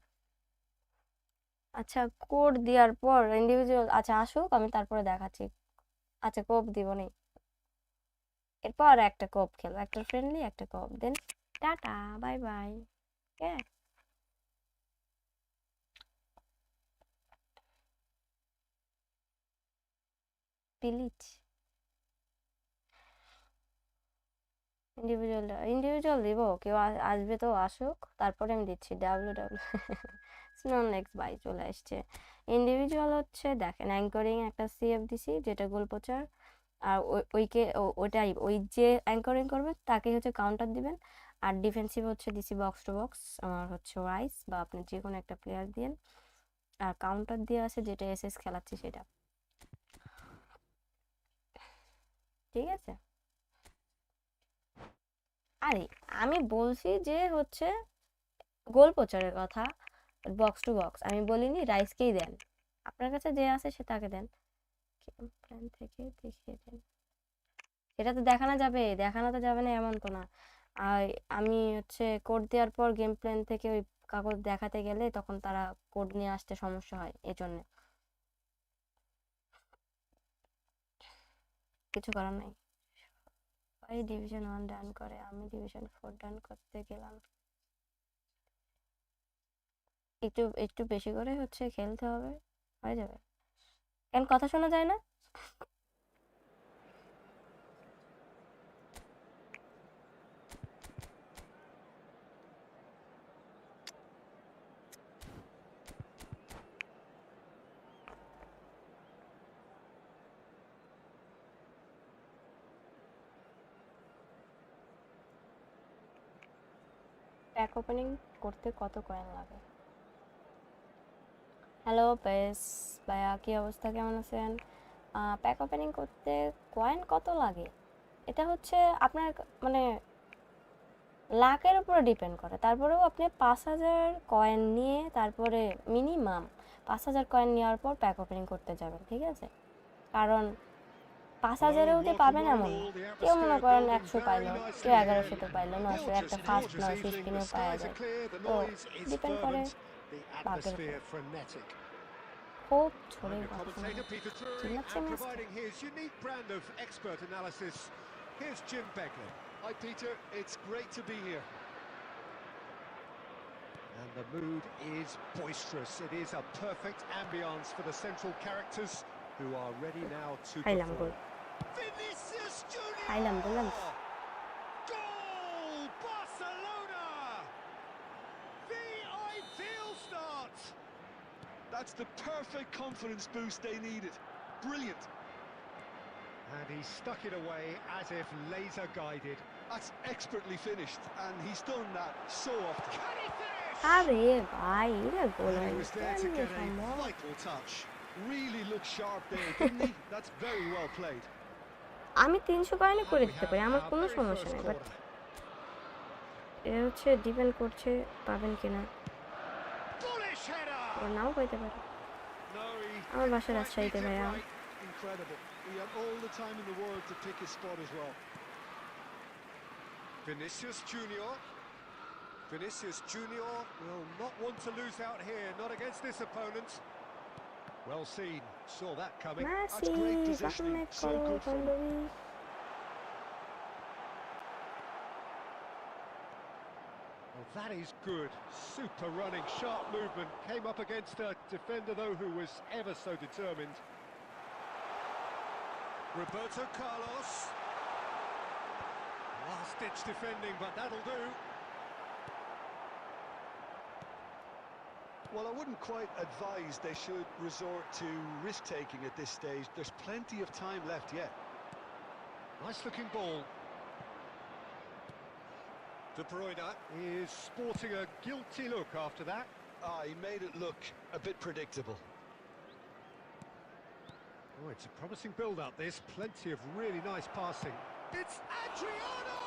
আচ্ছা কোড দেওয়ার পর ইন্ডিভিজুয়াল, আচ্ছা আসুক আমি তারপরে দেখাচ্ছি। আচ্ছা কোপ দিব নি, এরপর একটা কোপ খেলবো, একটা ফ্রেন্ডলি একটা কোপ, দেন টাটা বাই বাই। কে ডিলিট ইন্ডিভিজুয়াল দিব, কেউ আসবে তো আসুক, তারপরে আমি দিচ্ছি স্নো নেক্সট বাই চলে আসছে। ইন্ডিভিজুয়াল হচ্ছে দেখেন অ্যাঙ্করিং একটা সিএফ দিছি যেটা গোল প্রচার, আর ওইকে ওটাই ওই যে অ্যাঙ্করিং করবে তাকে হচ্ছে কাউন্টার দিবেন। আর ডিফেন্সিভ হচ্ছে দিছি বক্স টু বক্স, আমার হচ্ছে রাইস বা আপনি যে কোনো একটা প্লেয়ার দিন। আর কাউন্টার দিয়ে আছে যেটা এসএস খেলাচ্ছি সেটা, ঠিক আছে। আরে আমি বলছি যে হচ্ছে গোল প্রচারের কথা, বক্স টু বক্স আমি বলিনি, রাইসকেই দেন, আপনার কাছে যে আছে সে তাকে দেন, প্ল্যান থেকে দেখিয়ে দেন। এটা তো দেখানো তো যাবে না এমন তো না। আর আমি হচ্ছে কোড দেওয়ার পর গেম প্ল্যান থেকে ওই কাগজ দেখাতে গেলে তখন তারা কোড নিয়ে আসতে সমস্যা হয়, এজন্য কিছু করার নাই। ওই ডিভিশন 1 ডান করে আমি ডিভিশন 4 ডান করতে গেলাম। একটু একটু বেশি করে হচ্ছে খেলতে হবে, হয়ে যাবে। কেন কথা শোনা যায় না? প্যাক ওপেনিং করতে কত কয়েন লাগে? হ্যালো পেস ভাইয়া, কি অবস্থা, কেমন আছেন? প্যাক ওপেনিং করতে কয়েন কত লাগে এটা হচ্ছে আপনার মানে লাখের উপরে ডিপেন্ড করে। তারপরেও আপনি 5,000 কয়েন নিয়ে তারপরে মিনিমাম 5,000 কয়েন নেওয়ার পর প্যাক ওপেনিং করতে যাবেন, ঠিক আছে? কারণ 5,000-এও যে পাবেন এমন না, কেউ মনে করেন 100 পাইলো, কেউ 1100 পাইলো, 900, একটা ফার্স্ট 900 স্পিনেও পাওয়া যায়। তো ডিপেন্ড করে ভাগ্যের উপর। খুব ছড়িয়ে কথা শোনা যায়, চিল্লাচ্ছে ম্যাচটা। His unique brand of expert analysis. Here's Jim Beglin. Hi, Peter. It's great to be here. And the mood is boisterous. It is a perfect ambience for the central characters who are ready now to খাইলাম গোল, perform. Vinicius Junior! খাইলাম বললাম। Goal! Barcelona! The ideal start! That's the perfect confidence boost they needed. Brilliant. And he stuck it away as if laser guided. That's expertly finished, and he's done that so often. Can he finish? আরে ভাই এটা গোল And he হয়নি, was there to কেমনে get a সম্ভব? vital touch. Really looked sharp there, didn't he? That's very well played. আমি 300 কয়েনে করে We দিতে have পারি, আমার our কোনো very সমস্যা first নেই, বাট corner. এটা হচ্ছে ডিপেন্ড করছে পাবেন কিনা, Bullish header! আবার নাও পেতে পারি। No, he আমার didn't বাসা quite রাজশাহীতে beat it ভাইয়া। right. Incredible. He had all the time in the world to pick his spot as well. Vinicius Junior. Vinicius Junior will not want to lose out here, not against this opponent. Well seen, saw that coming. মাসি That's great positioning. বাহমেদ So করো good from him. Pallavi. Well, that is good. Super running, sharp movement. Came up against a defender, though, who was ever so determined. Roberto Carlos. Last-ditch defending, but that'll do. Well, I wouldn't quite advise they should resort to risk-taking at this stage. There's plenty of time left yet. Nice-looking ball. De Bruyne is sporting a guilty look after that. He made it look a bit predictable. Oh, it's a promising build-up, this. Plenty of really nice passing. It's Adriano!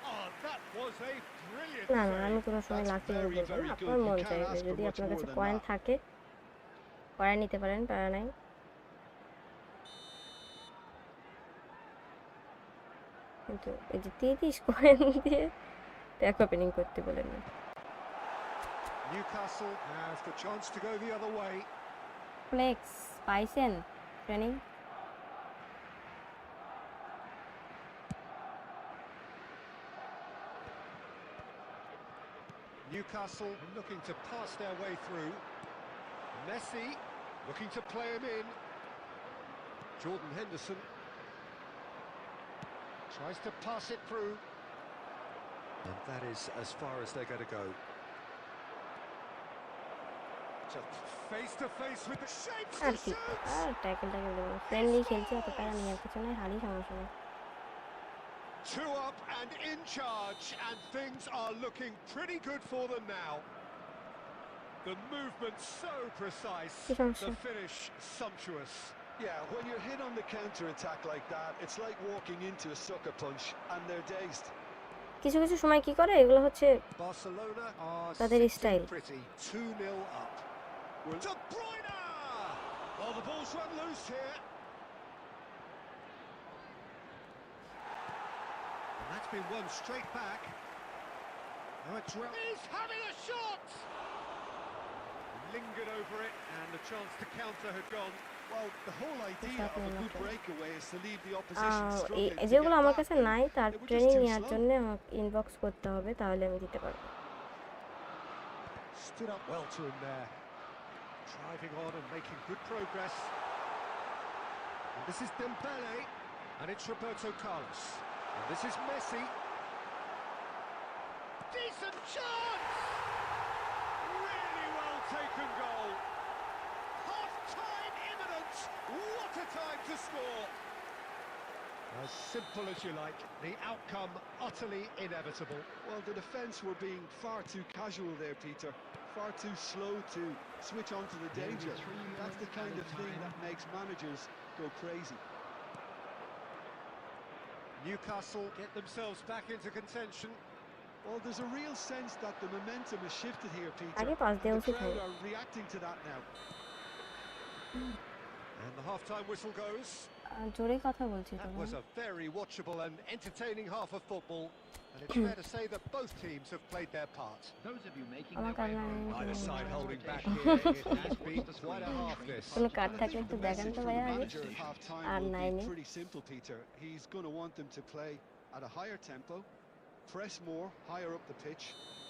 Oh, that was a brilliant না না, আমি save. কোনো সময় That's lucky very, বলবো very না, good. আপনার You মন can't চাইবে, ask for যদি much আপনার more কাছে than কয়েন that. থাকে কয়েন নিতে পারেন, প্যারা নাই। কিন্তু এই যে 33 কয়েন দিয়ে প্যাক ওপেনিং করতে বলেন না। Newcastle have the chance to go the other way. Flex পাইছেন training? Newcastle looking to pass their way through. Messi looking to play him in. Jordan Henderson tries to pass it through. And that is as far as they're going to go. Face to face with the shapes আর to কি shoot. আর tackle দেবো, friendly খেলছি, অত প্যারা নিয়ে আর কিছু নাই, হারই সমস্যা নেই। Two up and in charge, and things are looking pretty good for them now. The movement so precise, the finish sumptuous. Yeah, when you're hit on the counter-attack like that, it's like walking into a sucker punch and they're dazed. কিছু কিছু সময় কি করে, এগুলো হচ্ছে Barcelona are তাদের sitting style. pretty. 2-0 up. De Bruyne! Oh, the ball's run loose here. And that's been won straight back. Now it's he's having a shot! Lingered over it, and the chance to counter had gone. Well, the whole idea of a good breakaway is to leave the opposition struggling to যেগুলো get আমার back, কাছে and নাই, তার they were just training too নেওয়ার slow. জন্য আমাকে inbox করতে হবে, তাহলে আমি দিতে পারবো। Stood up well to him there. Driving on and making good progress. And this is Dembele, and it's Roberto Carlos. And this is Messi. Decent chance! Really well taken goal. Half-time imminent. What a time to score. As simple as you like, the outcome utterly inevitable. Well, the defence were being far too casual there, Peter. Far too slow to switch on to the danger. That's the kind of thing that makes managers go crazy. Newcastle get themselves back into contention. Well, there's a real sense that the momentum has shifted here, Peter. আগে pass And দেওয়া the উচিত crowd হয়। are reacting to that now. And the half-time whistle goes. জোরে কথা বলছি তো। That was a very watchable and entertaining half of football. And it's fair to say that both teams have played their part. Those of you making আমার their way কারণে home, Neither side holding back rotation. here. It has been quite a half this. কোনো card And I থাকলে think একটু the দেখান message তো from ভাইয়া the আগে। manager at half-time আর will নাইনে be pretty simple, Peter. He's going to want them to play at a higher tempo, press more, higher up the pitch,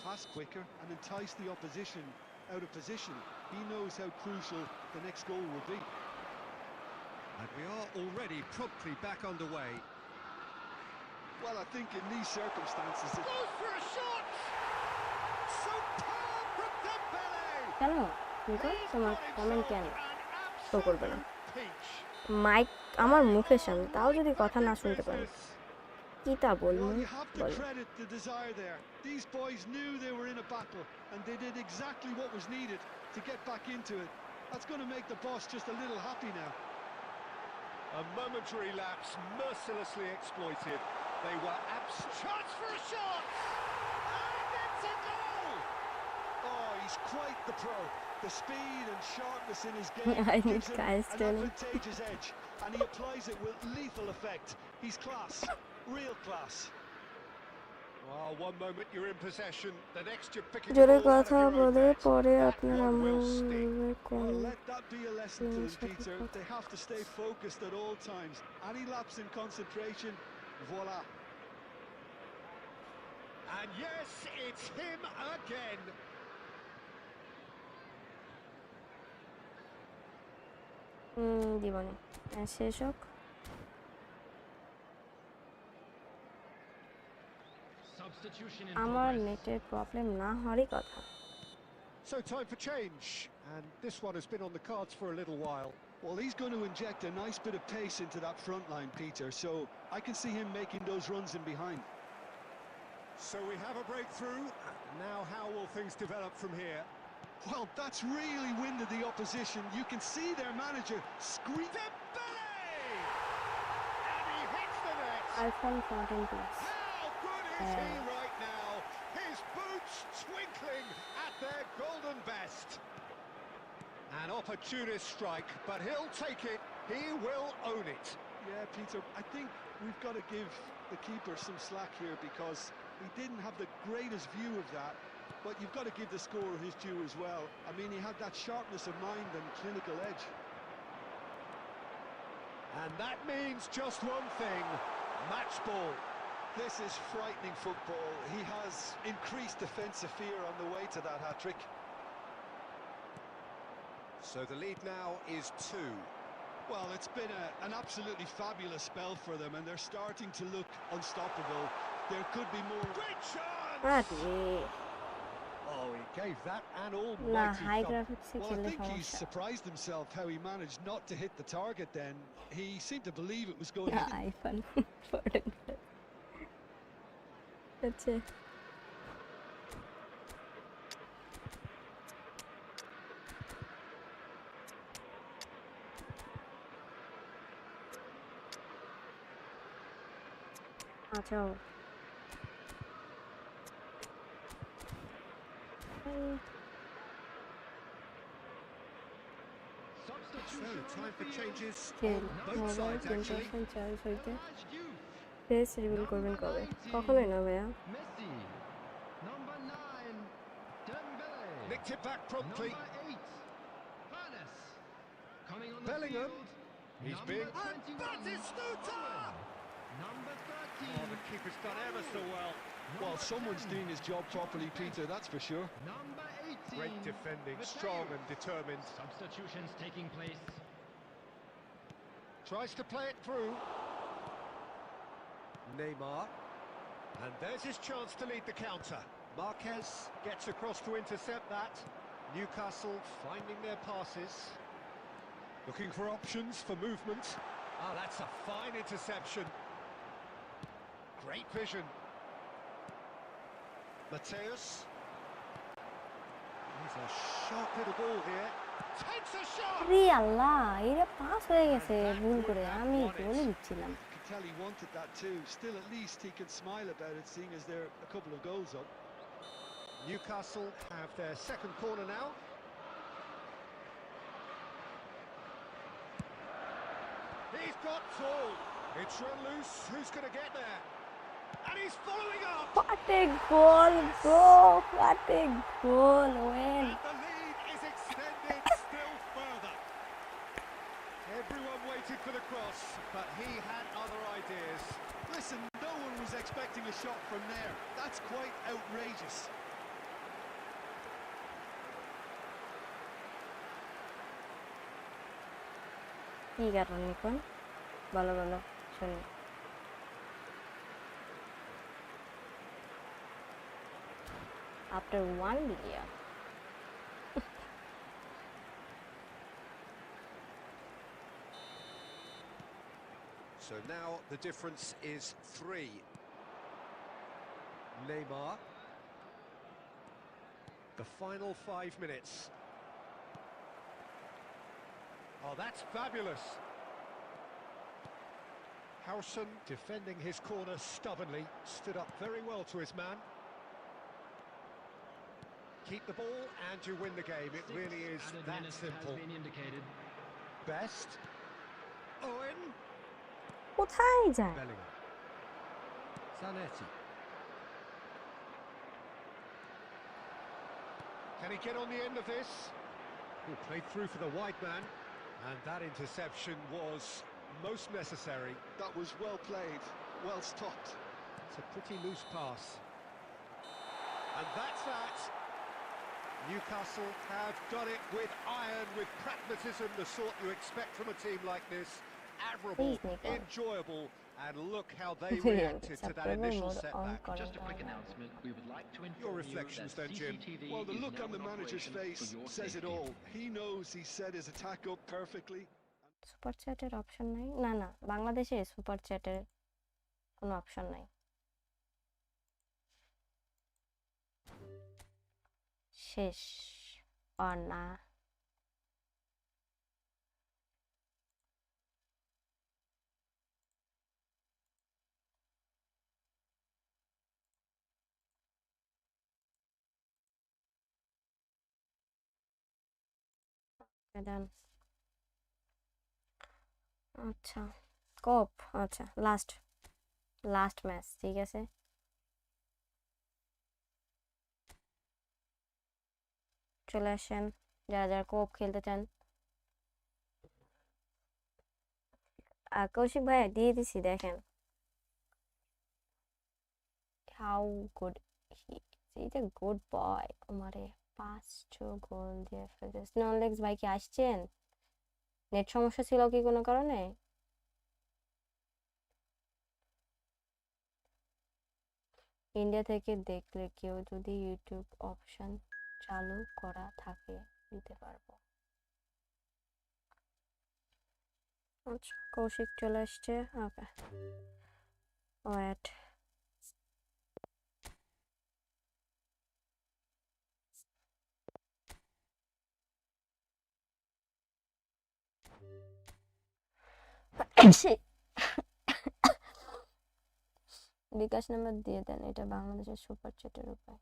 pass quicker, and entice the opposition out of position. He knows how crucial the next goal will be. And we are already promptly back underway. Well, I think in these circumstances, Goes for a shot! Superb from Dembele! কেন কিন্তু তোমার comment কেন show করবে না? Peach. Mic আমার মুখের সামনে, তাও যদি কথা না শুনতে পারেন, কি তা বলবো well, you have to বলো। credit the desire there. These boys knew they were in a battle, and they did exactly what was needed to get back into it. That's going to make the boss just a little happy now. A momentary lapse mercilessly exploited. They were chance for a shot! And it's a goal! Oh, he's quite the pro. The speed and sharpness in his game I need gives him guys an training. advantageous edge, and he applies it with lethal effect. He's class, real class. Well, one moment you're in possession, the next you're picking the জোরে ball out of কথা your own বলে net. পরে That আপনারা one will sting. কোন Well, let that be a lesson to them, Peter. They have to stay focused at all times. Any lapse in concentration, voila. And yes, it's him again. দিবনি শেষ হোক। Substitution in আমার progress. নেটের problem না হওয়ারই কথা। So time for change, and this one has been on the cards for a little while. Well, he's going to inject a nice bit of pace into that front line, Peter, so I can see him making those runs in behind. So we have a breakthrough. Now how will things develop from here? Well, that's really winded the opposition. You can see their manager scream. Dembele! And he hits the net. iPhone 14 Plus How good is he right now? His boots twinkling at their golden best. An opportunist strike, but he'll take it. He will own it. Yeah, Peter, I think we've got to give the keeper some slack here because he didn't have the greatest view of that, but you've got to give the scorer his due as well. I mean, he had that sharpness of mind and clinical edge. And that means just one thing, match ball. This is frightening football. He has increased defensive fear on the way to that hat-trick. So the lead now is 2. Well, it's been an absolutely fabulous spell for them, and they're starting to look unstoppable. There could be more. Great chance! আরে Oh, he gave that an না almighty হাই thump. গ্রাফিক্সে Well, I খেললে think he's সমস্যা। surprised himself how he managed not to hit the target then. He seemed to believe it was going in. IPhone 14 Plus আচ্ছা আচ্ছা So, Substitution on time the for field. changes খেল on both mobile sides, actually. 10% charge হইতে Aged youth. Face reveal করবেন কবে? কখনোই না ভাইয়া। Messi. Number 9. Dembele. Nicked it back promptly. Number 8. Vanes. Coming on the Bellingham. field. He's Number being... 21. Batistuta! Number 13. Oh, the keeper's done ever so well. Well, Number someone's 10. doing his job properly, Peter, that's for sure. Number 18. Great defending, Mateus. strong and determined. Substitutions taking place. Tries to play it through. Neymar. And there's his chance to lead the counter. Marquez gets across to intercept that. Newcastle finding their passes. Looking for options for movement. Oh, that's a fine interception. Great vision. Mateus. He's a sharp little ball here. Takes a shot! আরে আল্লাহ এটা pass হয়ে গেছে ভুল করে আমি গোলই দিচ্ছিলাম। You can tell he wanted that too. Still, at least he can smile about it, seeing as they're a couple of goals up. Newcastle have their second corner now. He's got full. It's run loose. Who's going to get there? And he's following up. What a goal, bro! What a goal, Owen! And the lead is extended still further. Everyone waited for the cross, but he had other ideas. Listen, no one was expecting a shot from there. That's quite outrageous. কি কারণ Nikon? বলো বলো শুনি। After 1 video. So now the difference is 3. Neymar. The final 5 minutes. Oh, that's fabulous. Howson defending his corner stubbornly, stood up very well to his man. Keep the ball and you win the game. It really is Added that minutes simple. has been indicated. Best. Owen. কোথায় যায়? Bellingham. Zanetti. Can he get on the end of this? Played through for the wide man, and that interception was most necessary. That was well played, well stopped. It's a pretty loose pass. And that's that. Newcastle have done it with iron, with pragmatism, the sort you expect from a team like this. Admirable, Please, Nico. enjoyable, And look how they Brilliant. reacted to that Subscriber initial mode on setback. করেন Just a quick তাহলে। announcement. We would like to Your inform you reflections that then, Jim. CCTV Well, the is look now on the in manager's operation face for your says it safety. all. He knows he set his attack up perfectly. Super চ্যাটের option নাই, না না বাংলাদেশে super চ্যাটের কোনো option নাই। শেষ আর না। ডান। আচ্ছা কোপ, আচ্ছা লাস্ট ম্যাচ, ঠিক আছে। চলে আসেন যারা যারা কোপ খেলতে চান। কৌশিক ভাইয়া দিয়ে দিছি, দেখেন how good he is a good boy. আমারে 5 গোল দিয়ে ফেলেছে। স্নোলেক্স ভাই কি আসছেন? নেট সমস্যা ছিল কি কোনো কারণে? ইন্ডিয়া থেকে দেখলে কেউ যদি ইউটিউব অপশন চালু করা থাকে দিতে পারবো। আচ্ছা কৌশিক চলে আসছে, ওকে ওয়েট। বিকাশ নাম্বার দিয়ে দেন, এটা বাংলাদেশের সুপার চ্যাটের উপায়।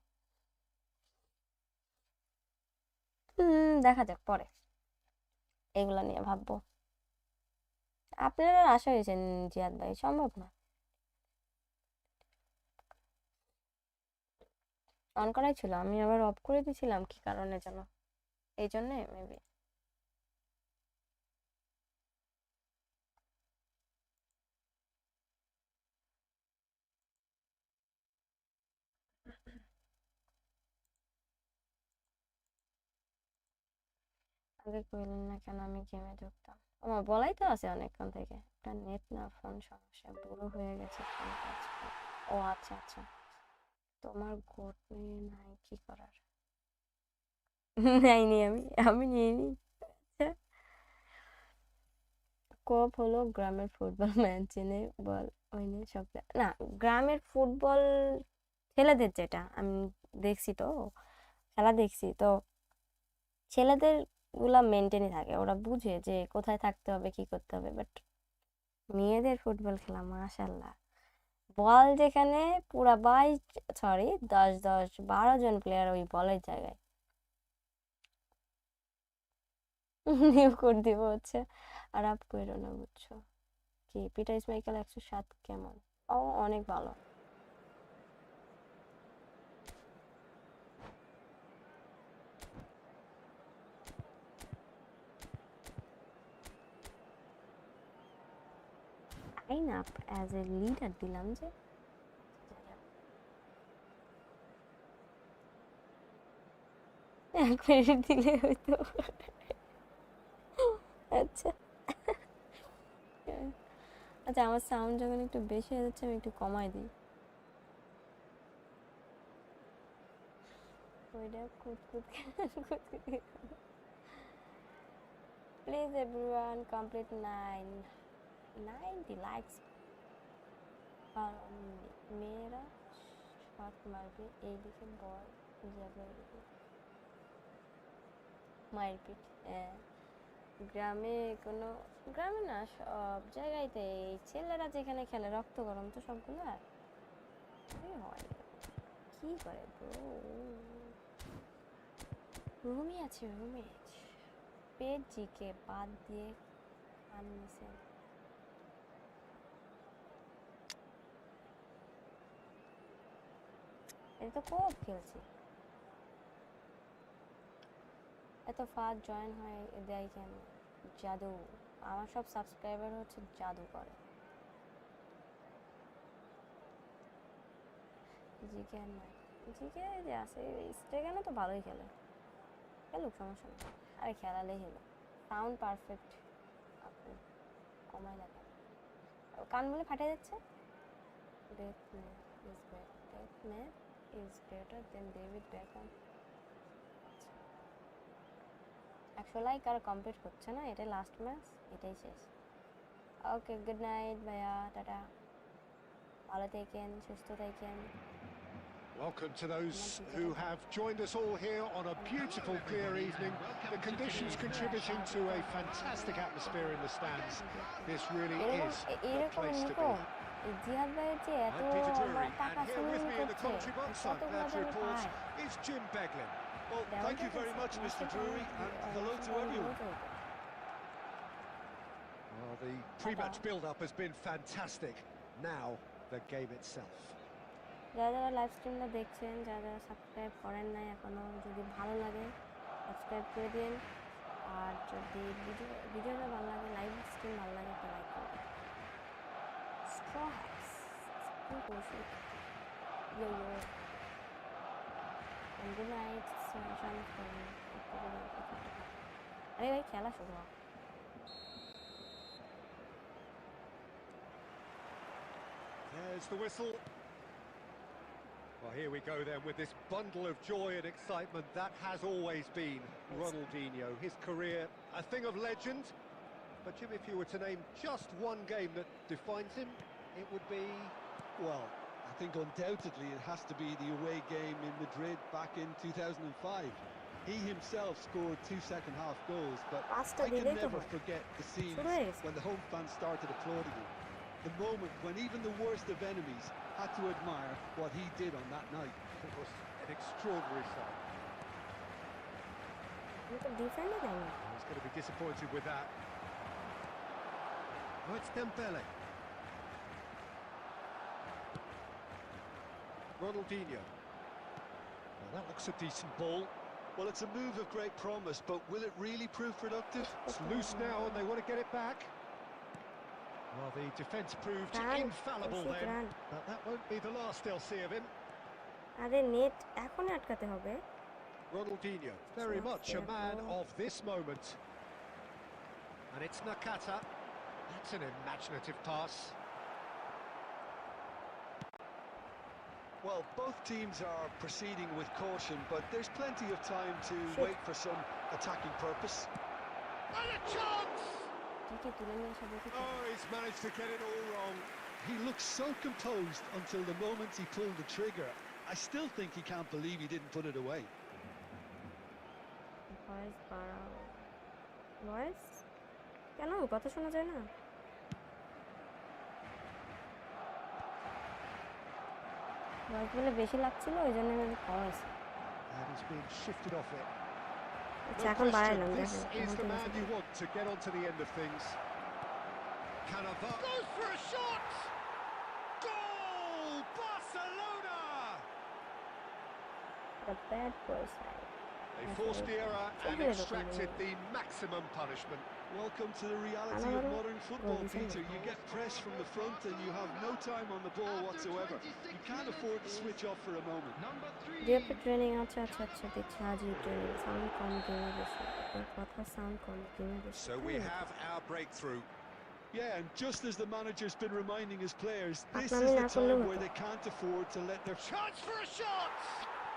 দেখা যাক পরে, এগুলা নিয়ে ভাববো। আপনারা আশা হয়েছেন জিয়াদ ভাই, সম্ভব না। অন করাই ছিল, আমি আবার অফ করে দিয়েছিলাম কি কারণে যেন, এই জন্যে মেবি। আগে কইলেন না কেন আমি গেমে ঢুকতাম? আমার বলাই তো আছে অনেকক্ষণ থেকে, এটা নেট না ফোন সমস্যা, বুড়ো হয়ে গেছে ফোন কাজ করে। ও আচ্ছা আচ্ছা, তোমার গোট নিয়ে নাই কি করার? নেইনি আমি নিইনি। আচ্ছা কোপ হলো গ্রামের ফুটবল ম্যাচ, জেনে বল ওইনে সব না। গ্রামের ফুটবল ছেলেদের, যেটা আমি দেখছি তো খেলা দেখছি তো, ছেলেদের গুলা মেনটেনই থাকে, ওরা বুঝে যে কোথায় থাকতে হবে কি করতে হবে। বাট মেয়েদের ফুটবল খেলা মাশাল্লাহ, বল যেখানে পুরা 10-12 জন প্লেয়ার ওই বলের জায়গায়। নিউ করে দিব হচ্ছে, আর আপ করো না বুঝছো কি। পিটার স্মাইকেল 107 কেমন? ও অনেক ভালো। Line up as a leader দিলাম যে, এক মিনিট দিলে হয়তো। আচ্ছা আচ্ছা, আমার সাউন্ড যখন একটু বেশি হয়ে যাচ্ছে আমি একটু কমাই দিই। ওইটা কুতকুত প্লিজ এভরিওয়ান কমপ্লিট 90 লাইকস। মেয়েরা শট মারবে এইদিকে, বল যাবে ওইদিকে। মারপিট, গ্রামে কোনো, গ্রামে না সব জায়গাইতে এই ছেলেরা যেখানে খেলে রক্ত গরম তো সবগুলা হয়। কি করে ব্রো? রুমই আছে পেট জিকে বাদ দিয়ে খান নিছেন। এটা তো খুব খেলছি, এত ফাস্ট জয়েন হয় দেয় কেন? জাদু, আমার সব সাবস্ক্রাইবার হচ্ছে জাদু করে। জিকে আর নাই, জিকে যে আছে ইনস্টাগ্রামে তো ভালোই খেলে, খেলুক সমস্যা নেই। আরে খেলালেই হলো, সাউন্ড পারফেক্ট, আপনি কমাই লাগে। কান বলে ফাটে যাচ্ছে। Death match is better. Death match is better than David Beckham. Actually কারো কমপ্লিট হচ্ছে না, এটাই লাস্ট ম্যাচ, এটাই শেষ। ওকে, গুড নাইট ভাইয়া, টাটা, ভালো থাকেন, সুস্থ থাকেন। Welcome to those who have joined us all here on a beautiful, clear evening. The conditions contributing to a fantastic atmosphere in the stands. This really is the place to be. জিহাদ ভাইয়ের যে এত I'm Peter Drury, টাকা and here with swimming me in the করছে, commentary box, I'm কতগুলো glad to জানি report, পায়। is Jim Beglin. Well, thank you very much, Mr. Drury, and hello to everyone. Well, the pre-match build-up has been fantastic. Now, the game itself. যারা যারা live স্ট্রিমটা দেখছেন, যারা যারা subscribe করেন নাই এখনো, যদি ভালো লাগে সাবস্ক্রাইব করে দিন, আর যদি ভিডিওটা ভালো লাগে, লাইভ স্ট্রিম ভালো লাগে, একটা লাইক করবেন। স্ট্র হ্যাক্স কি করছি, ইয়ো ইয়ো, গুড নাইট, শান্ত করবেন। আরে ভাই, খেলা শুরু হোক। There's the whistle. Well, here we go then with this bundle of joy and excitement that has always been Ronaldinho. His career, a thing of legend. But Jim, if you were to name just one game that defines him, it would be... Well, I think undoubtedly it has to be the away game in Madrid back in 2005. He himself scored 2 second-half goals, but I can never forget the scenes when the home fans started applauding him. The moment when even the worst of enemies had to admire what he did on that night. It was an extraordinary sight. He's going to be disappointed with that. Oh, it's Dembele. Ronaldinho. Well, that looks a decent ball. Well, it's a move of great promise, but will it really prove productive? It's loose now and they want to get it back. Well, the defence proved infallible then, but that won't be the last they'll see of him. আরে net এখনই আটকাতে হবে। Ronaldinho, very much a man of this moment. And it's Nakata. That's an imaginative pass. Well, both teams are proceeding with caution, but there's plenty of time to wait for some attacking purpose. And a chance! Tiki তুলে নিয়ে আসা দেখি। Oh, he's managed to get it all wrong. He looked so composed until the moment he pulled the trigger. I still think he can't believe he didn't put it away. Voice বাড়াও। Voice কেন কথা শোনা যায় না? Voice বলে বেশি লাগছিল, ওই জন্য আমি কমাইছি। And he's been shifted off it. আচ্ছা, এখন বাড়াইলাম। This is the man you want to get on to the end of things. Cannavaro goes for a shot! Goal! Barcelona! The bad boy side. They forced the error and extracted the maximum punishment. Welcome to the reality of modern football, Peter. You get press from the front and you have no time on the ball whatsoever. You can't afford to switch off for a moment. DAP training আচ্ছা দেখছি আজই training sound কম গেমে বেশি কথা sound কম গেমে বেশি So we have our breakthrough. Yeah, and just as the manager's been reminding his players, this is the time where they can't afford to let their... Chance for a shot!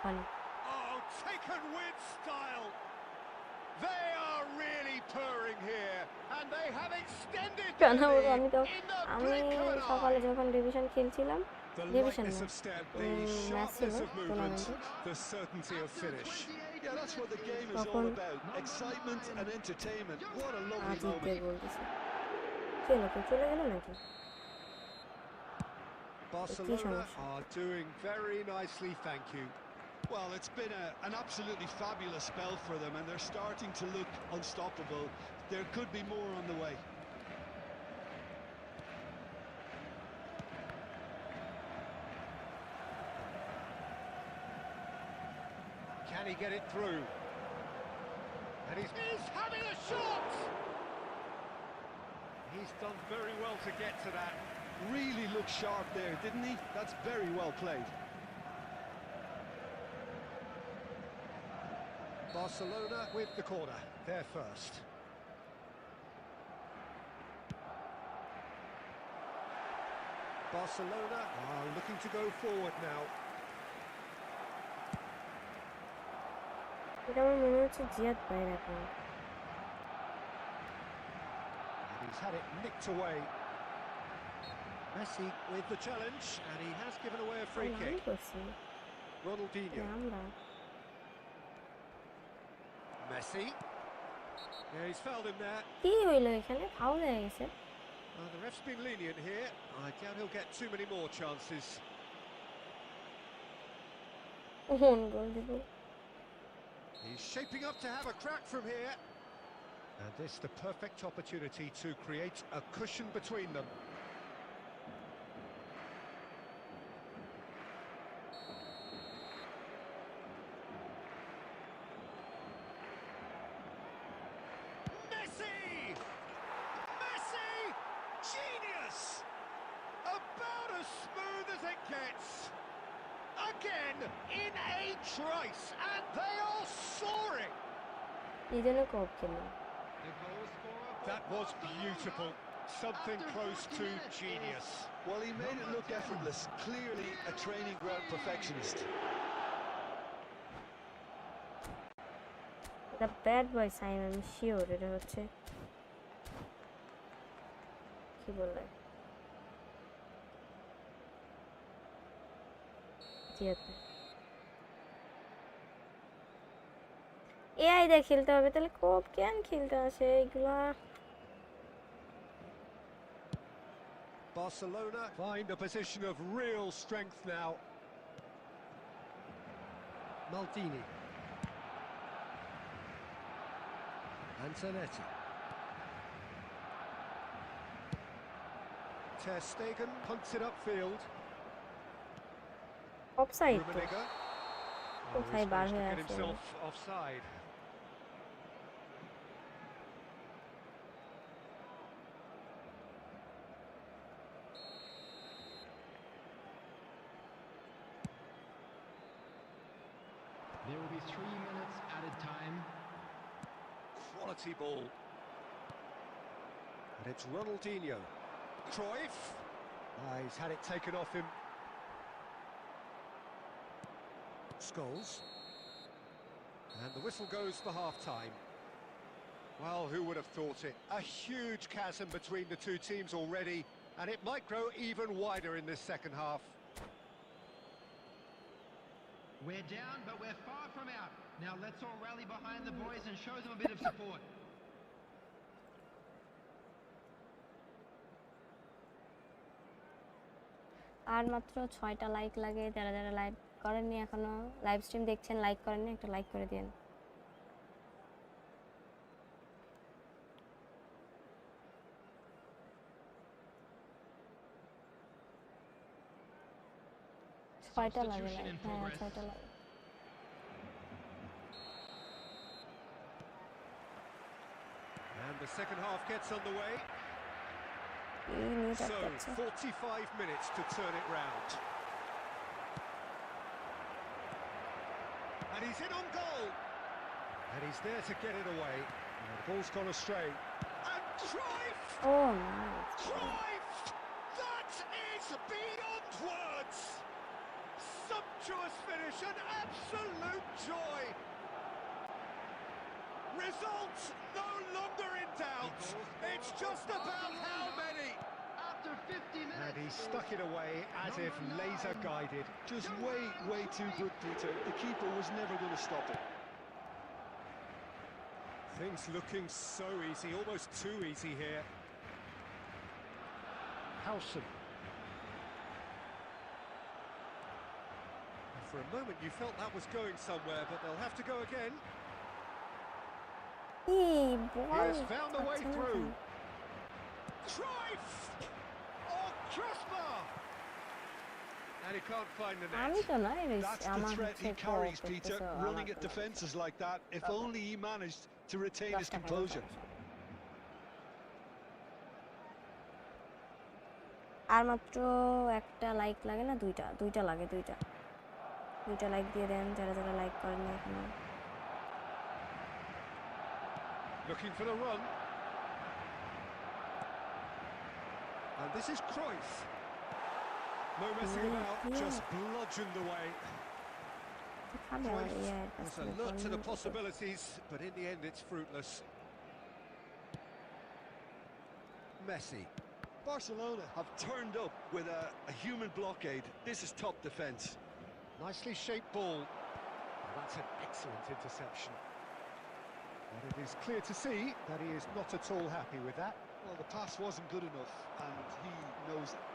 Funny. Oh, taken with style. They are really purring here, and they have extended their lead in the blink of an eye. সকালে যখন division খেলছিলাম, The division lightness of step, the sharpness of movement, the certainty of finish. Yeah, that's what the game is all about. Excitement and entertainment. What a lovely moment. চলে গেল নাকি? Barcelona are doing very nicely, thank you. Well, it's been an absolutely fabulous spell for them, and they're starting to look unstoppable. There could be more on the way. Can he get it through? And he's having a shot! He's done very well to get to that. Really looked sharp there, didn't he? That's very well played. Barcelona with the corner, they're first. Barcelona are looking to go forward now. এটা আমার মনে হচ্ছে জিয়াদ ভাইয়ের account. And he's had it nicked away. Messi with the challenge, and he has given away a free আমি kick. করছি Ronaldinho. আমরা Messi. Yeah, he's fouled him there. কি হইলো এখানে? ফাউল হয়ে গেছে। The ref's been lenient here. I doubt he'll get too many more chances. ওহন গোল দিব। He's shaping up to have a crack from here. And this the perfect opportunity to create a cushion between them. Messi! Messi! Genius! About as smooth as it gets. Again, in a trice, and they are soaring. এই জন্য কোপ খেলি। The goal scorer for That was Barcelona. beautiful. Something After close 40 to minutes genius. Well, he made it look effortless. Clearly a training ground perfectionist. এটা bad boy sign, আমি sure এটা হচ্ছে কি বলে জিয়াদ ভাই। এআই দিয়ে খেলতে হবে, তাহলে কোপ কেন খেলতে আসে এগুলা? Barcelona find a position of real strength now. Maldini. Antonetti. Ter Stegen punts it upfield. Offside তো। Rummenigge. কোথায় He's বার managed to হয়ে get আছে? himself offside. There will be 3 minutes added time. Quality ball. And it's Ronaldinho. Cruyff. He's had it taken off him. Scholes. And the whistle goes for half-time. Well, who would have thought it? A huge chasm between the two teams already, and it might grow even wider in this second half. We're down, but we're far from out. Now let's all rally behind the boys and show them a bit of support. আর মাত্র 6টা like লাগে। যারা যারা live করেননি এখনো, live stream দেখছেন like করেননি, একটা লাইক করে দিন। ছয়টা লাগে Substitution in লাইক, হ্যাঁ progress. 6টা লাগে। And the second half gets underway. এই নিয়ে So, যাচ্ছে। 45 minutes to turn it round. And he's in on goal. And he's there to get it away. And the ball's gone astray. And Cruyff! ও nice. Cruyff! That is beyond words! Sumptuous finish, an absolute joy! Results no longer in doubt. It's just about how many. After 50 minutes. And he stuck it away as if laser guided. Just way too good, Peter. The keeper was never going to stop it. Things looking so easy, almost too easy here. Howson. For a moment you felt that was going somewhere, but they'll have to go again. এই He ball has found a way পাচ্ছে না through. কেন? Cruyff! Oh, crossbar! And he can't find the আমি net. তো নয়, That's the আমার threat হচ্ছে he কোপ carries, করতেছে, Peter, আমার running at তো নয়। defences like that. If only he managed to retain 10 his টাকা composure. আর মাত্র একটা লাইক লাগে না, দুইটা লাগে, দুইটা লাইক দিয়ে দেন যারা যারা লাইক করেননি এখনো। Looking for the run. And this is Cruyff. No messing Yeah, about, yeah. just bludgeoned away. খাবে আবার এর কাছ There's a থেকে look to the ball. possibilities, but in the end it's fruitless. Messi. Barcelona have turned up with a human blockade. This is top defence. Nicely shaped ball. And that's an excellent interception. And it is clear to see that he is not at all happy with that. Well, the pass wasn't good enough, and he knows it.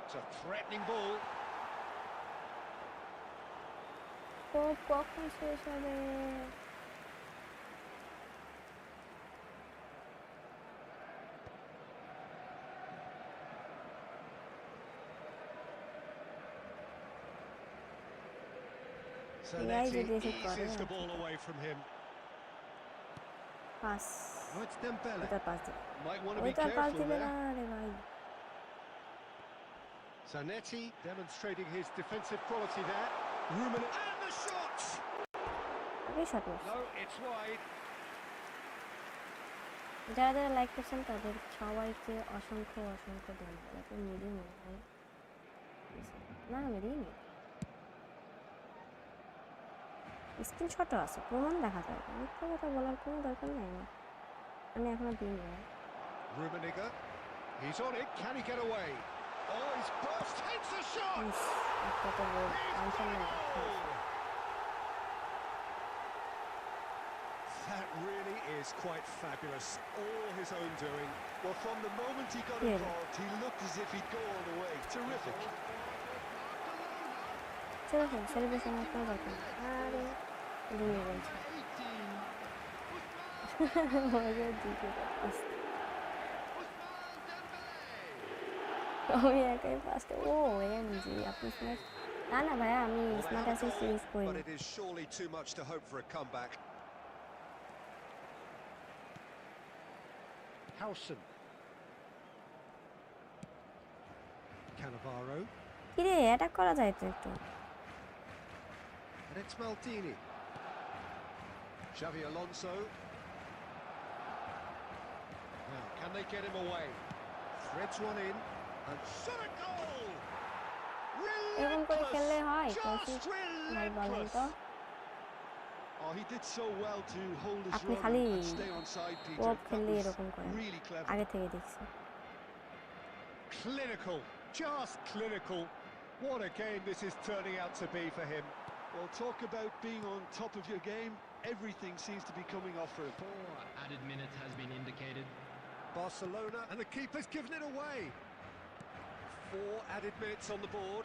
It's a threatening ball. তো কখন শেষ হবে? Zanetti যদি এসে করে eases the ball away from him. Pass Oh, it's Dembele. ওইটার pass দিবে Might want to be ওইটার পাস careful দিবে there. না রে ভাই। Zanetti demonstrating his defensive quality there. Rumin and the shot! আগেই শট মারছে। No, it's wide. যারা যারা লাইক করছেন তাদের সবাইকে অসংখ্য অসংখ্য ধন্যবাদ। এত মিলিয়ে নিই ভাই। না মিলিয়ে নিই। স্ক্রিনশটও আছে, প্রমাণ দেখা যায়। মিথ্যা কথা বলার কোনো দরকার নেই আমার। আমি এখনো দিইনি ভাই। Rummenigge. He's on it. Can he get away? Oh, he's burst. Takes a shot. ইস, একটা তো গোল। টেনশন নেই। That really is quite fabulous. All his own doing. Well, from the moment he got Yeah. involved, he looked as if he'd go all the way. Terrific. চলো ভাই, সেলিব্রেশনের কোনো দরকার নেই। আরে রুমি বলছে। মজার দিকে ইস, আমি একাই ফার্স্ট। ও এমজি আপনি স্মার্ট। না না ভাইয়া, আমি Well, they smart have a assist goal, use করি but না। it is surely too much to hope for a comeback. Howson. Cannavaro. কিরে অ্যাটাক করা যায় তো একটু। And it's Maldini. Xavi Alonso. Now, can they get him away? Threads one in. And shot a goal! এরকম করে খেললে হয়? Relentless! Kaushik Just ভাই বলেন relentless! তো। Oh, he did so well to hold his আপনি run খালি and stay on side, Peter. Work That খেললে was এরকম করেন। really clever. আগে থেকে দেখছি। Clinical, just clinical. What a game this is turning out to be for him. Well, talk about being on top of your game. Everything seems to be coming off for him. 4 added minutes has been indicated. Barcelona, and the keeper's given it away. 4 added minutes on the board.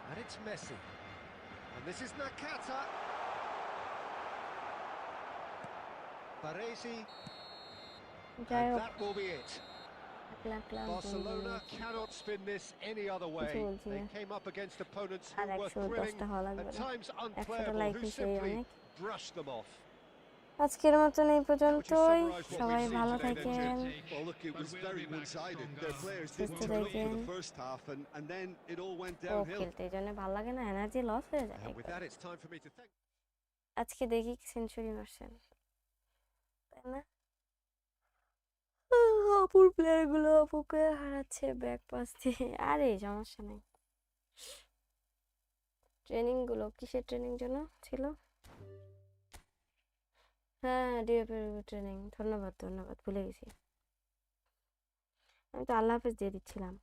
And it's Messi. And this is Nakata. Baresi. যাই And হোক, that will be it. Club club Barcelona cannot spin this any other way. বলছি They না। came up against opponents who আর were 110 thrilling, টা হওয়া লাগবে at না। times 100টা unplayable, লাইক who নিশ্চয়ই simply অনেক। brushed them off. আজকের মতন এই পর্যন্তই। summarise what সবাই we've seen ভালো today then, থাকেন। Well, look, it was very one-sided. Their players Just didn't turn up for the again. first half, and then it all went O downhill. খেলতে এই জন্য ভালো লাগে না, এনার্জি লস হয়ে যায় And with একদম। that, it's time for me to thank. আজকে দেখি সেঞ্চুরি মারছেন, তাই না? অপুর প্লেয়ার গুলো অপুকে হারাচ্ছে ব্যাক পাস দিয়ে। আরে সমস্যা নেই। ট্রেনিং গুলো কিসের ট্রেনিং যেন ছিল? হ্যাঁ, ডিএফের ট্রেনিং। ধন্যবাদ ধন্যবাদ, ভুলে গেছি। আমি তো আল্লাহ হাফেজ দিয়ে দিচ্ছিলাম।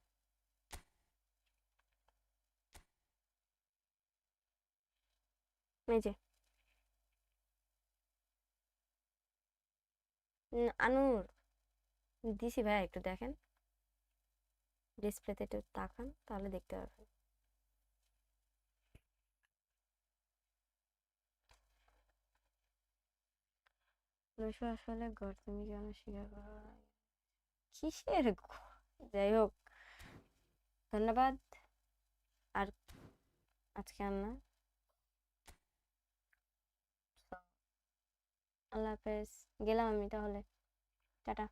এই যে আনুর দিছি ভাই, একটু দেখেন ডিসপ্লেতে, একটু তাকান তাহলে দেখতে পাবেন। নুসু আসলে গড় তুমি কেন স্বীকার করো না? কিসের যাই হোক, ধন্যবাদ। আর আজকে আর না, আল্লাহ হাফেজ, গেলাম আমি তাহলে, টাটা।